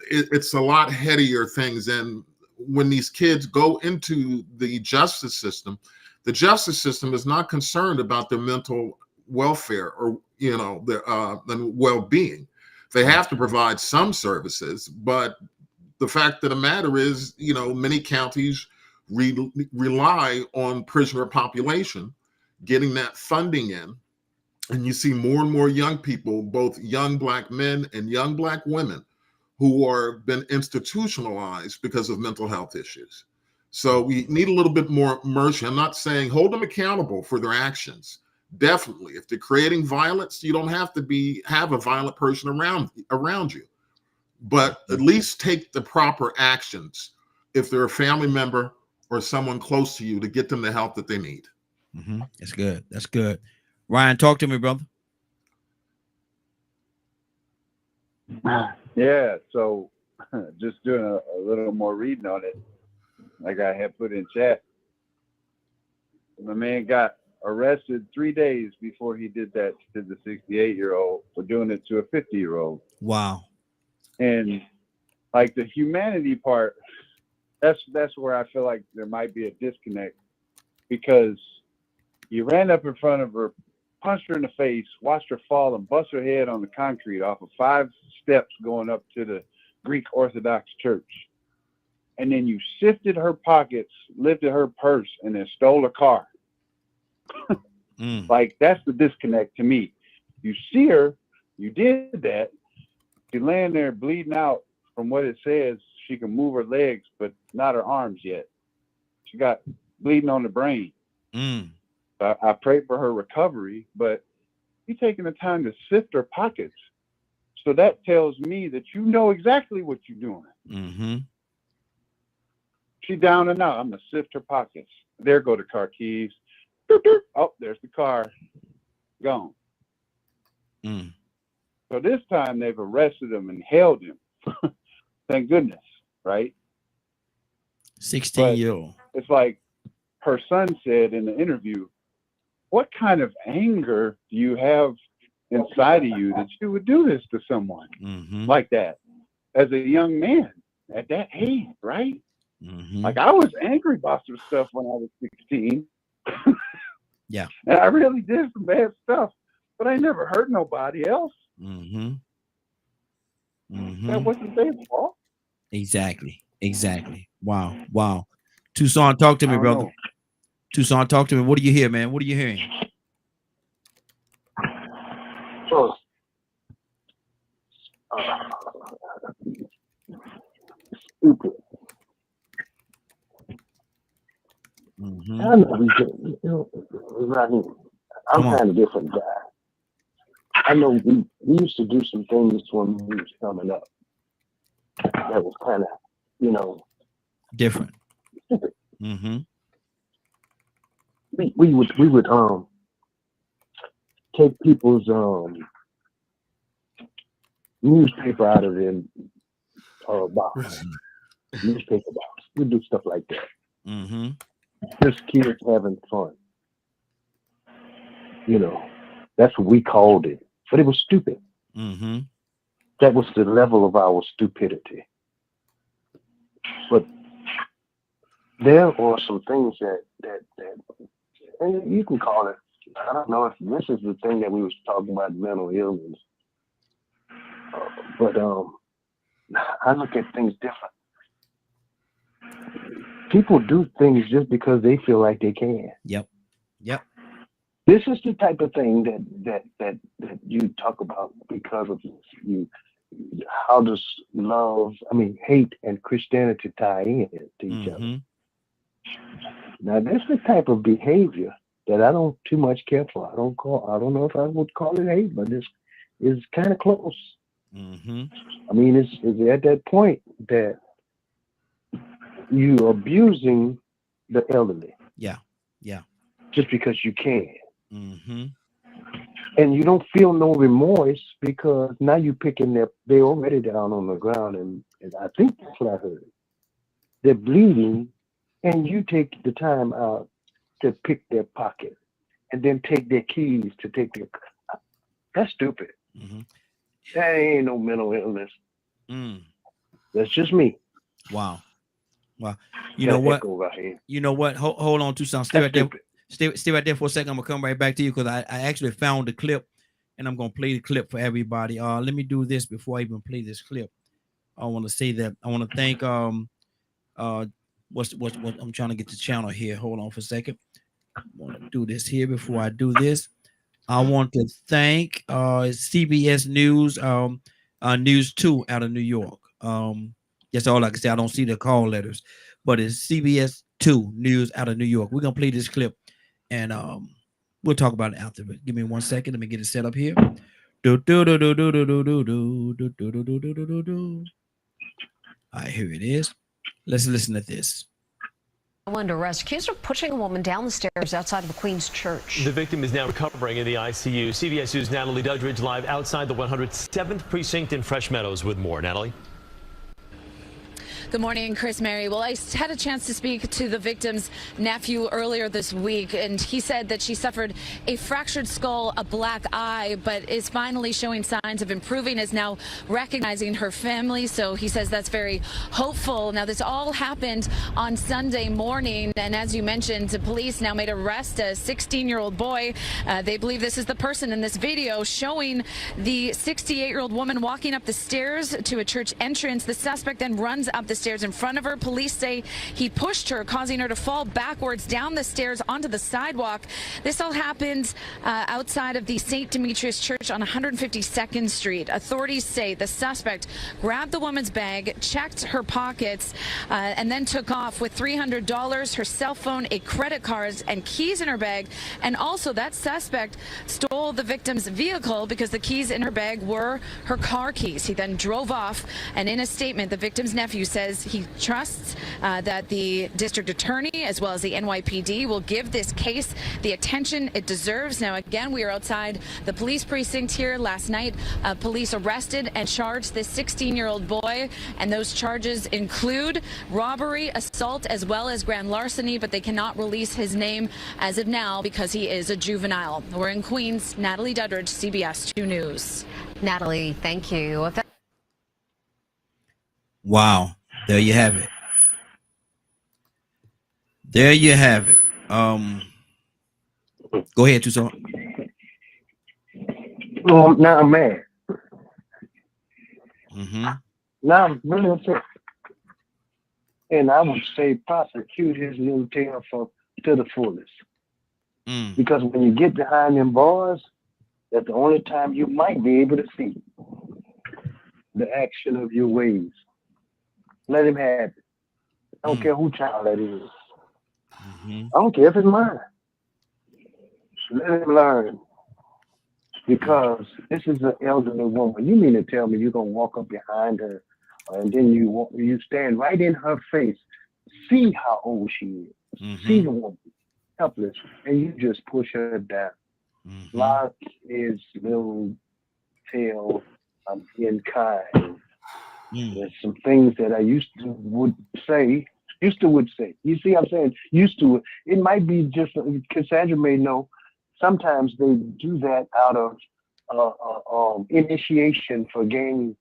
A: It's a lot headier things. And when these kids go into the justice system is not concerned about their mental welfare or, their well-being. They have to provide some services, but the fact of the matter is, many counties rely on prisoner population, getting that funding in. And you see more and more young people, both young Black men and young Black women, who are been institutionalized because of mental health issues. So we need a little bit more mercy. I'm not saying hold them accountable for their actions. Definitely, if they're creating violence, you don't have to have a violent person around you. But at least take the proper actions if they're a family member or someone close to you to get them the help that they need.
B: That's good. That's good. Ryan, talk to me, brother.
K: Yeah, so just doing a little more reading on it, like I had put in chat. My man got arrested 3 days before he did that to the 68-year-old for doing it to a 50-year-old.
B: Wow.
K: And like the humanity part, that's where I feel like there might be a disconnect, because you ran up in front of her, punched her in the face, watched her fall and bust her head on the concrete off of 5 steps going up to the Greek Orthodox Church. And then you sifted her pockets, lifted her purse, and then stole her car. Like, that's the disconnect to me. You see her, you did that, she's laying there bleeding out. From what it says, she can move her legs, but not her arms yet. She got bleeding on the brain. I pray for her recovery, but you're taking the time to sift her pockets. So that tells me that you know exactly what you're doing. She down and out. I'm going to sift her pockets. There go the car keys. Oh, there's the car. Gone. So this time they've arrested him and held him. Thank goodness, right?
B: 16-year-old.
K: It's like her son said in the interview, what kind of anger do you have inside of you that you would do this to someone like that as a young man at that age, right? Like, I was angry about some stuff when I was 16.
B: Yeah.
K: And I really did some bad stuff, but I never hurt nobody else. That wasn't their fault.
B: Exactly. Wow. Tucson, talk to me, brother. Tucson, talk to me. What do you hear, man? What are you hearing?
C: So, stupid. I know Raheem, I'm kind of different guy. I know we used to do some things when we was coming up that was kind of,
B: different.
C: We would take people's newspaper out of their box, newspaper box. We do stuff like that. Just kids having fun. That's what we called it. But it was stupid. That was the level of our stupidity. But there are some things that and you can call it, I don't know if this is the thing that we was talking about, mental illness. But I look at things different. People do things just because they feel like they can.
B: Yep.
C: This is the type of thing that you talk about because of you. How does hate and Christianity tie in to each other? Now, this is the type of behavior that I don't too much care for. I don't know if I would call it hate, but it's kind of close. It's at that point that you abusing the elderly.
B: Yeah.
C: Just because you can.
B: Mm-hmm.
C: And you don't feel no remorse because now you picking they're already down on the ground, and I think that's what I heard. They're bleeding, and you take the time out to pick their pocket and then take their keys to take their. That's stupid.
B: Mm-hmm.
C: That ain't no mental illness. That's just me.
B: Wow. You know what? You know what? Hold on, Tucson. Stay right there. Stay right there for a second. I'm gonna come right back to you because I actually found the clip, and I'm gonna play the clip for everybody. Let me do this before I even play this clip. I want to say that I want to thank what I'm trying to get the channel here. Hold on for a second. I want to do this here before I do this. I want to thank CBS News News 2 out of New York. That's all I can say. I don't see the call letters, but it's CBS 2 News out of New York. We're gonna play this clip, and we'll talk about it after. But give me 1 second. Let me get it set up here. All right, here it is. Let's listen to this.
L: Under arrest, accused of pushing a woman down the stairs outside of a Queens church.
M: The victim is now recovering in the ICU. CBS News' Natalie Duddridge live outside the 107th precinct in Fresh Meadows with more. Natalie.
N: Good morning, Chris, Mary. Well, I had a chance to speak to the victim's nephew earlier this week, and he said that she suffered a fractured skull, a black eye, but is finally showing signs of improving, is now recognizing her family. So he says that's very hopeful. Now, this all happened on Sunday morning, and as you mentioned, the police now made arrest a 16-year-old boy. They believe this is the person in this video showing the 68-year-old woman walking up the stairs to a church entrance. The suspect then runs up the stairs in front of her. Police say he pushed her, causing her to fall backwards down the stairs onto the sidewalk. This all happened outside of the St. Demetrius Church on 152nd Street. Authorities say the suspect grabbed the woman's bag, checked her pockets, and then took off with $300, her cell phone, a credit card, and keys in her bag. And also, that suspect stole the victim's vehicle because the keys in her bag were her car keys. He then drove off, and in a statement, the victim's nephew says he trusts that the district attorney as well as the NYPD will give this case the attention it deserves. Now, again, we are outside the police precinct here. Last night, police arrested and charged this 16-year-old boy, and those charges include robbery, assault, as well as grand larceny, but they cannot release his name as of now because he is a juvenile. We're in Queens. Natalie Duddridge, CBS 2 News.
L: Natalie, thank you.
B: Wow. There you have it. There you have it. Go ahead, Tucson.
C: Now I'm mad.
B: Mm-hmm.
C: Now I'm really upset. And I would say prosecute his little tail to the fullest. Because when you get behind them bars, that's the only time you might be able to see the action of your ways. Let him have it. I don't care who child that is. I don't care if it's mine. Let him learn. Because this is an elderly woman. You mean to tell me you're going to walk up behind her and then you stand right in her face, see how old she is, see the woman, helpless, and you just push her down. Lock his little tail. I'm being kind. There's some things that I used to would say. You see what I'm saying? Used to. It might be just, Cassandra may know, sometimes they do that out of initiation for gang,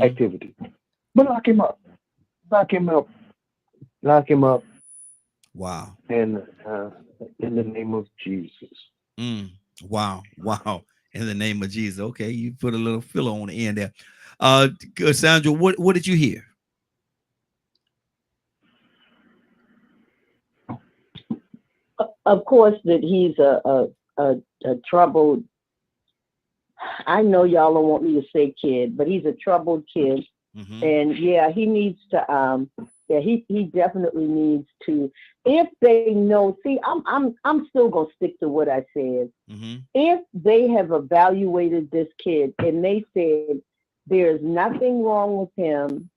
C: activity. But lock him up. Lock him up. Lock him up.
B: Wow.
C: And in the name of Jesus.
B: Wow. Wow. In the name of Jesus. Okay, you put a little filler on the end there. Sandra, what did you hear?
D: Of course, that he's a troubled. I know y'all don't want me to say kid, but he's a troubled kid, and yeah, he needs to. He definitely needs to. If they know, see, I'm still gonna stick to what I said. If they have evaluated this kid and they said there's nothing wrong with him,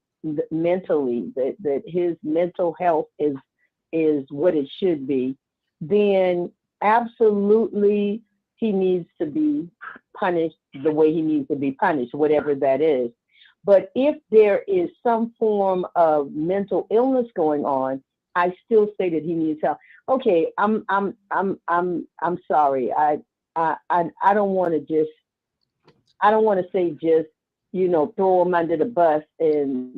D: mentally, that his mental health is what it should be, then absolutely he needs to be punished the way he needs to be punished, whatever that is. But if there is some form of mental illness going on, I still say that he needs help. Okay, I'm sorry. I don't want to say just, throw him under the bus and,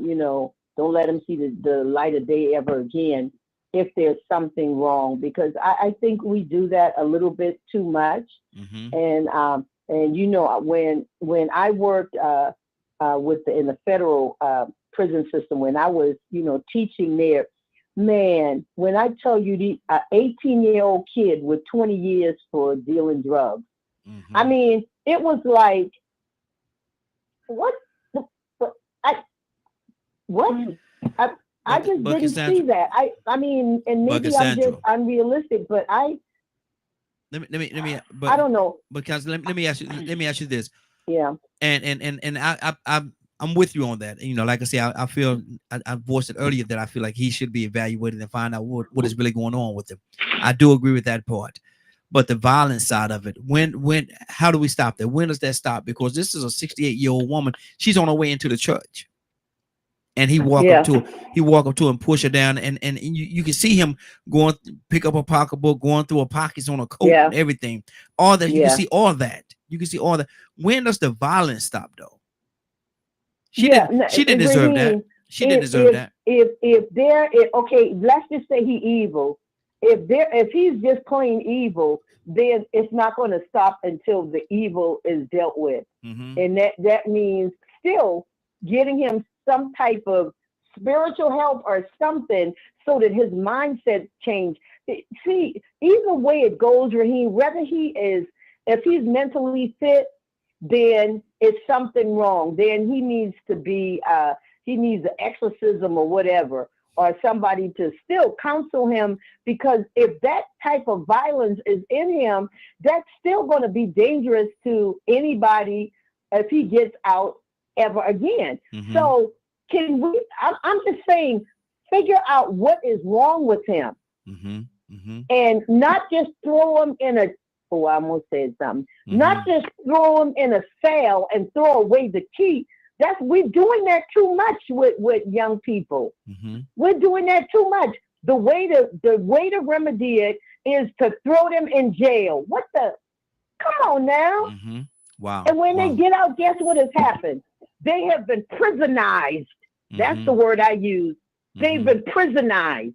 D: don't let him see the light of day ever again if there's something wrong, because I think we do that a little bit too much. And when I worked in the federal prison system, when I was, teaching there, man, when I tell you the 18-year-old kid with 20 years for dealing drugs, I mean, it was like, what? I just didn't see that. I mean, and maybe I'm just unrealistic, but let me. But, I don't know.
B: Because let me ask you this.
D: Yeah.
B: And I'm with you on that. Like I say, I feel I voiced it earlier that I feel like he should be evaluated and find out what is really going on with him. I do agree with that part. But the violence side of it, how do we stop that? When does that stop? Because this is a 68-year-old woman. She's on her way into the church. And he walk up to her and push her down, and you can see him going, pick up a pocketbook, going through her pockets on a coat and everything. All that you can see all that. You can see all that. When does the violence stop though? She didn't deserve that. She didn't deserve that.
D: Okay, let's just say he's evil. If he's just plain evil, then it's not going to stop until the evil is dealt with. And that means still getting him some type of spiritual help or something so that his mindset change. See, either way it goes, Raheem, whether if he's mentally fit, then it's something wrong. Then he needs to be, he needs an exorcism or whatever, or somebody to still counsel him, because if that type of violence is in him, that's still going to be dangerous to anybody if he gets out ever again. So can we, I'm just saying, figure out what is wrong with him and not just throw him in I almost said something, not just throw him in a cell and throw away the key. We're doing that too much with young people. We're doing that too much. The way to remedy it is to throw them in jail. Come on now.
B: Wow.
D: And when they get out, guess what has happened? They have been prisonized. That's the word I use. They've been prisonized.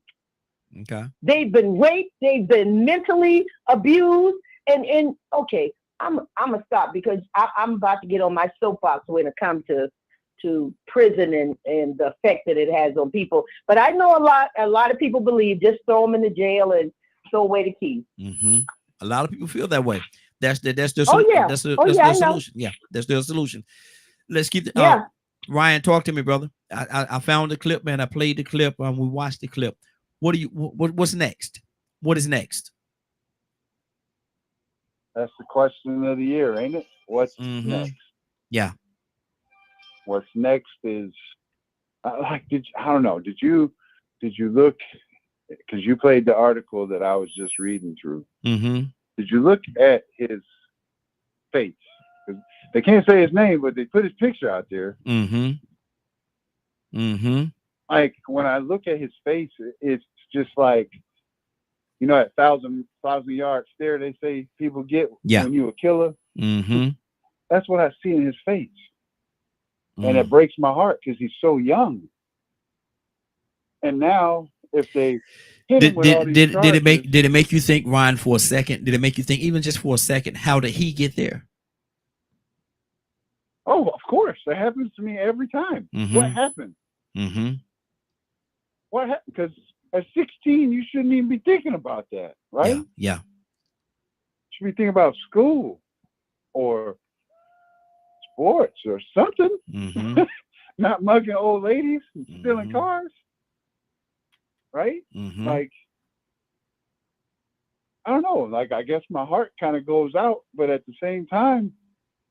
B: Okay. They've
D: been raped. They've been mentally abused. And okay, I'm gonna stop because I'm about to get on my soapbox when it comes to prison and the effect that it has on people. But I know a lot of people believe just throw them in the jail and throw away the key.
B: A lot of people feel that way. That's their solution. Yeah, that's their solution. Let's keep Ryan, talk to me, brother. I found the clip, man. I played the clip. We watched the clip. What's next? What is next?
K: That's the question of the year, ain't it? What's next?
B: Yeah.
K: What's next is I don't know. Did you look, because you played the article that I was just reading through. Did you look at his face? They can't say his name, but they put his picture out there. Like when I look at his face, it's just like, at 1,000-yard stare they say people get when you a killer. That's what I see in his face, and it breaks my heart because he's so young. And now, if they hit him with all these charges,
B: did it make you think, Ryan, for a second? Did it make you think, even just for a second, how did he get there?
K: Oh, of course, that happens to me every time. What happened? What happened? Because at 16, you shouldn't even be thinking about that, right?
B: Yeah.
K: You should be thinking about school or sports or something. Not mugging old ladies and stealing cars, right? Like, I don't know. Like, I guess my heart kind of goes out, but at the same time,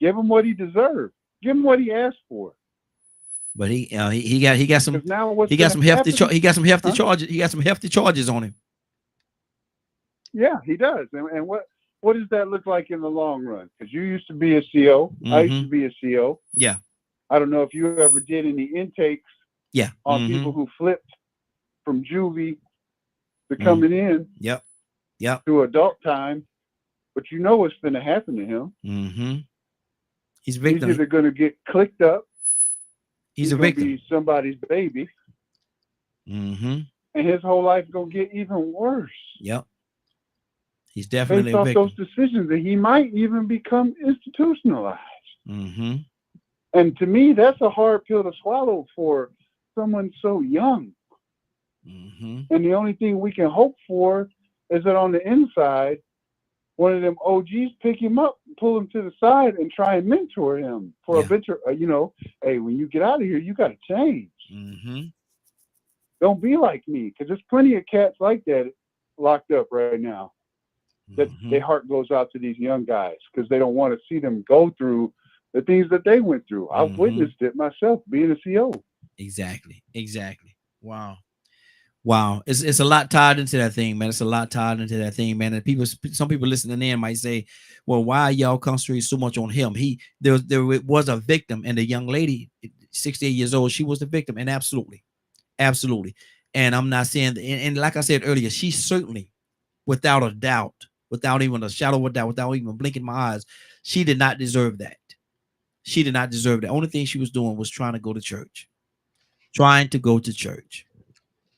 K: give him what he deserves. Give him what he asked for.
B: But he got some hefty charges. He got some hefty charges on him.
K: Yeah, he does. And what does that look like in the long run? Because you used to be a CO. I used to be a CO.
B: Yeah.
K: I don't know if you ever did any intakes.
B: Yeah.
K: On people who flipped from juvie to coming in.
B: Yep. Yep.
K: To adult time, but you know what's going to happen to him.
B: Mm-hmm. He's a victim.
K: He's either going to get clicked up.
B: He's a victim.
K: Be somebody's baby.
B: Mm-hmm.
K: And his whole life going to get even worse.
B: Yep. He's definitely
K: based
B: a
K: off
B: victim.
K: those decisions, that he might even become institutionalized.
B: Mm-hmm.
K: And to me, that's a hard pill to swallow for someone so young.
B: Mm-hmm.
K: And the only thing we can hope for is that on the inside, one of them OGs pick him up, pull him to the side, and try and mentor him for a venture. Hey, when you get out of here, you got to change.
B: Mm-hmm.
K: Don't be like me, because there's plenty of cats like that locked up right now. That their heart goes out to these young guys because they don't want to see them go through the things that they went through. I've witnessed it myself, being a CO.
B: Exactly. Wow. It's a lot tied into that thing, man. It's a lot tied into that thing, man. And some people listening in might say, well, why are y'all concentrating so much on him? There was a victim, and the young lady, 68 years old, she was the victim. And absolutely. And I'm not saying, and like I said earlier, she certainly, without a doubt, without even a shadow of a doubt, without even blinking my eyes, she did not deserve that. She did not deserve that. Only thing she was doing was trying to go to church.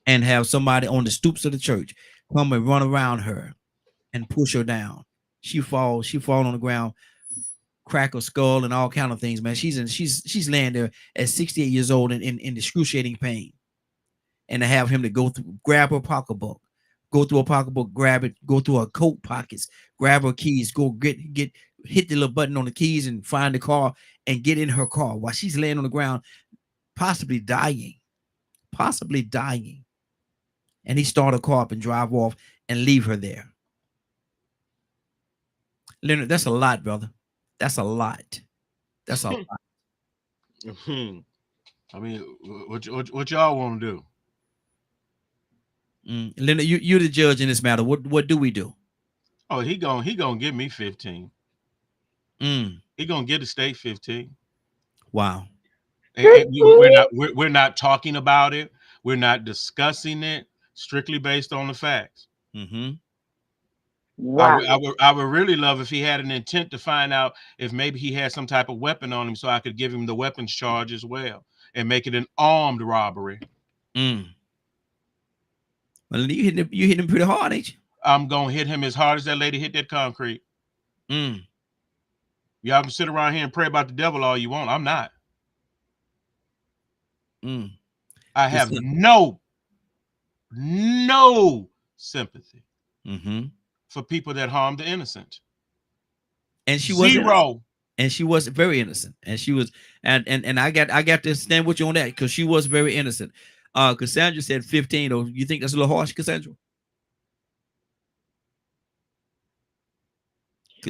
B: And have somebody on the stoops of the church come and run around her and push her down. She fall on the ground, crack her skull and all kind of things, man. She's laying there at 68 years old in excruciating pain. And to have him to grab her pocketbook, go through a pocketbook, grab it, go through her coat pockets, grab her keys, go hit the little button on the keys and find the car and get in her car while she's laying on the ground, possibly dying. And he start a car up and drive off and leave her there. Leonard, that's a lot, brother. That's a lot. I
G: mean, what y'all want to do?
B: Leonard, you're the judge in this matter. What do we do?
G: Oh, he gonna give me 15. He gonna get the state 15.
B: Wow.
G: And we're not talking about it. We're not discussing it. Strictly based on the facts.
B: Mm-hmm.
I: Wow.
G: I would really love if he had an intent to find out if maybe he had some type of weapon on him, so I could give him the weapons charge as well and make it an armed robbery.
B: Well, you hit him pretty hard, ain't you?
G: I'm gonna hit him as hard as that lady hit that concrete. Y'all can sit around here and pray about the devil all you want. I'm not. I have no sympathy for people that harm the innocent.
B: And she was zero. And she was very innocent. And she was, and I got to stand with you on that because she was very innocent. Cassandra said 15. Or you think that's a little harsh, Cassandra?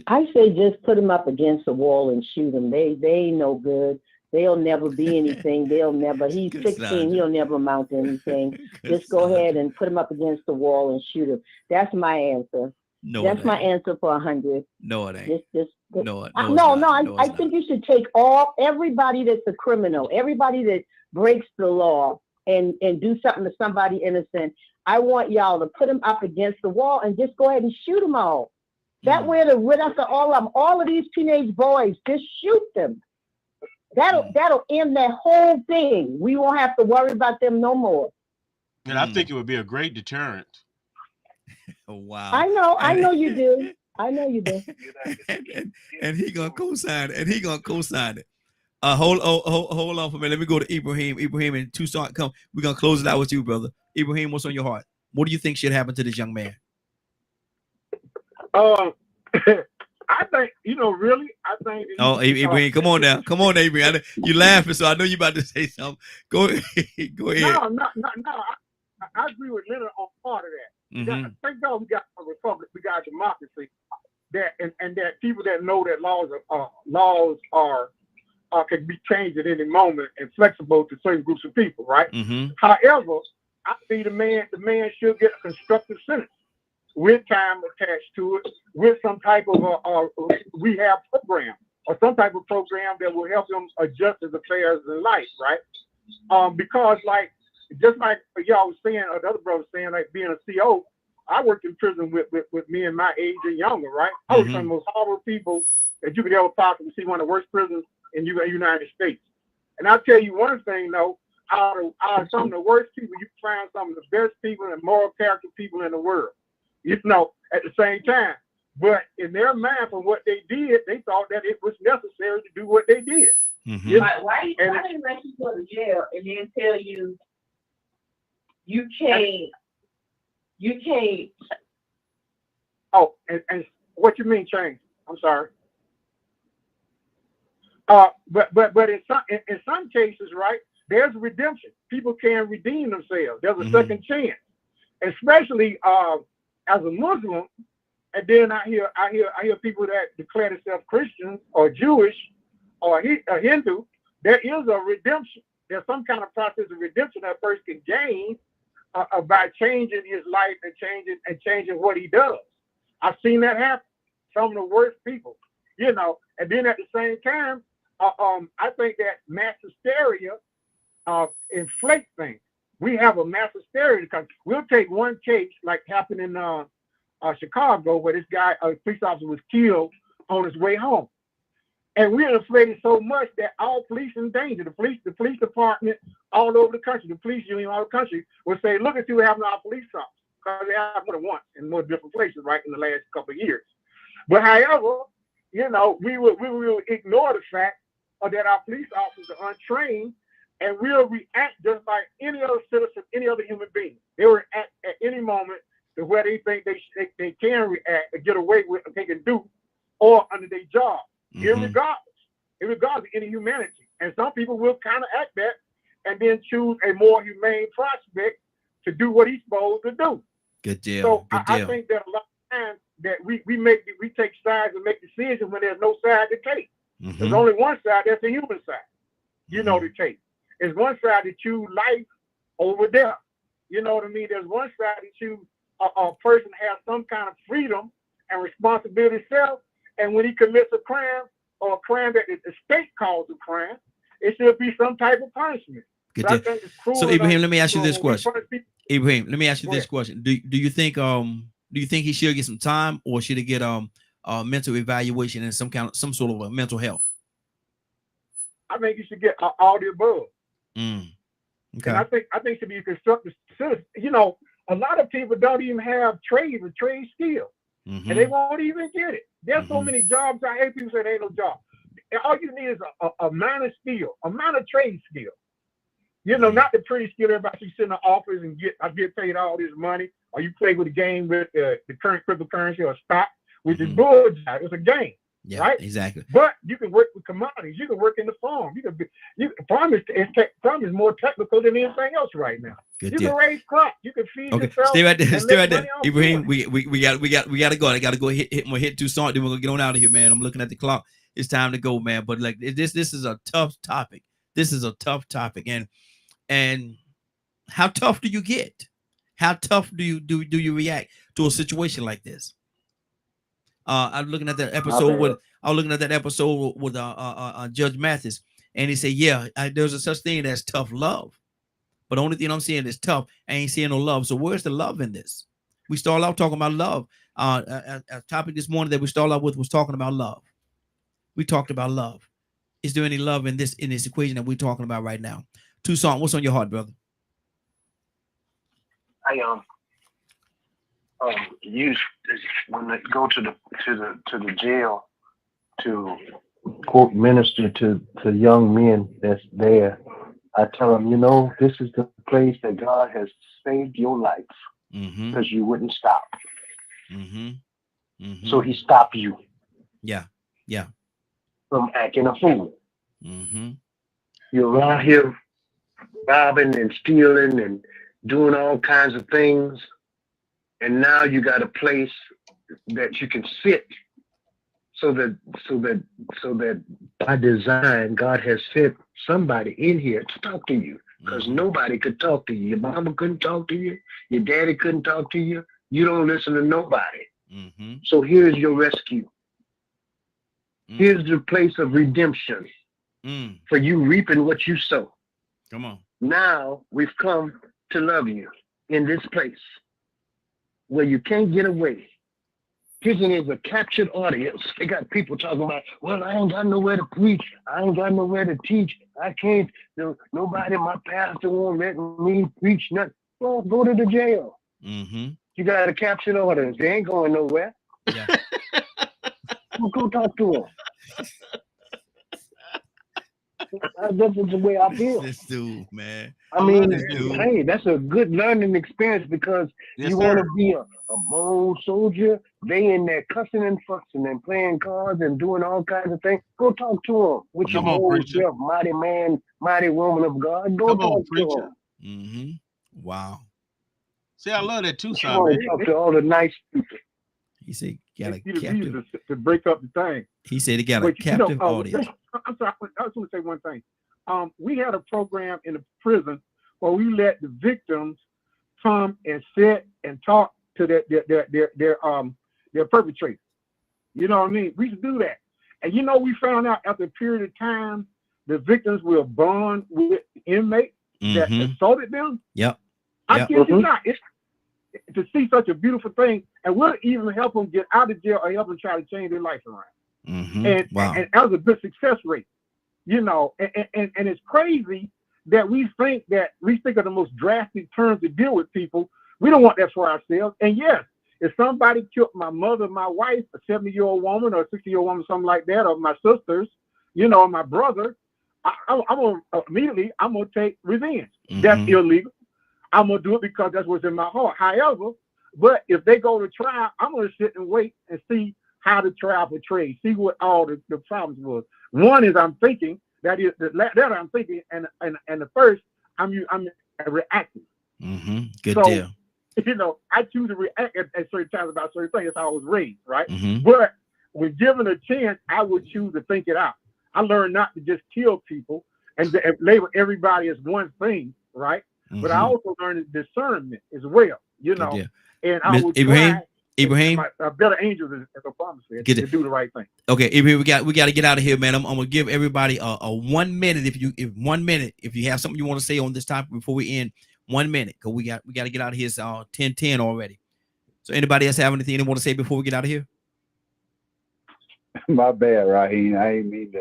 D: I say just put them up against the wall and shoot them. They ain't no good. They'll never be anything. He's 16. He'll never amount to anything. Just go ahead and put him up against the wall and shoot him. That's my answer. That's my answer for 100.
B: No, it ain't.
D: I think you should take everybody that's a criminal, everybody that breaks the law and do something to somebody innocent. I want y'all to put them up against the wall and just go ahead and shoot them all. That way, after all of these teenage boys, just shoot them. That'll end that whole thing. We won't have to worry about them no more.
G: And I think it would be a great deterrent.
B: Oh, wow.
D: I know you do.
B: And he gonna co-sign it. Hold on for a minute. Let me go to Ibrahim. Ibrahim in Tucson. Come, we're gonna close it out with you, brother. Ibrahim, what's on your heart? What do you think should happen to this young man?
J: I think, really, I think.
B: Oh, Ibrahim, come on now. Come on, Ibrahim. You laughing, so I know you about to say something. Go ahead.
J: No. I agree with Leonard on part of that. Thank God we got a republic, we got democracy, and that people that know that laws are can be changed at any moment and flexible to certain groups of people, right?
B: Mm-hmm.
J: However, I think the man should get a constructive sentence with time attached to it, with some type of rehab program or some type of program that will help them adjust his affairs in life, right? Because like, just like y'all was saying, or the other brother was saying, like being a CO, I worked in prison with men my age and younger, right? I was some of the most horrible people that you could ever possibly see, one of the worst prisons in the United States. And I'll tell you one thing though, out of some of the worst people, you find some of the best people and moral character people in the world, you know, at the same time. But in their mind, from what they did, they thought that it was necessary to do what they did.
I: Why they let you go to jail and then tell you you can't?
J: Oh, and what you mean change? I'm sorry. But in some cases, right, there's redemption. People can redeem themselves. There's a second chance, especially as a Muslim. And then I hear people that declare themselves Christians or Jewish or Hindu. There is a redemption. There's some kind of process of redemption that a person can gain by changing his life and changing what he does. I've seen that happen. Some of the worst people, you know. And then at the same time, I think that mass hysteria inflates things. We have a mass hysteria because we'll take one case like happened in Chicago, where this guy, a police officer, was killed on his way home, and we're inflated so much that all police in danger. The police department all over the country, the police union all over the country will say, "Look and see what happened to our police officers," because they have more than once in more different places, right, in the last couple of years. But however, you know, we will ignore the fact that our police officers are untrained, and we'll react just like any other citizen, any other human being. They will react at any moment to where they think they can react and get away with what they can do, or under their job, irregardless of any humanity. And some people will counteract that and then choose a more humane prospect to do what he's supposed to do.
B: Good deal.
J: So
B: Good
J: I
B: deal.
J: think that a lot of times that we take sides and make decisions when there's no side to take. There's only one side, that's the human side, you know, to take. There's one side to choose life over death. You know what I mean? There's one side to choose a person has some kind of freedom and responsibility self, and when he commits a crime or a crime that the state calls a crime, it should be some type of punishment.
B: Good deal. So Ibrahim, let me ask you this question. Ibrahim, let me ask you this question. Do you think he should get some time, or should he get mental evaluation and some sort of a mental health?
J: I think you should get all the above.
B: Okay.
J: And I think should be a constructive citizen. You know, a lot of people don't even have trades or trade skills, and they won't even get it. There's so many jobs. I hate people say there ain't no job. All you need is a minor skill, a minor trade skill. You know, not the pretty skill everybody should sit in the office and get paid all this money, or you play with a game with the current cryptocurrency or stock, which is bullshit. It's a game.
B: Yeah,
J: right?
B: Exactly.
J: But you can work with commodities. You can work in the farm. Farm is more technical than anything else right now.
B: Good
J: you
B: deal.
J: can raise crops. You can feed yourself.
B: Stay right there. Stay right there,
J: money
B: Ibrahim. We got to go. I got to go hit 2 songs. Then we're gonna get on out of here, man. I'm looking at the clock. It's time to go, man. But like this is a tough topic. This is a tough topic, and how tough do you get? How tough do you react to a situation like this? I'm looking at that episode with Judge Mathis, and he said, "Yeah, there's a such thing as tough love, but the only thing I'm seeing is tough. I ain't seeing no love. So where's the love in this? We start off talking about love. A topic this morning that we started off with was talking about love. We talked about love. Is there any love in this equation that we're talking about right now? Tucson, what's on your heart, brother?
C: When they go to the jail to quote minister to young men that's there, I tell them, you know, this is the place that God has saved your life because you wouldn't stop. So He stopped you.
B: Yeah.
C: From acting a fool. You're around here robbing and stealing and doing all kinds of things. And now you got a place that you can sit so that by design, God has sent somebody in here to talk to you, because nobody could talk to you. Your mama couldn't talk to you. Your daddy couldn't talk to you. You don't listen to nobody. So here's your rescue. Here's the place of redemption for you reaping what you sow.
B: Come on.
C: Now we've come to love you in this place where you can't get away. Prison is a captured audience. They got people talking about, well, I ain't got nowhere to preach. I ain't got nowhere to teach. I can't, nobody, my pastor won't let me preach nothing. Well, go to the jail. You got a captured audience. They ain't going nowhere.
B: Yeah.
C: Well, go talk to them. That's the way I feel.
B: This dude, man.
C: I mean, hey, that's a good learning experience, because you want to be a bold soldier. They in there cussing and fussing and playing cards and doing all kinds of things. Go talk to them with your bold self, mighty man, mighty woman of God. Go talk to them.
B: Wow.
G: See, I love that too,
C: son. Talk to all the nice people.
B: He said, "Got a
J: captive." To break up the thing.
B: He said he got a captive audience.
J: I'm sorry. I just want to say one thing. We had a program in the prison where we let the victims come and sit and talk to their perpetrators. You know what I mean? We used to do that, and we found out after a period of time, the victims will bond with inmates that assaulted them.
B: Yep.
J: I kid you not. It's to see such a beautiful thing, and we'll even help them get out of jail or help them try to change their life around. And that was a good success rate, and it's crazy that we think of the most drastic terms to deal with people. We don't want that for ourselves. And yes, if somebody killed my mother, my wife, a 70-year-old woman or a 60-year-old woman, something like that, or my sisters, or my brother, I'm gonna take revenge. That's illegal. I'm gonna do it because that's what's in my heart. However, but if they go to trial, I'm gonna sit and wait and see how the trial portrays, see what all the problems was. One is I'm thinking, that is the latter I'm thinking, and the first I'm reacting.
B: Good deal.
J: I choose to react at certain times about certain things. That's how I was raised, right? But when given a chance, I would choose to think it out. I learned not to just kill people and label everybody as one thing, right? But I also learned discernment as well, and I would
B: Ibrahim,
J: a better angel, as Obama said, to do the right thing.
B: Okay, Ibrahim, we got to get out of here, man. I'm gonna give everybody a 1 minute. If you have something you want to say on this topic before we end, 1 minute, because we got to get out of here. It's 10:10 already. So anybody else have anything they want to say before we get out of here?
K: My bad, Raheem. I didn't mean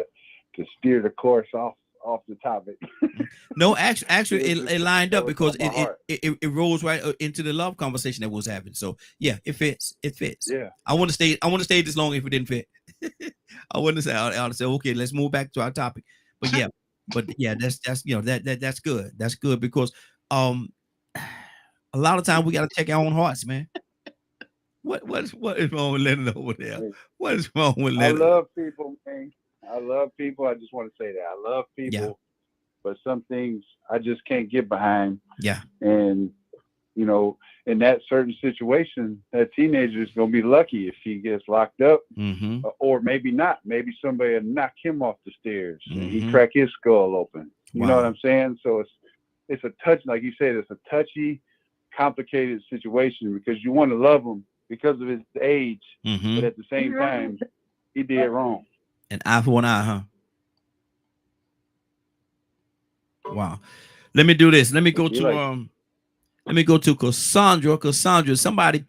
K: to steer the course off the topic.
B: No, actually, it lined up because it rolls right into the love conversation that was having. So yeah, it fits.
K: Yeah.
B: I want to stay this long if it didn't fit. I wouldn't say. I'll say okay, let's move back to our topic. But yeah, that's that's good. That's good because a lot of times we got to check our own hearts, man. What is wrong with Leonard over there? What is wrong with Leonard?
K: I love people, man. I love people. I just want to say that I love people, but some things I just can't get behind.
B: Yeah.
K: And in that certain situation, that teenager is going to be lucky if he gets locked up, or maybe not. Maybe somebody will knock him off the stairs and he crack his skull open. You know what I'm saying? So it's a touch, like you said, it's a touchy, complicated situation because you want to love him because of his age, but at the same time, he did wrong.
B: An eye for an eye, huh? Wow. Let me do this. Let me go to Cassandra. Cassandra, somebody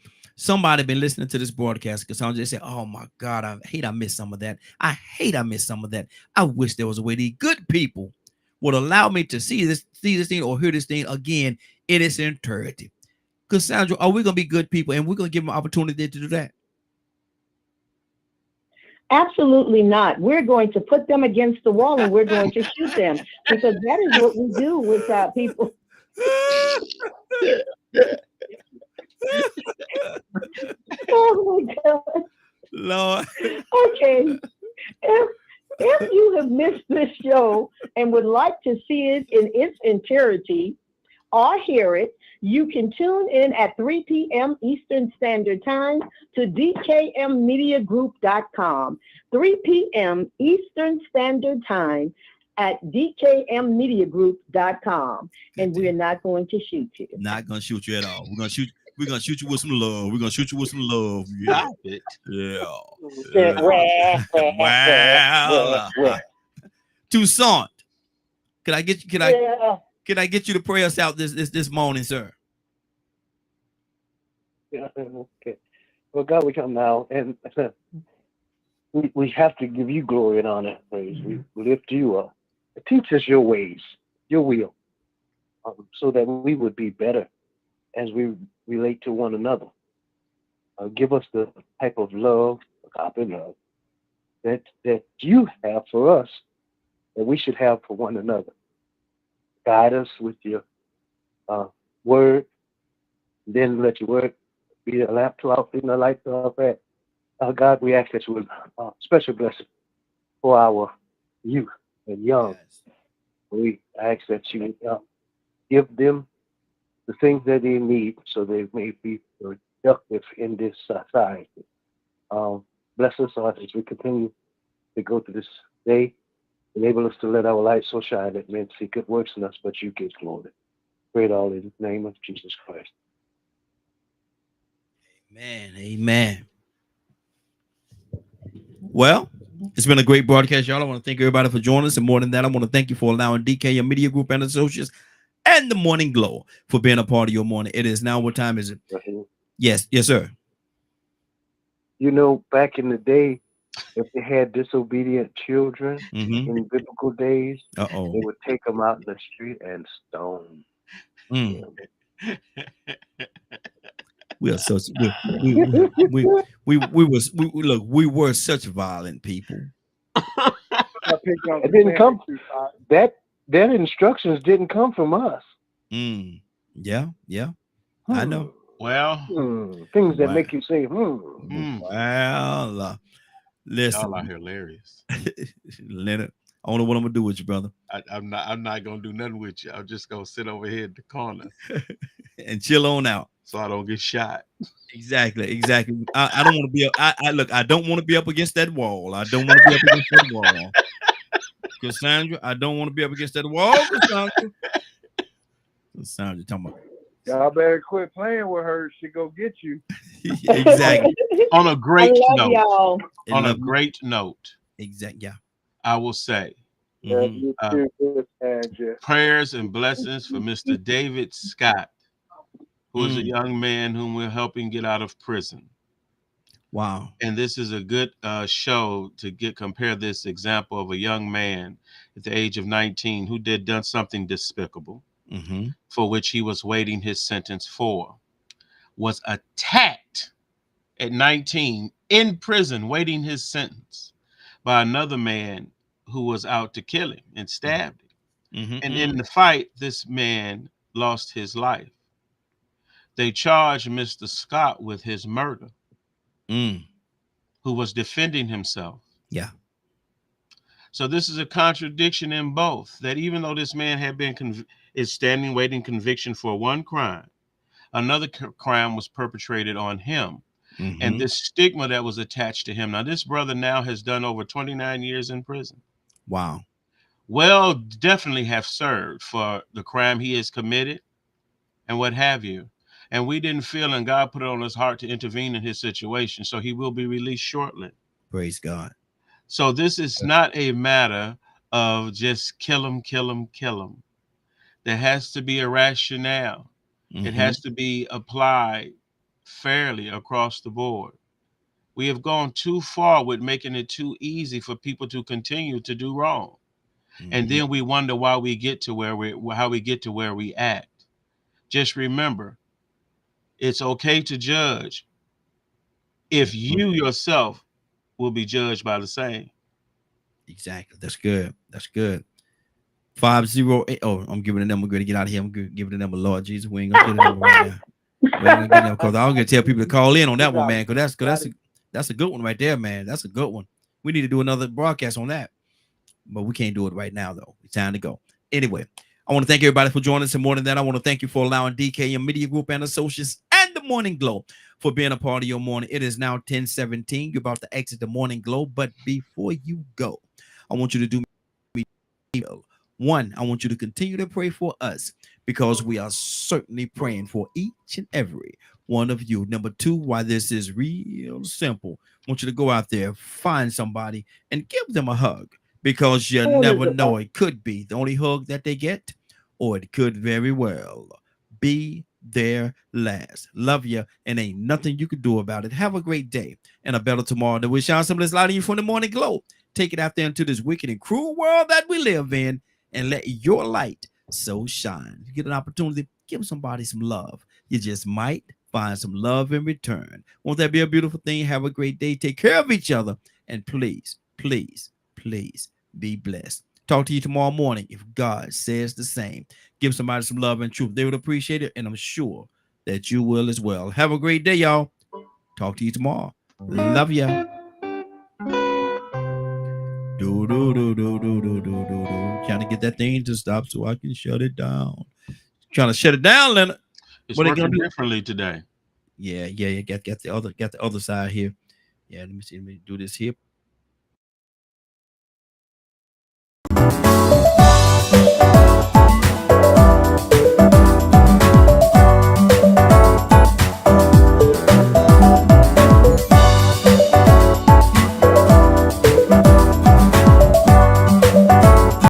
B: been listening to this broadcast. Cassandra said, "Oh my God, I missed some of that. I missed some of that. I wish there was a way these good people would allow me to see this thing or hear this thing again in its entirety." Cassandra, are we gonna be good people and we're gonna give them an opportunity to do that?
D: Absolutely not. We're going to put them against the wall and we're going to shoot them because that is what we do with people. Oh my God.
B: Lord.
D: Okay. If you have missed this show and would like to see it in its entirety or hear it,
I: You can tune in at 3 p.m. Eastern Standard Time to DKMMediaGroup.com. 3 p.m. Eastern Standard Time at DKMMediaGroup.com. And we're not going to shoot you.
B: Not going to shoot you at all. We're going to shoot you with some love. We're going to shoot you with some love. Yeah. Well, Toussaint, can I get you to pray us out this morning, sir?
C: Yeah, okay. Well, God, we come now, and we have to give you glory and honor, praise. We lift you up. Teach us your ways, your will, so that we would be better as we relate to one another. Give us the type of love, agape love, that you have for us, that we should have for one another. Guide us with your word, then let your word be a lamp to our feet and a light to our path. God, we ask that you would special blessing for our youth and young. Yes. We ask that you give them the things that they need so they may be productive in this society. Bless us as we continue to go through this day. Enable us to let our light so shine that men see good works in us, but you get glory. Pray it all in the name of Jesus Christ.
B: Amen. Amen. Well, it's been a great broadcast, y'all. I want to thank everybody for joining us. And more than that, I want to thank you for allowing DK Media Group and Associates and the Morning Glow for being a part of your morning. It is now, what time is it? Yes, sir.
C: You know, back in the day, if they had disobedient children in biblical days, they would take them out in the street and stone.
B: We are such we were such violent people.
C: It didn't come that instructions didn't come from us.
B: Yeah. I know.
G: Well,
C: things that make you say,
B: Well, listen,
G: y'all are hilarious.
B: Leonard, I don't know what I'm gonna do with you, brother.
G: I'm not gonna do nothing with you. I'm just gonna sit over here in the corner
B: and chill on out,
G: so I don't get shot.
B: Exactly. I don't want to be. I don't want to be up against that wall. I don't want to be up against that wall, Cassandra. I don't want to be up against that wall, Cassandra, talking about.
J: Y'all better quit playing with her. She go get you.
B: Exactly.
G: On a great note.
I: Y'all.
G: On a great note.
B: Exactly. Yeah.
G: I will say prayers and blessings for Mr. David Scott, who is a young man whom we're helping get out of prison.
B: Wow.
G: And this is a good show to compare this example of a young man at the age of 19 who done something despicable. For which he was waiting his sentence for, was attacked at 19 in prison, waiting his sentence by another man who was out to kill him and stabbed him. And in the fight, this man lost his life. They charged Mr. Scott with his murder, who was defending himself.
B: Yeah.
G: So this is a contradiction in both, that even though this man had been is standing waiting conviction for one crime, another crime was perpetrated on him. And this stigma that was attached to him. Now, this brother now has done over 29 years in prison.
B: Wow.
G: Well, definitely have served for the crime he has committed and what have you. And we didn't feel, and God put it on his heart to intervene in his situation. So he will be released shortly.
B: Praise God.
G: So this is not a matter of just kill him. There has to be a rationale. It has to be applied fairly across the board. We have gone too far with making it too easy for people to continue to do wrong. And then we wonder why we get to where we act. Just remember, it's okay to judge if you yourself will be judged by the same.
B: Exactly. That's good. 508. Oh, I'm giving the number. We're going to get out of here. I'm giving the number, Lord Jesus. We ain't gonna get the number right now. We ain't gonna get them because I'm gonna tell people to call in on that one, man. Because that's a good one right there, man. That's a good one. We need to do another broadcast on that, but we can't do it right now though. It's time to go. Anyway, I want to thank everybody for joining us and more than that. I want to thank you for allowing DKM Media Group and Associates and the Morning Glow for being a part of your morning. It is now 10:17. You're about to exit the Morning Glow, but before you go, I want you to do me. One, I want you to continue to pray for us because we are certainly praying for each and every one of you. Number two, why this is real simple, I want you to go out there, find somebody, and give them a hug because you never know. It could be the only hug that they get, or it could very well be their last. Love you, and ain't nothing you can do about it. Have a great day and a better tomorrow. That we shine some of this light on you from the Morning Glow. Take it out there into this wicked and cruel world that we live in, and let your light so shine. If you get an opportunity, give somebody some love. You just might find some love in return. Won't that be a beautiful thing? Have a great day. Take care of each other, and please, please, please be blessed. Talk to you tomorrow morning if God says the same. Give somebody some love and truth. They would appreciate it, and I'm sure that you will as well. Have a great day, y'all. Talk to you tomorrow. Love ya. Trying to get that thing to stop so I can shut it down. Trying to shut it down, Leonard.
G: It's working differently today.
B: Yeah. Got the other side here. Yeah, let me see. Let me do this here.